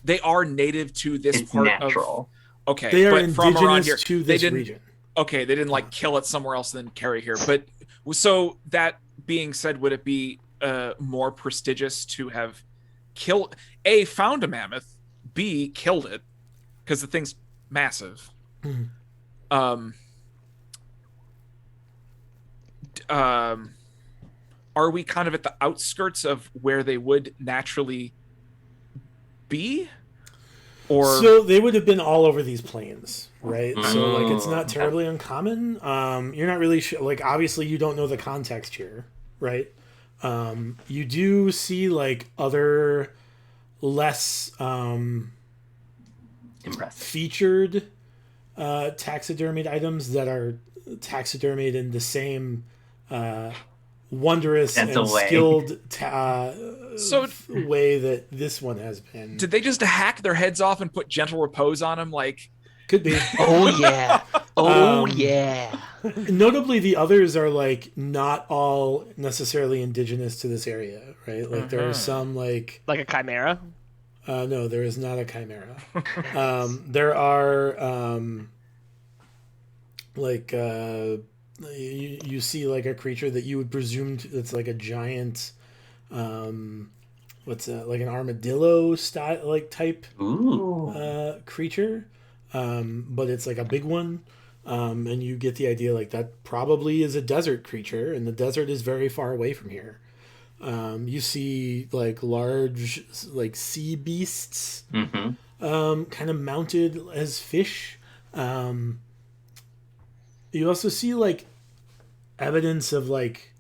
They are native to this It's part natural. of. Okay, They are but from around indigenous here, to they this didn't. region. Okay, they didn't like kill it somewhere else and then carry here. But so that being said, would it be more prestigious to have found a mammoth, B, killed it, because the thing's massive. Are we kind of at the outskirts of where they would naturally be? Or So they would have been all over these plains, right? So like it's not terribly uncommon. You're not really sure. Like obviously you don't know the context here, right? You do see like other less Impressive. featured taxidermied items that are taxidermied in the same wondrous Gentle and way. skilled So- way that this one has been. did they just hack their heads off and put gentle repose on them? Like, Could be. Oh yeah. Oh Um, yeah. Notably, the others are like not all necessarily indigenous to this area, right? Like there are some like Like a chimera. no, there is not a chimera. There are like you see like a creature that you would presume it's like a giant what's that, like an armadillo style like type Ooh. creature, but it's like a big one. And you get the idea like that probably is a desert creature, and the desert is very far away from here. You see like large like sea beasts, kind of mounted as fish. You also see like evidence of like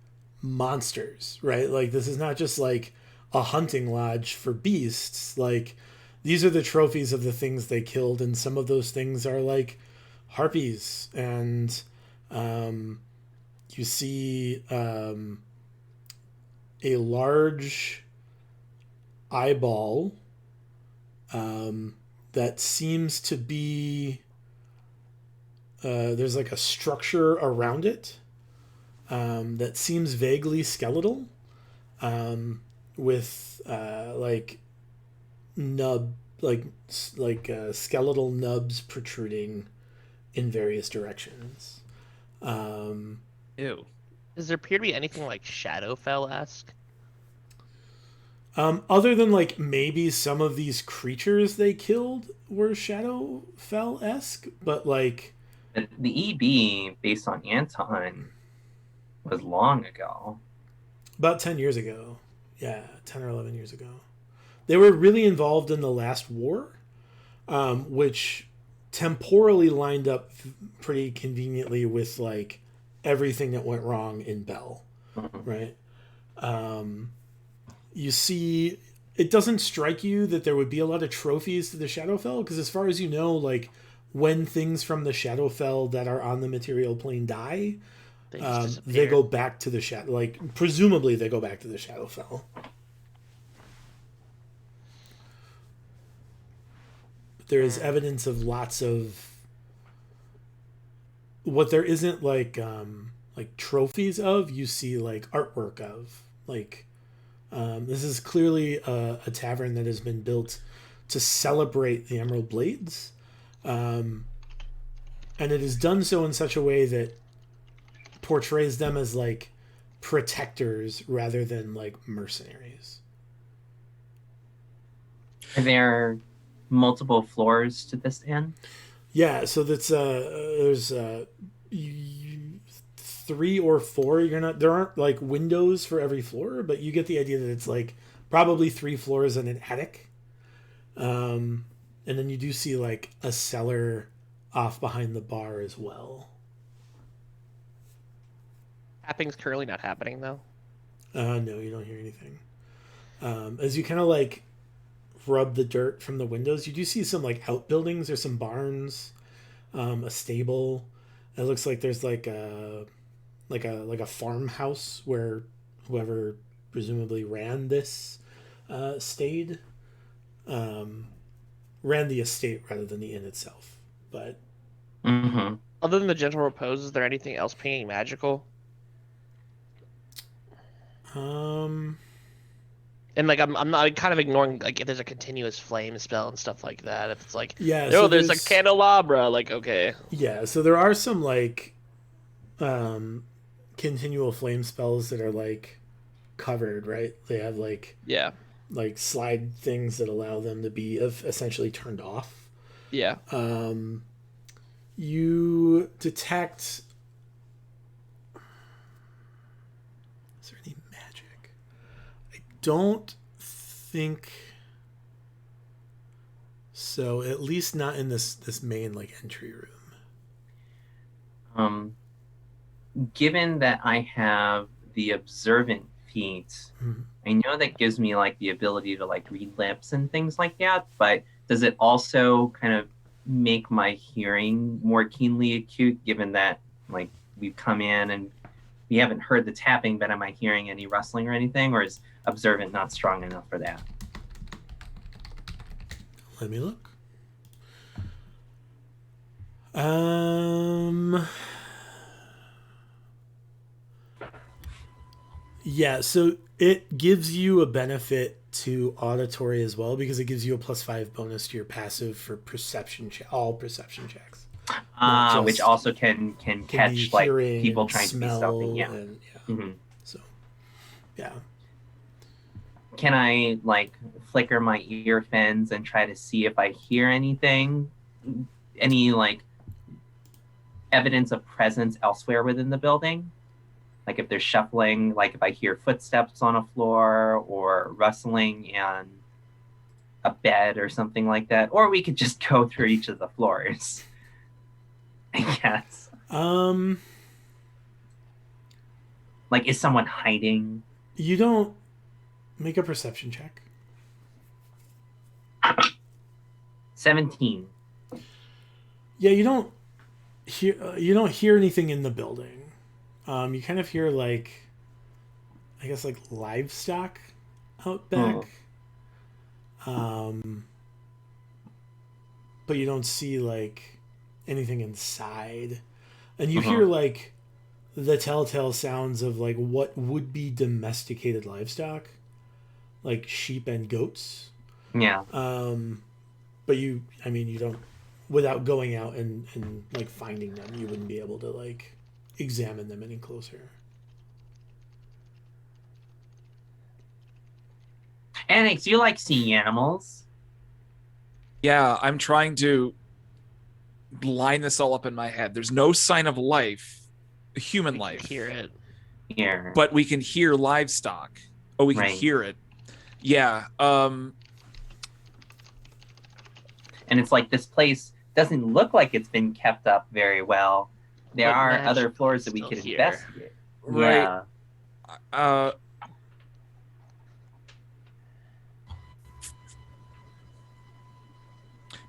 monsters, right? Like this is not just like a hunting lodge for beasts. Like these are the trophies of the things they killed, and some of those things are like harpies, and you see a large eyeball that seems to be there's like a structure around it that seems vaguely skeletal, with like nub skeletal nubs protruding in various directions. Ew. Does there appear to be anything like Shadowfell-esque? Other than like maybe some of these creatures they killed were Shadowfell-esque, but like The EB based on Anton was long ago. about 10 years ago. Yeah, 10 or 11 years ago. They were really involved in the last war, which temporally lined up pretty conveniently with like everything that went wrong in Bell, right? You see, it doesn't strike you that there would be a lot of trophies to the Shadowfell, because as far as you know, like when things from the Shadowfell that are on the material plane die, they go back to the shadow. Like presumably, they go back to the Shadowfell. But there is evidence of lots of what there isn't like trophies of. You see like artwork of like. This is clearly a tavern that has been built to celebrate the Emerald Blades, and it is done so in such a way that portrays them as like protectors rather than like mercenaries. Are there multiple floors to this inn? Yeah, so that's there's 3 or 4. There aren't like windows for every floor, but you get the idea that it's like probably 3 floors and an attic. And then you do see like a cellar off behind the bar as well. Tapping's currently not happening though. No, you don't hear anything. As you kind of like rub the dirt from the windows, you do see some like outbuildings. There's some barns, a stable. It looks like there's like a farmhouse where whoever presumably ran this stayed. Ran the estate rather than the inn itself. But Other than the Gentle Repose, is there anything else pinging magical? And like I'm kind of ignoring like if there's a continuous flame spell and stuff like that. If it's like so there's a candelabra, like okay. Yeah, so there are some like continual flame spells that are like covered, right? They have like slide things that allow them to be essentially turned off. Yeah. You detect. Is there any magic? I don't think so. At least not in this main like entry room. Given that I have the observant feat, I know that gives me like the ability to like read lips and things like that, but does it also kind of make my hearing more keenly acute, given that like we've come in and we haven't heard the tapping, but am I hearing any rustling or anything, or is observant not strong enough for that? Let me look. Yeah, so it gives you a benefit to auditory as well, because it gives you a +5 bonus to your passive for all perception checks. Which also can catch like people trying to be stealthy. Yeah. And, So, yeah. Can I like flicker my ear fins and try to see if I hear anything? Any like evidence of presence elsewhere within the building. Like if there's shuffling, like if I hear footsteps on a floor or rustling in a bed or something like that. Or we could just go through each of the floors. I guess. Like, is someone hiding? You don't make a perception check. 17. Yeah, you don't hear anything in the building. You kind of hear like, I guess like livestock out back. But you don't see like anything inside, and you hear like the telltale sounds of like what would be domesticated livestock, like sheep and goats. Yeah. But you don't, without going out and like finding them, you wouldn't be able to like examine them any closer. Annex, you like seeing animals? Yeah, I'm trying to line this all up in my head. There's no sign of life, human life. Hear it. Here. But we can hear livestock. Oh, we can hear it. Yeah. And it's like this place doesn't look like it's been kept up very well. There are other floors that we could investigate. Right. Yeah.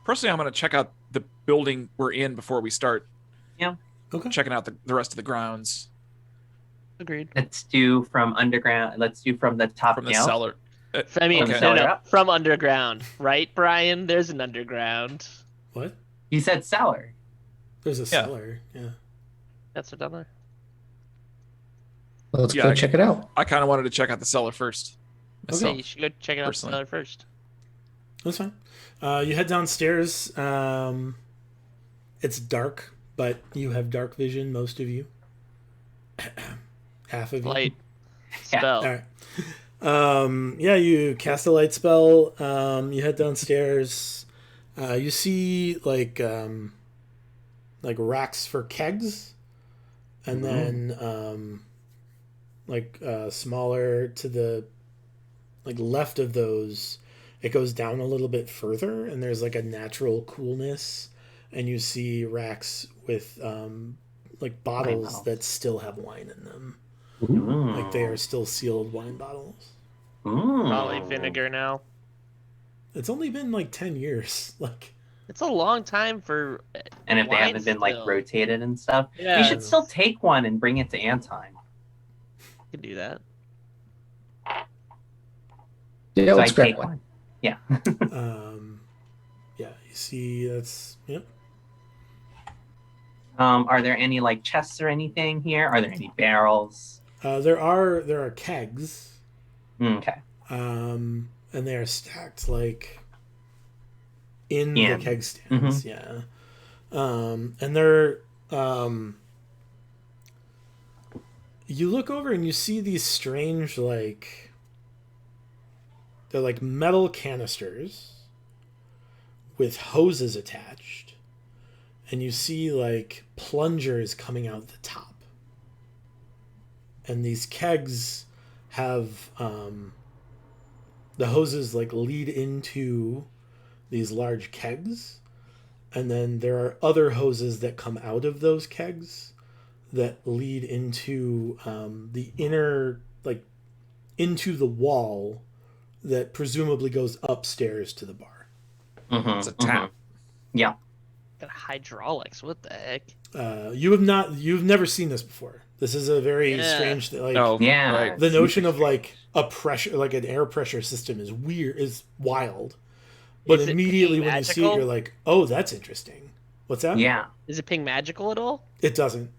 Personally, I'm going to check out the building we're in before we start checking out the rest of the grounds. Agreed. Let's do from underground. Let's do from the top From the down. cellar. I mean, Okay. no, from underground, right, Brian? There's an underground. What? You said cellar. There's a cellar. Yeah. That's what down there. Let's go check it out. I kind of wanted to check out the cellar first. Okay, you should go check it out the personally. cellar first. That's fine. You head downstairs. It's dark, but you have dark vision, most of you. Half of you. Light spell. All right. Yeah, you cast a light spell. You head downstairs. You see like racks for kegs, and then smaller to the left of those, it goes down a little bit further, and there's like a natural coolness, and you see racks with bottles that still have wine in them. Ooh. Like they are still sealed wine bottles. Ooh. Probably vinegar now. It's only been like 10 years. Like, it's a long time for. And if they wine haven't been like still. rotated and stuff, Yeah. we should still take one and bring it to Anton. You can do that. Yeah, So let's I grab take one. Yeah. yeah, you see that's, yep. Are there any like chests or anything here? Are there any barrels? There are kegs. Okay. And they are stacked like in the keg stands. Yeah. And they're you look over and you see these strange they're like metal canisters with hoses attached, and you see like plungers coming out the top, and these kegs have the hoses like lead into these large kegs, and then there are other hoses that come out of those kegs that lead into the inner, like into the wall that presumably goes upstairs to the bar. It's a tap. Yeah. Got hydraulics. What the heck? You've never seen this before. This is a very strange thing. Like, Yeah. the notion of like a pressure, like an air pressure system is wild. But Is it immediately when you see it, magical? you're like, oh, that's interesting. What's that? Yeah. Is it ping magical at all? It doesn't.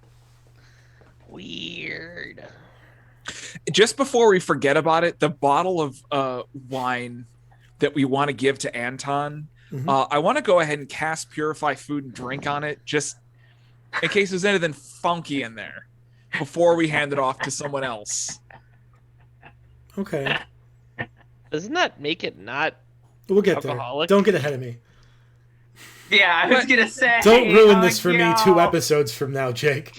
Weird. Just before we forget about it, the bottle of wine that we want to give to Anton, I want to go ahead and cast Purify Food and Drink on it, just in case there's anything funky in there, before we hand it off to someone else. Okay. Doesn't that make it not We'll get alcoholic? there. Don't get ahead of me. Yeah, I was gonna say. Don't ruin this for me 2 episodes from now, Jake.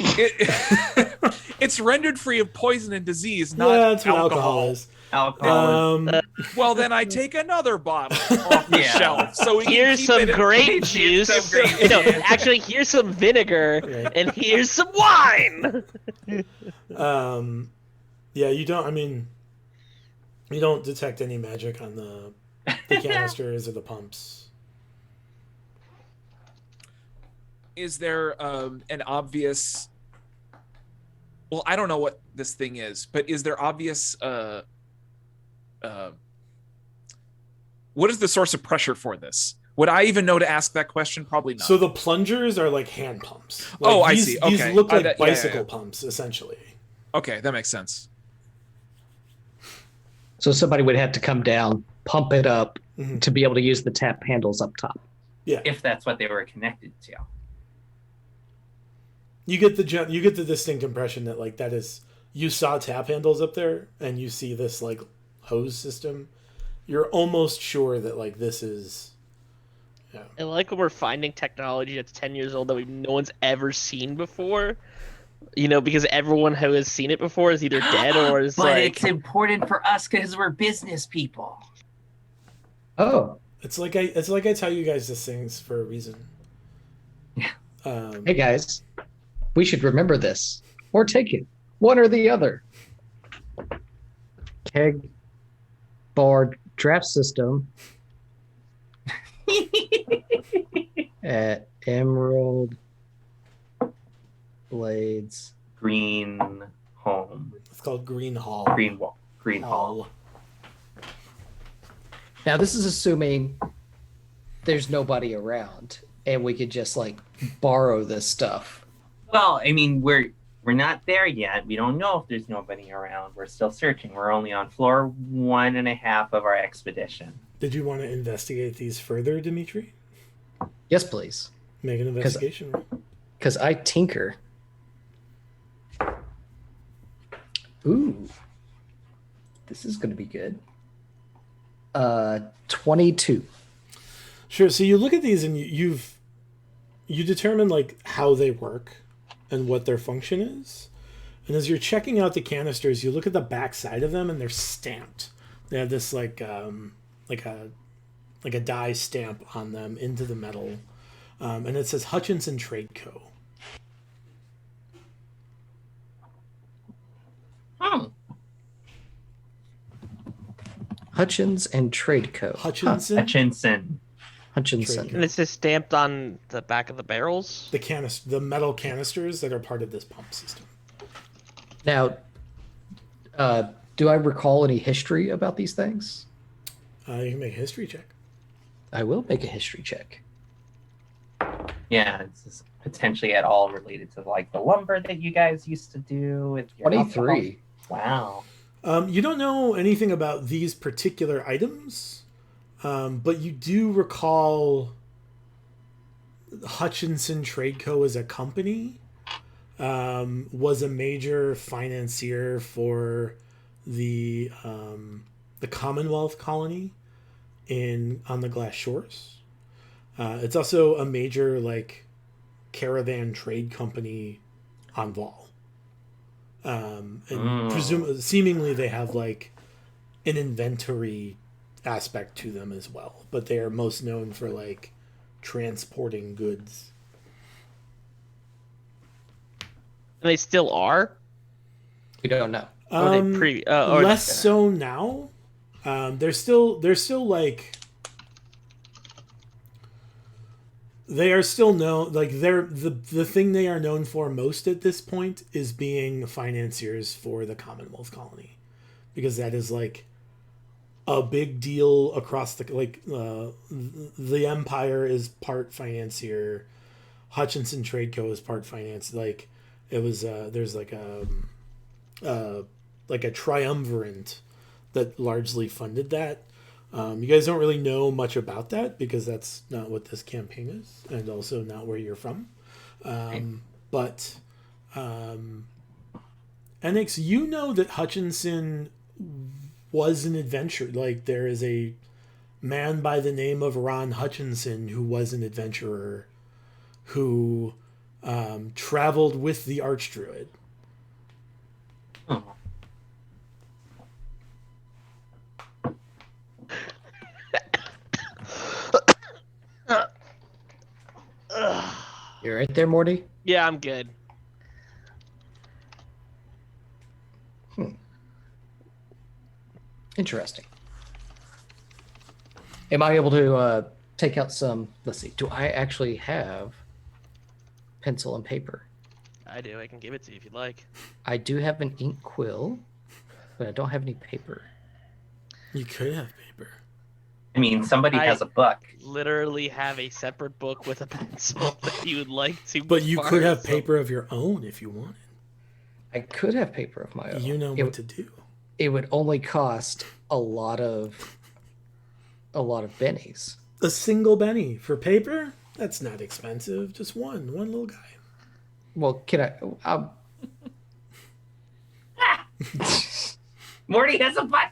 It's rendered free of poison and disease, not that's what alcohol. is. Alcohol. Well, then I take another bottle off the shelf. So we Here's can keep some it grape juice. some grape No, juice. actually, here's some vinegar, and here's some wine. Yeah, you don't. I mean, you don't detect any magic on the canisters or the pumps. Is there an obvious? Well, I don't know what this thing is, but is there obvious? What is the source of pressure for this? Would I even know to ask that question? Probably not. So the plungers are like hand pumps. Like I see. Okay. These look like bicycle yeah. pumps, essentially. Okay, that makes sense. So somebody would have to come down, pump it up to be able to use the tap handles up top. Yeah. If that's what they were connected to. You get the distinct impression that like that is you saw tap handles up there and you see this like hose system. You're almost sure that like this is. Yeah. And like when we're finding technology that's 10 years old that no one's ever seen before, because everyone who has seen it before is either dead or is but it's important for us because we're business people. Oh. It's like I tell you guys these things for a reason. Yeah. Hey guys, we should remember this or take it, one or the other. Keg bar draft system at Emerald Blades Green home. It's called Green Hall. Green wall. Green hall. Now this is assuming there's nobody around and we could just like borrow this stuff. Well, I mean, we're not there yet. We don't know if there's nobody around. We're still searching. We're only on floor 1.5 of our expedition. Did you want to investigate these further, Dimitri? Yes, please. Make an investigation roll. Because I tinker. Ooh. This is going to be good. 22. Sure. So you look at these and you determine like how they work and what their function is. And as you're checking out the canisters, you look at the back side of them and they're stamped. They have this like a dye stamp on them into the metal. And it says Hutchinson Trade Co. Hutchins and Trade Co. Hutchinson. Hutchinson. And it's just stamped on the back of the barrels. The metal canisters that are part of this pump system. Now, do I recall any history about these things? You can make a history check. I will make a history check. Yeah, it's potentially at all related to like the lumber that you guys used to do with your 23. Alcohol. Wow. You don't know anything about these particular items, but you do recall Hutchinson Trade Co. as a company was a major financier for the Commonwealth colony on the Glass Shores. It's also a major like caravan trade company on Vol. And seemingly they have like an inventory aspect to them as well, but they are most known for like transporting goods. And they still are? We don't know. Less so now. They're still like they are still known, like they're the thing they are known for most at this point is being financiers for the Commonwealth colony, because that is like a big deal across the Empire is part financier. Hutchinson Trade Co. is part finance. Like it was there's like a triumvirate that largely funded that. You guys don't really know much about that because that's not what this campaign is, and also not where you're from. But Enix, you know that Hutchinson was an adventure. Like there is a man by the name of Ron Hutchinson, who was an adventurer who traveled with the Archdruid. Oh. You're right there, Morty? Yeah, I'm good. Interesting. Am I able to take out some... Let's see. Do I actually have pencil and paper? I do. I can give it to you if you'd like. I do have an ink quill, but I don't have any paper. You could have paper. I mean, somebody I- has a book. Literally have a separate book with a pencil that you would like to. But you could have borrow. paper of your own if you wanted. I could have paper of my own. You know what to do. It would only cost a lot of bennies. A single penny for paper? That's not expensive. Just one little guy. Well, can I? Morty has a book.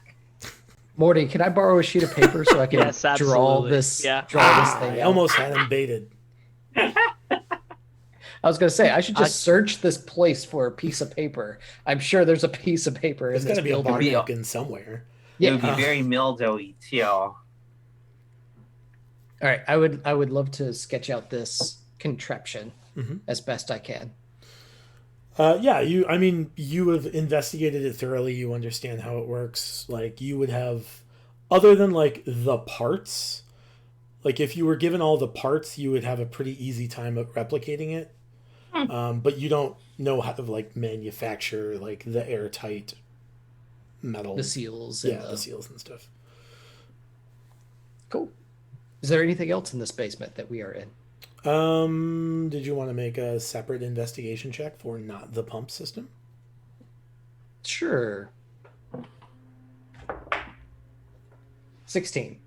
Morty, can I borrow a sheet of paper so I can Yes, draw absolutely. this? Yeah. Draw this thing. I out? almost had him baited. I was gonna say I should just search this place for a piece of paper. I'm sure there's a piece of paper There's in got this to be a building. bar building. napkin somewhere. It would be very mildewy too. All right, I would love to sketch out this contraption as best I can. You have investigated it thoroughly. You understand how it works. Like, you would have, other than like the parts, like if you were given all the parts, you would have a pretty easy time of replicating it. But you don't know how to like manufacture like the airtight metal, The seals. yeah, the seals and stuff. Cool. Is there anything else in this basement that we are in? Did you want to make a separate investigation check for not the pump system? Sure. 16.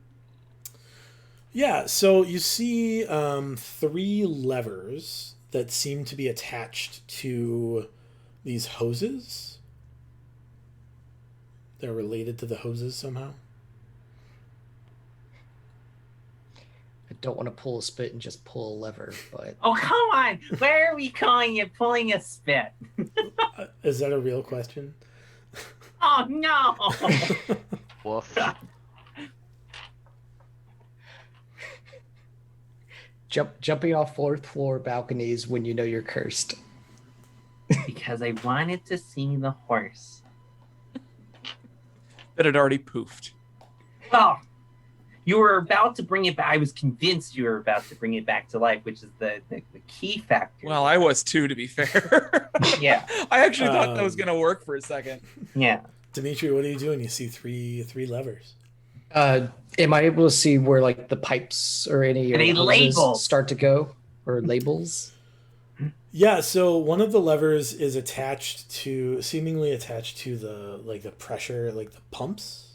Yeah, so you see 3 levers that seem to be attached to these hoses. They're related to the hoses somehow. I don't want to pull a spit and just pull a lever, but Oh, come on. Why are we calling it pulling a spit? Is that a real question? Oh, no. Woof. jumping off 4th floor balconies when you know you're cursed. Because I wanted to see the horse. That had already poofed. Oh, you were about to bring it back. I was convinced you were about to bring it back to life, which is the key factor. Well, I was too, to be fair. Yeah. I actually thought that was going to work for a second. Yeah. Dimitri, what are you doing? You see three levers. Am I able to see where like the pipes or any Are they hoses labeled? start to go, or labels? Yeah, so one of the levers is seemingly attached to the pressure, like the pumps.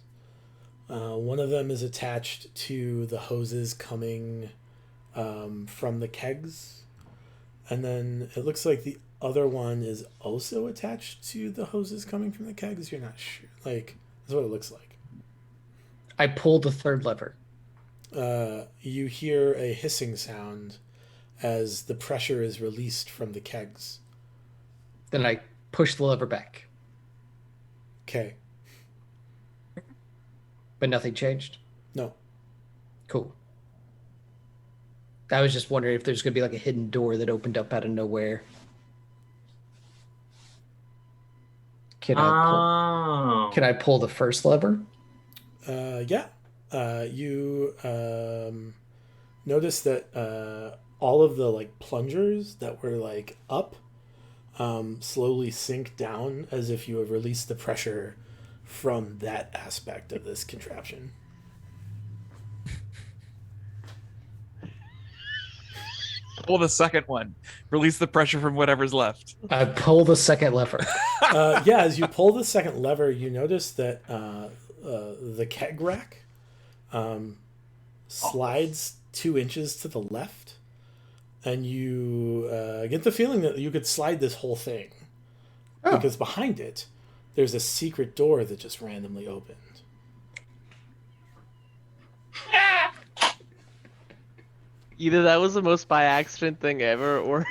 One of them is attached to the hoses coming from the kegs. And then it looks like the other one is also attached to the hoses coming from the kegs. You're not sure. Like, that's what it looks like. I pull the 3rd lever. You hear a hissing sound as the pressure is released from the kegs. Then I push the lever back, Okay. but nothing changed. No. Cool. I was just wondering if there's going to be like a hidden door that opened up out of nowhere. Can I pull the 1st lever? Yeah. You notice that all of the like plungers that were like up slowly sink down as if you have released the pressure from that aspect of this contraption. Pull the second one. Release the pressure from whatever's left. I pull the 2nd lever. Yeah, as you pull the second lever, you notice that the keg rack slides 2 inches to the left, and you get the feeling that you could slide this whole thing because behind it there's a secret door that just randomly opened. Either that was the most by accident thing ever, or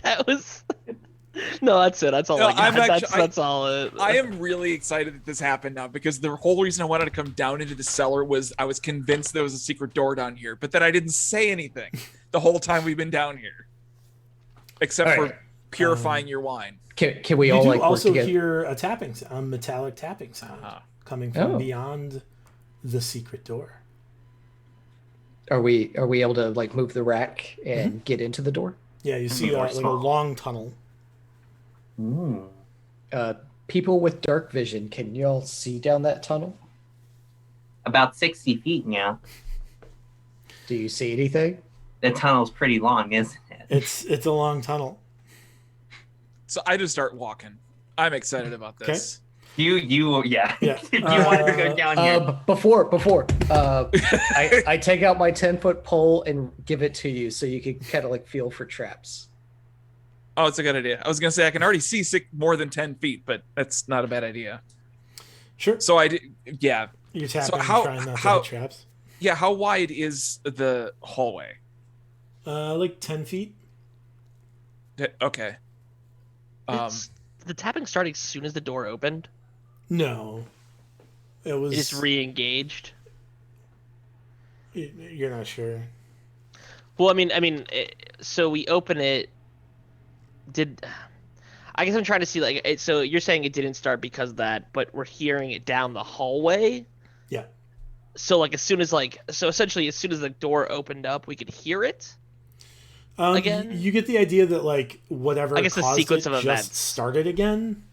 that was. No, that's it. That's all No, I got. I'm That's all it. I am really excited that this happened now because the whole reason I wanted to come down into the cellar was I was convinced there was a secret door down here, but then I didn't say anything the whole time we've been down here, except All right. for purifying your wine. Can we You all do like work also together? hear a tapping, a metallic tapping sound coming from Oh. beyond the secret door. Are we able to like move the rack and get into the door? Yeah, you see More like a small. long tunnel. People with dark vision, can y'all see down that tunnel? About 60 feet now. Do you see anything? The tunnel's pretty long, isn't it? It's a long tunnel. So I just start walking. I'm excited about this. Yeah. Yeah. You wanted to go down here. Before, I take out my 10-foot pole and give it to you so you can kind of like feel for traps. Oh, it's a good idea. I was gonna say I can already see more than 10 feet, but that's not a bad idea. Sure. So I did, yeah, You're tapping and how- trying not to how- hit traps. yeah. How wide is the hallway? Like 10 feet. Okay. The tapping started as soon as the door opened. No. It was. It just re-engaged. You're not sure. Well, I mean, so we open it. I guess I'm trying to see like. So you're saying it didn't start because of that, but we're hearing it down the hallway. Yeah. So like essentially as soon as the door opened up, we could hear it. Again? You get the idea that like whatever I guess the caused sequence it of just events. started again.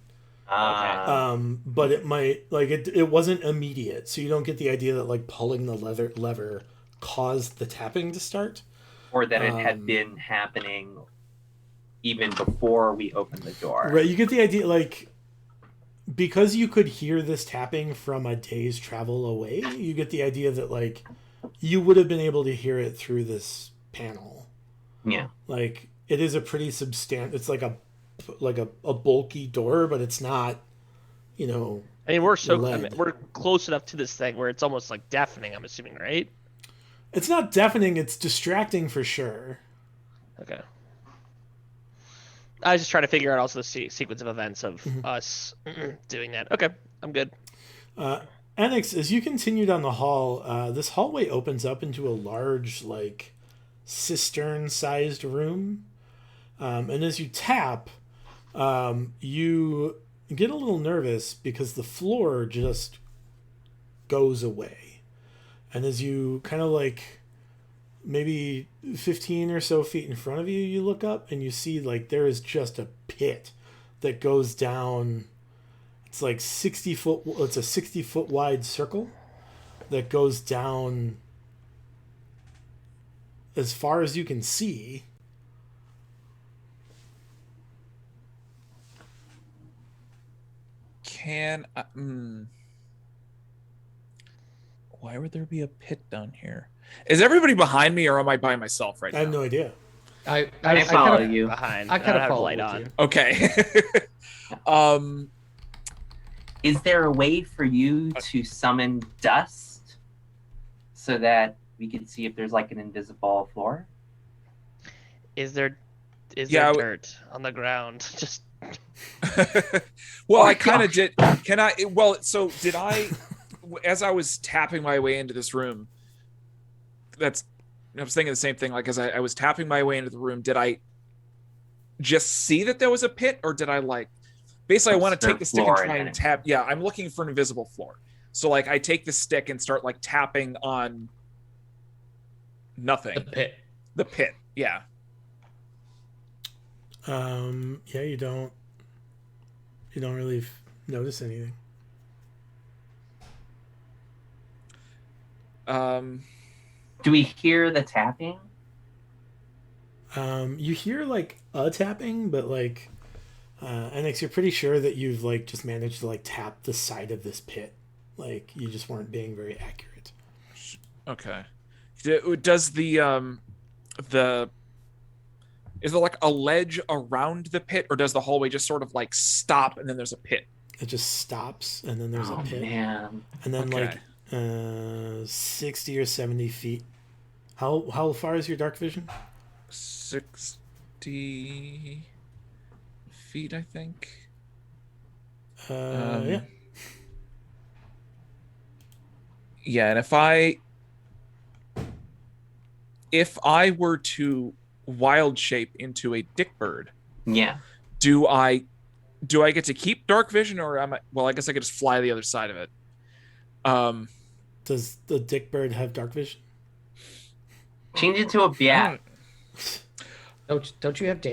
But it might like it wasn't immediate, so you don't get the idea that like pulling the lever caused the tapping to start. Or that it had been happening even before we opened the door. Right, you get the idea like because you could hear this tapping from a day's travel away, you get the idea that like you would have been able to hear it through this panel. Yeah. Like it is a pretty it's like a bulky door, but it's not, I mean, we're lead. we're close enough to this thing where it's almost like deafening. I'm assuming, right? It's not deafening, it's distracting for sure. Okay. I was just trying to figure out also the sequence of events of us doing that. Okay, I'm good. Annex, as you continue down the hall, this hallway opens up into a large, like, cistern-sized room. And as you tap, you get a little nervous because the floor just goes away. And as you kind of like maybe 15 or so feet in front of you, you look up and you see like there is just a pit that goes down. It's like 60 foot. It's a 60-foot wide circle that goes down as far as you can see. Why would there be a pit down here? Is everybody behind me, or am I by myself right I have now? no idea. I follow you. Behind. I kind of have the follow light with on. you. Okay. Is there a way for you to summon dust so that we can see if there's like an invisible floor? Is there Yeah, dirt on the ground? Just Well, Oh, I kind of gosh. did. Can I? Well, so did I? As I was tapping my way into this room, I was thinking the same thing. Like as I was tapping my way into the room, did I just see that there was a pit, or did I like? Basically, I want to take the stick and Floor try and tap. Yeah, I'm looking for an invisible floor. So like, I take the stick and start like tapping on nothing. The pit. The pit. Yeah. Yeah, you don't really notice anything. Do we hear the tapping? You hear like a tapping, but like, Annex, you're pretty sure that you've like just managed to like tap the side of this pit. Like you just weren't being very accurate. Okay. Does is there like a ledge around the pit, or does the hallway just sort of like stop and then there's a pit? It just stops, and then there's a pit, Man. and then Okay. like 60 or 70 feet How far is your dark vision? 60 feet, I think. Yeah. Yeah, and if I were to wild shape into a dick bird, Yeah. do I get to keep dark vision, or am I? Well, I guess I could just fly the other side of it. Does the dick bird have dark vision? Change it to a bat. Don't you have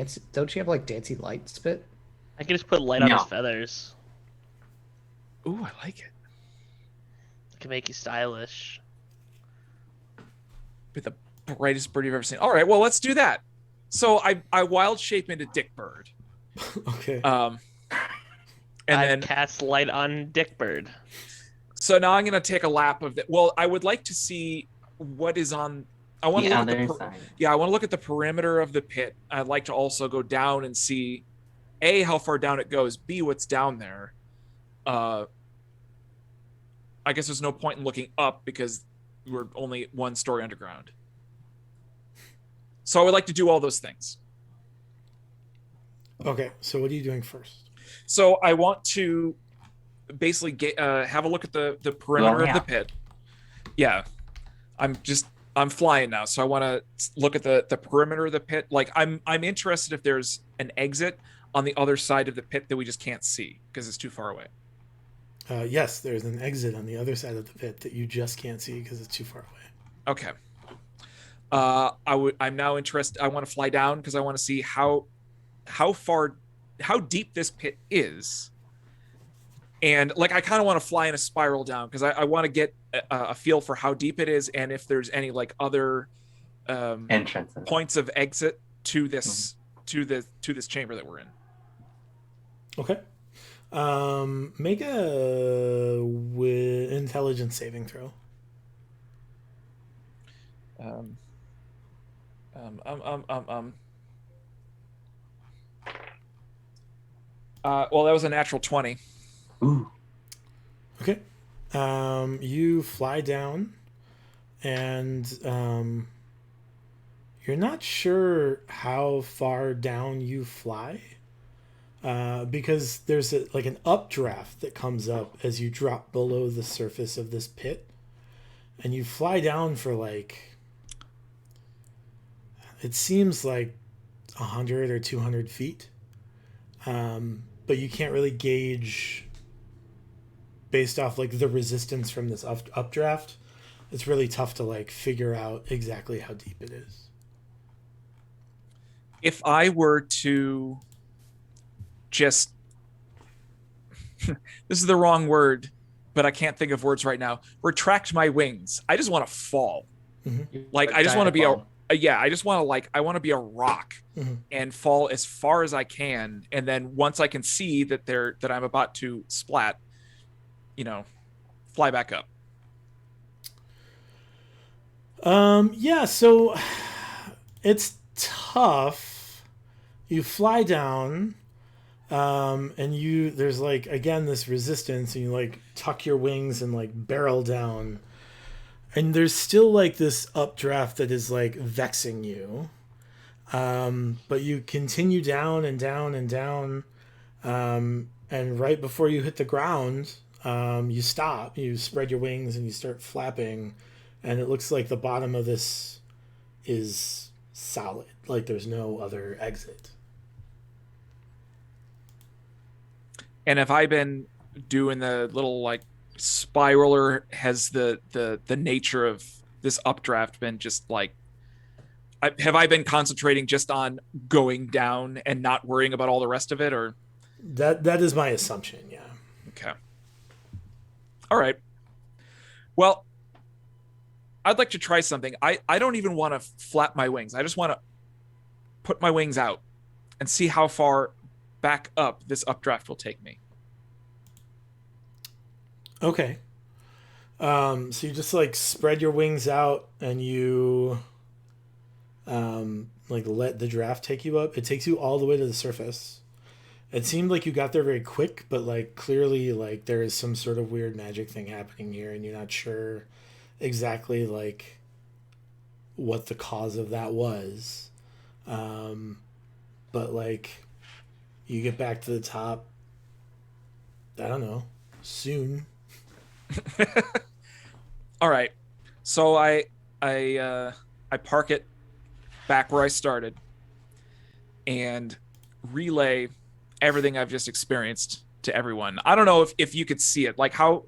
like dancing light spit? I can just put light on No. his feathers. Ooh, I like it. It can make you stylish. Be the brightest bird you've ever seen. All right, well, let's do that. So I wild shape into dick bird. Okay. And I've then cast light on Dickbird. so now I'm gonna take a lap of that. Well, I would like to see what is on. I want to The look at other the side. yeah. I want to look at the perimeter of the pit. I'd like to also go down and see, A, how far down it goes. B, what's down there. I guess there's no point in looking up because we're only one story underground. So I would like to do all those things. Okay, so what are you doing first? So I want to basically have a look at the perimeter of the pit. Yeah, I'm flying now, so I want to look at the perimeter of the pit. Like I'm interested if there's an exit on the other side of the pit that we just can't see because it's too far away. Yes, there's an exit on the other side of the pit that you just can't see because it's too far away. Okay. I'm now interested. I want to fly down because I want to see how deep this pit is. And like, I kind of want to fly in a spiral down because I want to get a feel for how deep it is and if there's any like other Entrances. points of exit to this to this chamber that we're in. Okay. Make a intelligence saving throw. Well, that was a natural 20. Ooh. Okay. You fly down, and you're not sure how far down you fly, because there's like an updraft that comes up as you drop below the surface of this pit, and you fly down for like, it seems like 100 or 200 feet, but you can't really gauge based off like the resistance from this updraft. It's really tough to like figure out exactly how deep it is. If I were to just this is the wrong word, but I can't think of words right now. Retract my wings. I just want to fall. Mm-hmm. Like I just want to be I just want to I want to be a rock and fall as far as I can, and then once I can see that I'm about to splat, fly back up. Yeah, so it's tough. You fly down, and there's like again this resistance, and you like tuck your wings and like barrel down. And there's still like this updraft that is like vexing you. But you continue down and down and down. And right before you hit the ground, you stop, you spread your wings and you start flapping. And it looks like the bottom of this is solid. Like there's no other exit. And have I been doing the little like spiraler? Has the nature of this updraft been just like, have I been concentrating just on going down and not worrying about all the rest of it? Or that is my assumption. Yeah. Okay. All right. Well, I'd like to try something. I don't even want to flap my wings. I just want to put my wings out and see how far back up this updraft will take me. Okay. So you just like spread your wings out and you like let the draft take you up. It takes you all the way to the surface. It seemed like you got there very quick, but like clearly like there is some sort of weird magic thing happening here and you're not sure exactly like what the cause of that was. But like, you get back to the top, I don't know, soon. All right. So I park it back where I started and relay everything I've just experienced to everyone. I don't know if you could see it. Like how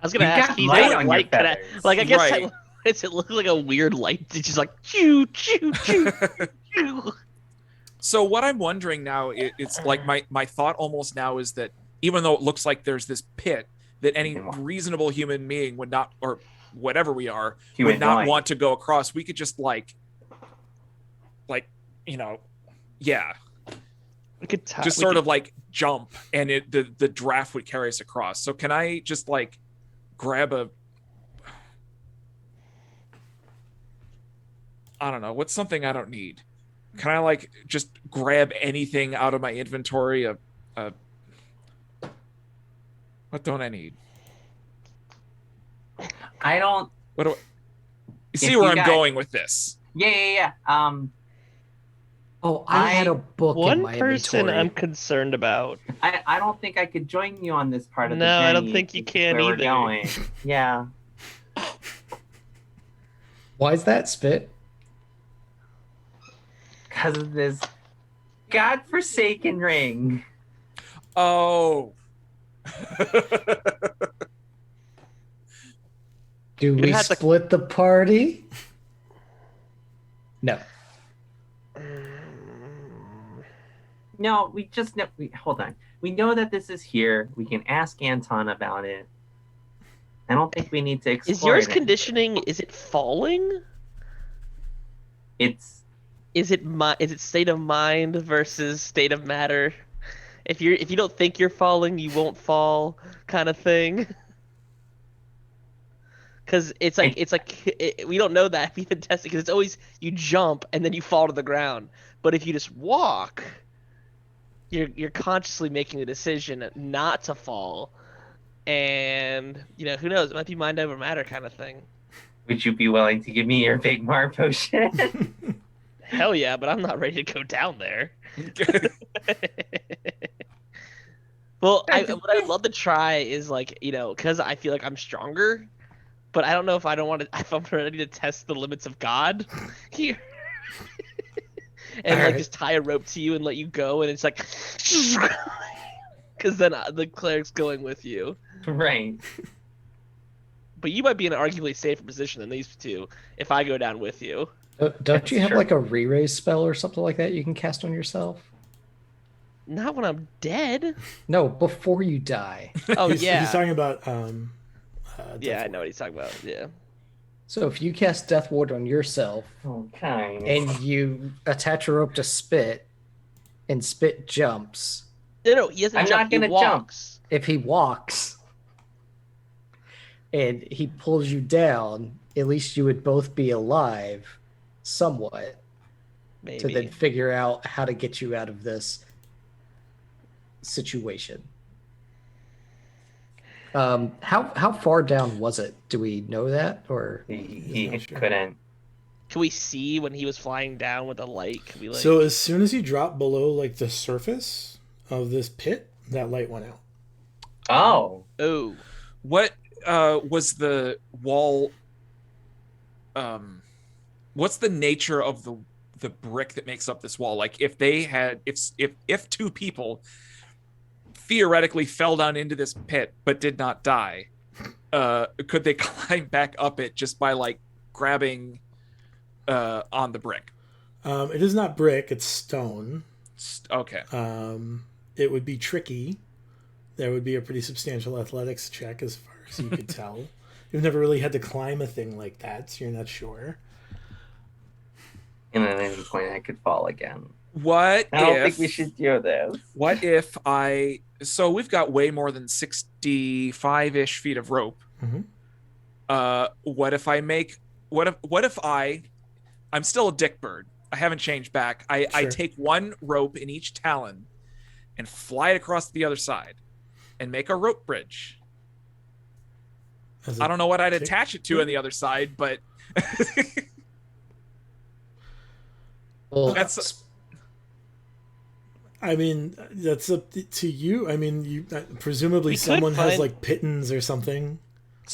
I was gonna You've ask got Keith, light what on your light could I, feathers. like I guess Right. does it look like a weird light? It's just like choo choo choo choo. So what I'm wondering now, it's like my thought almost now is that even though it looks like there's this pit that any reasonable human being would not, or whatever we are, would not want to go across, we could just like, you know, yeah, We could just sort of like jump, and the draft would carry us across. So can I just like grab a, I don't know, what's something I don't need? Can I like just grab anything out of my inventory? What don't I need? I don't. What do I, you see If where you I'm got- going with this? Yeah. Oh, I had a book in One my person inventory. I'm concerned about. I don't think I could join you on this part of the No, journey. I don't think you This is can where either. We're going. Yeah. Why is that, Spit? Because of this godforsaken ring. Oh. Do we had to- split the party? No. No, we just know. Hold on. We know that this is here. We can ask Anton about it. I don't think we need to explore. Is yours it. conditioning? Is it falling? It's Is it state of mind versus state of matter? If you don't think you're falling, you won't fall, kind of thing. Because we don't know that if you haven't tested. Because it's always you jump and then you fall to the ground. But if you just walk, you're consciously making the decision not to fall, and who knows? It might be mind over matter kind of thing. Would you be willing to give me your Big Mar potion? Hell yeah, but I'm not ready to go down there. Well, what I would love to try is because I feel like I'm stronger, but I don't know if if I'm ready to test the limits of God here. And just tie a rope to you and let you go, and it's like, because then the cleric's going with you. Right. But you might be in an arguably safer position than these two if I go down with you. Don't you have like a re-raise spell or something like that you can cast on yourself? Not when I'm dead. No, before you die. Oh, he's yeah. talking about Yeah, I know what he's talking about. Yeah. So if you cast Death Ward on yourself Okay. and you attach a rope to Spit and Spit jumps, No, he doesn't I'm jump. not gonna He walks. if he walks and he pulls you down, at least you would both be alive somewhat Maybe. to then figure out how to get you out of this situation. How far down was it? Do we know that, or He not sure. couldn't. Can we see when he was flying down with the light? Can we So as soon as you drop below like the surface of this pit, that light went out. Oh. What was the wall? What's the nature of the brick that makes up this wall? Like if they had, if two people theoretically fell down into this pit but did not die, could they climb back up it just by like grabbing on the brick? It is not brick; it's stone. Okay. It would be tricky. There would be a pretty substantial athletics check, as far as you could tell. You've never really had to climb a thing like that, so you're not sure. And at any point, I could fall again. What I don't if think we should do this. What if so we've got way more than 65-ish feet of rope. Mm-hmm. What if I'm still a dick bird. I haven't changed back. I Sure. take one rope in each talon and fly it across to the other side and make a rope bridge. As I don't know what I'd dick attach it to on the other side, but Well, That's I mean, that's up to you. I mean, you presumably We could someone has find- like pittance or something.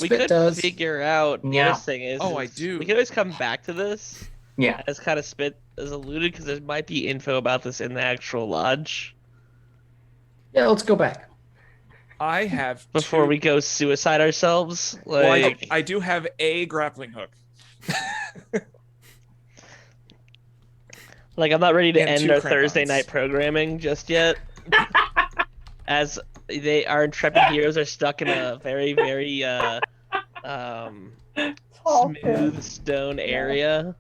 We Spit could does. figure out the Yeah. other thing is. Oh, I is do. We could always come back to this Yeah. as kind of Spit as alluded because there might be info about this in the actual lodge Yeah, let's go back. I have before two- we go suicide ourselves. Well, Like, I do have a grappling hook. I'm not ready to And end 2 our crampons. Thursday night programming just yet. As our intrepid heroes are stuck in a very, very smooth stone area.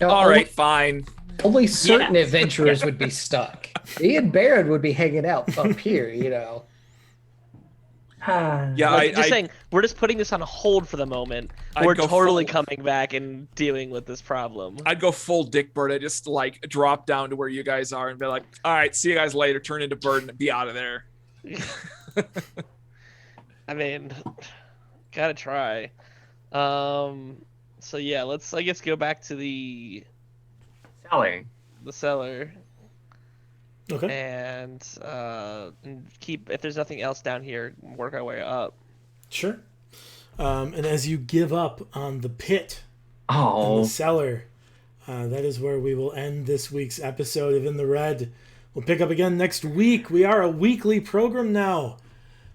Now, All right, fine. Only certain Yes. adventurers would be stuck. Me and Baron would be hanging out up here, you know. Yeah, Like, just I saying, we're just putting this on hold for the moment. I'd We're go totally full- coming back and dealing with this problem. I'd go full Dick Bird. I'd just like drop down to where you guys are and be like, all right, see you guys later. Turn into Bird and be out of there. I mean, gotta try. So yeah, let's I guess go back to the cellar Okay. and keep if there's nothing else down here, work our way up. Sure. And as you give up on the pit and Oh. the cellar, that is where we will end this week's episode of In the Red. We'll pick up again next week. We are a weekly program now.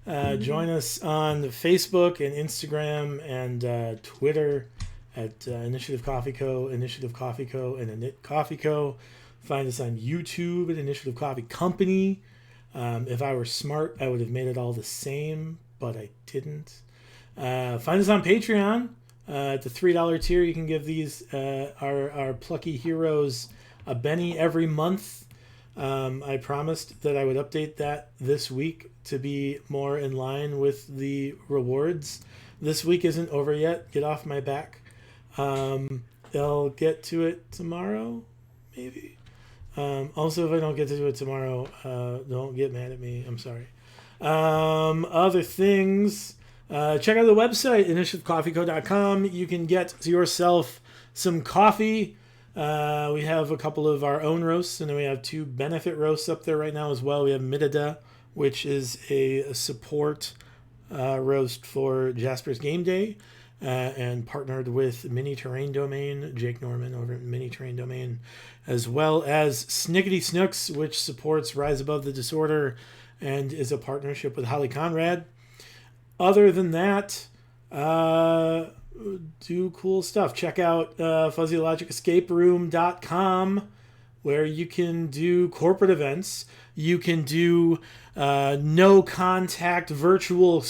Join us on Facebook and Instagram and Twitter at Initiative Coffee Co., Initiative Coffee Co., and Init Coffee Co. Find us on YouTube at Initiative Coffee Company. If I were smart, I would have made it all the same, but I didn't. Find us on Patreon. At the $3 tier, you can give these our plucky heroes a Benny every month. I promised that I would update that this week to be more in line with the rewards. This week isn't over yet. Get off my back. I'll get to it tomorrow, maybe. Also, if I don't get to it tomorrow, don't get mad at me. I'm sorry. Other things, check out the website, initiativecoffeeco.com. You can get yourself some coffee. We have a couple of our own roasts, and then we have 2 benefit roasts up there right now as well. We have Midada, which is a support roast for Jasper's Game Day, and partnered with Mini Terrain Domain, Jake Norman over at Mini Terrain Domain, as well as Snickety Snooks, which supports Rise Above the Disorder and is a partnership with Holly Conrad. Other than that, do cool stuff. Check out FuzzyLogicEscapeRoom.com, where you can do corporate events. You can do no contact virtual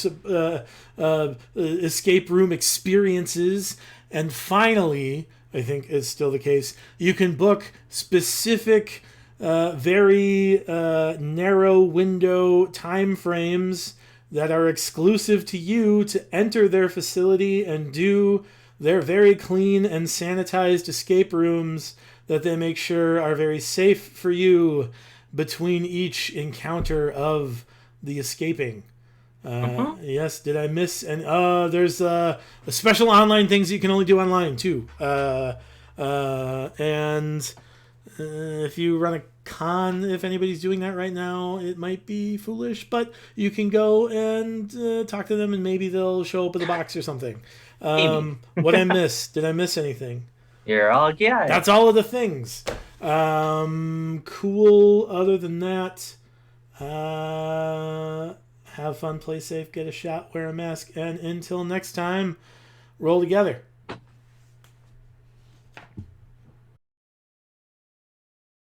escape room experiences. And finally, I think is still the case, you can book specific, very narrow window time frames that are exclusive to you to enter their facility and do their very clean and sanitized escape rooms that they make sure are very safe for you between each encounter of the escaping. Yes, did I miss? And there's special online things you can only do online too. And if you run a con, if anybody's doing that right now, it might be foolish, but you can go and talk to them and maybe they'll show up with a box or something. What I missed? Did I miss anything? You're all good. That's all of the things. Cool. Other than that, have fun, play safe, get a shot, wear a mask, and until next time, roll together.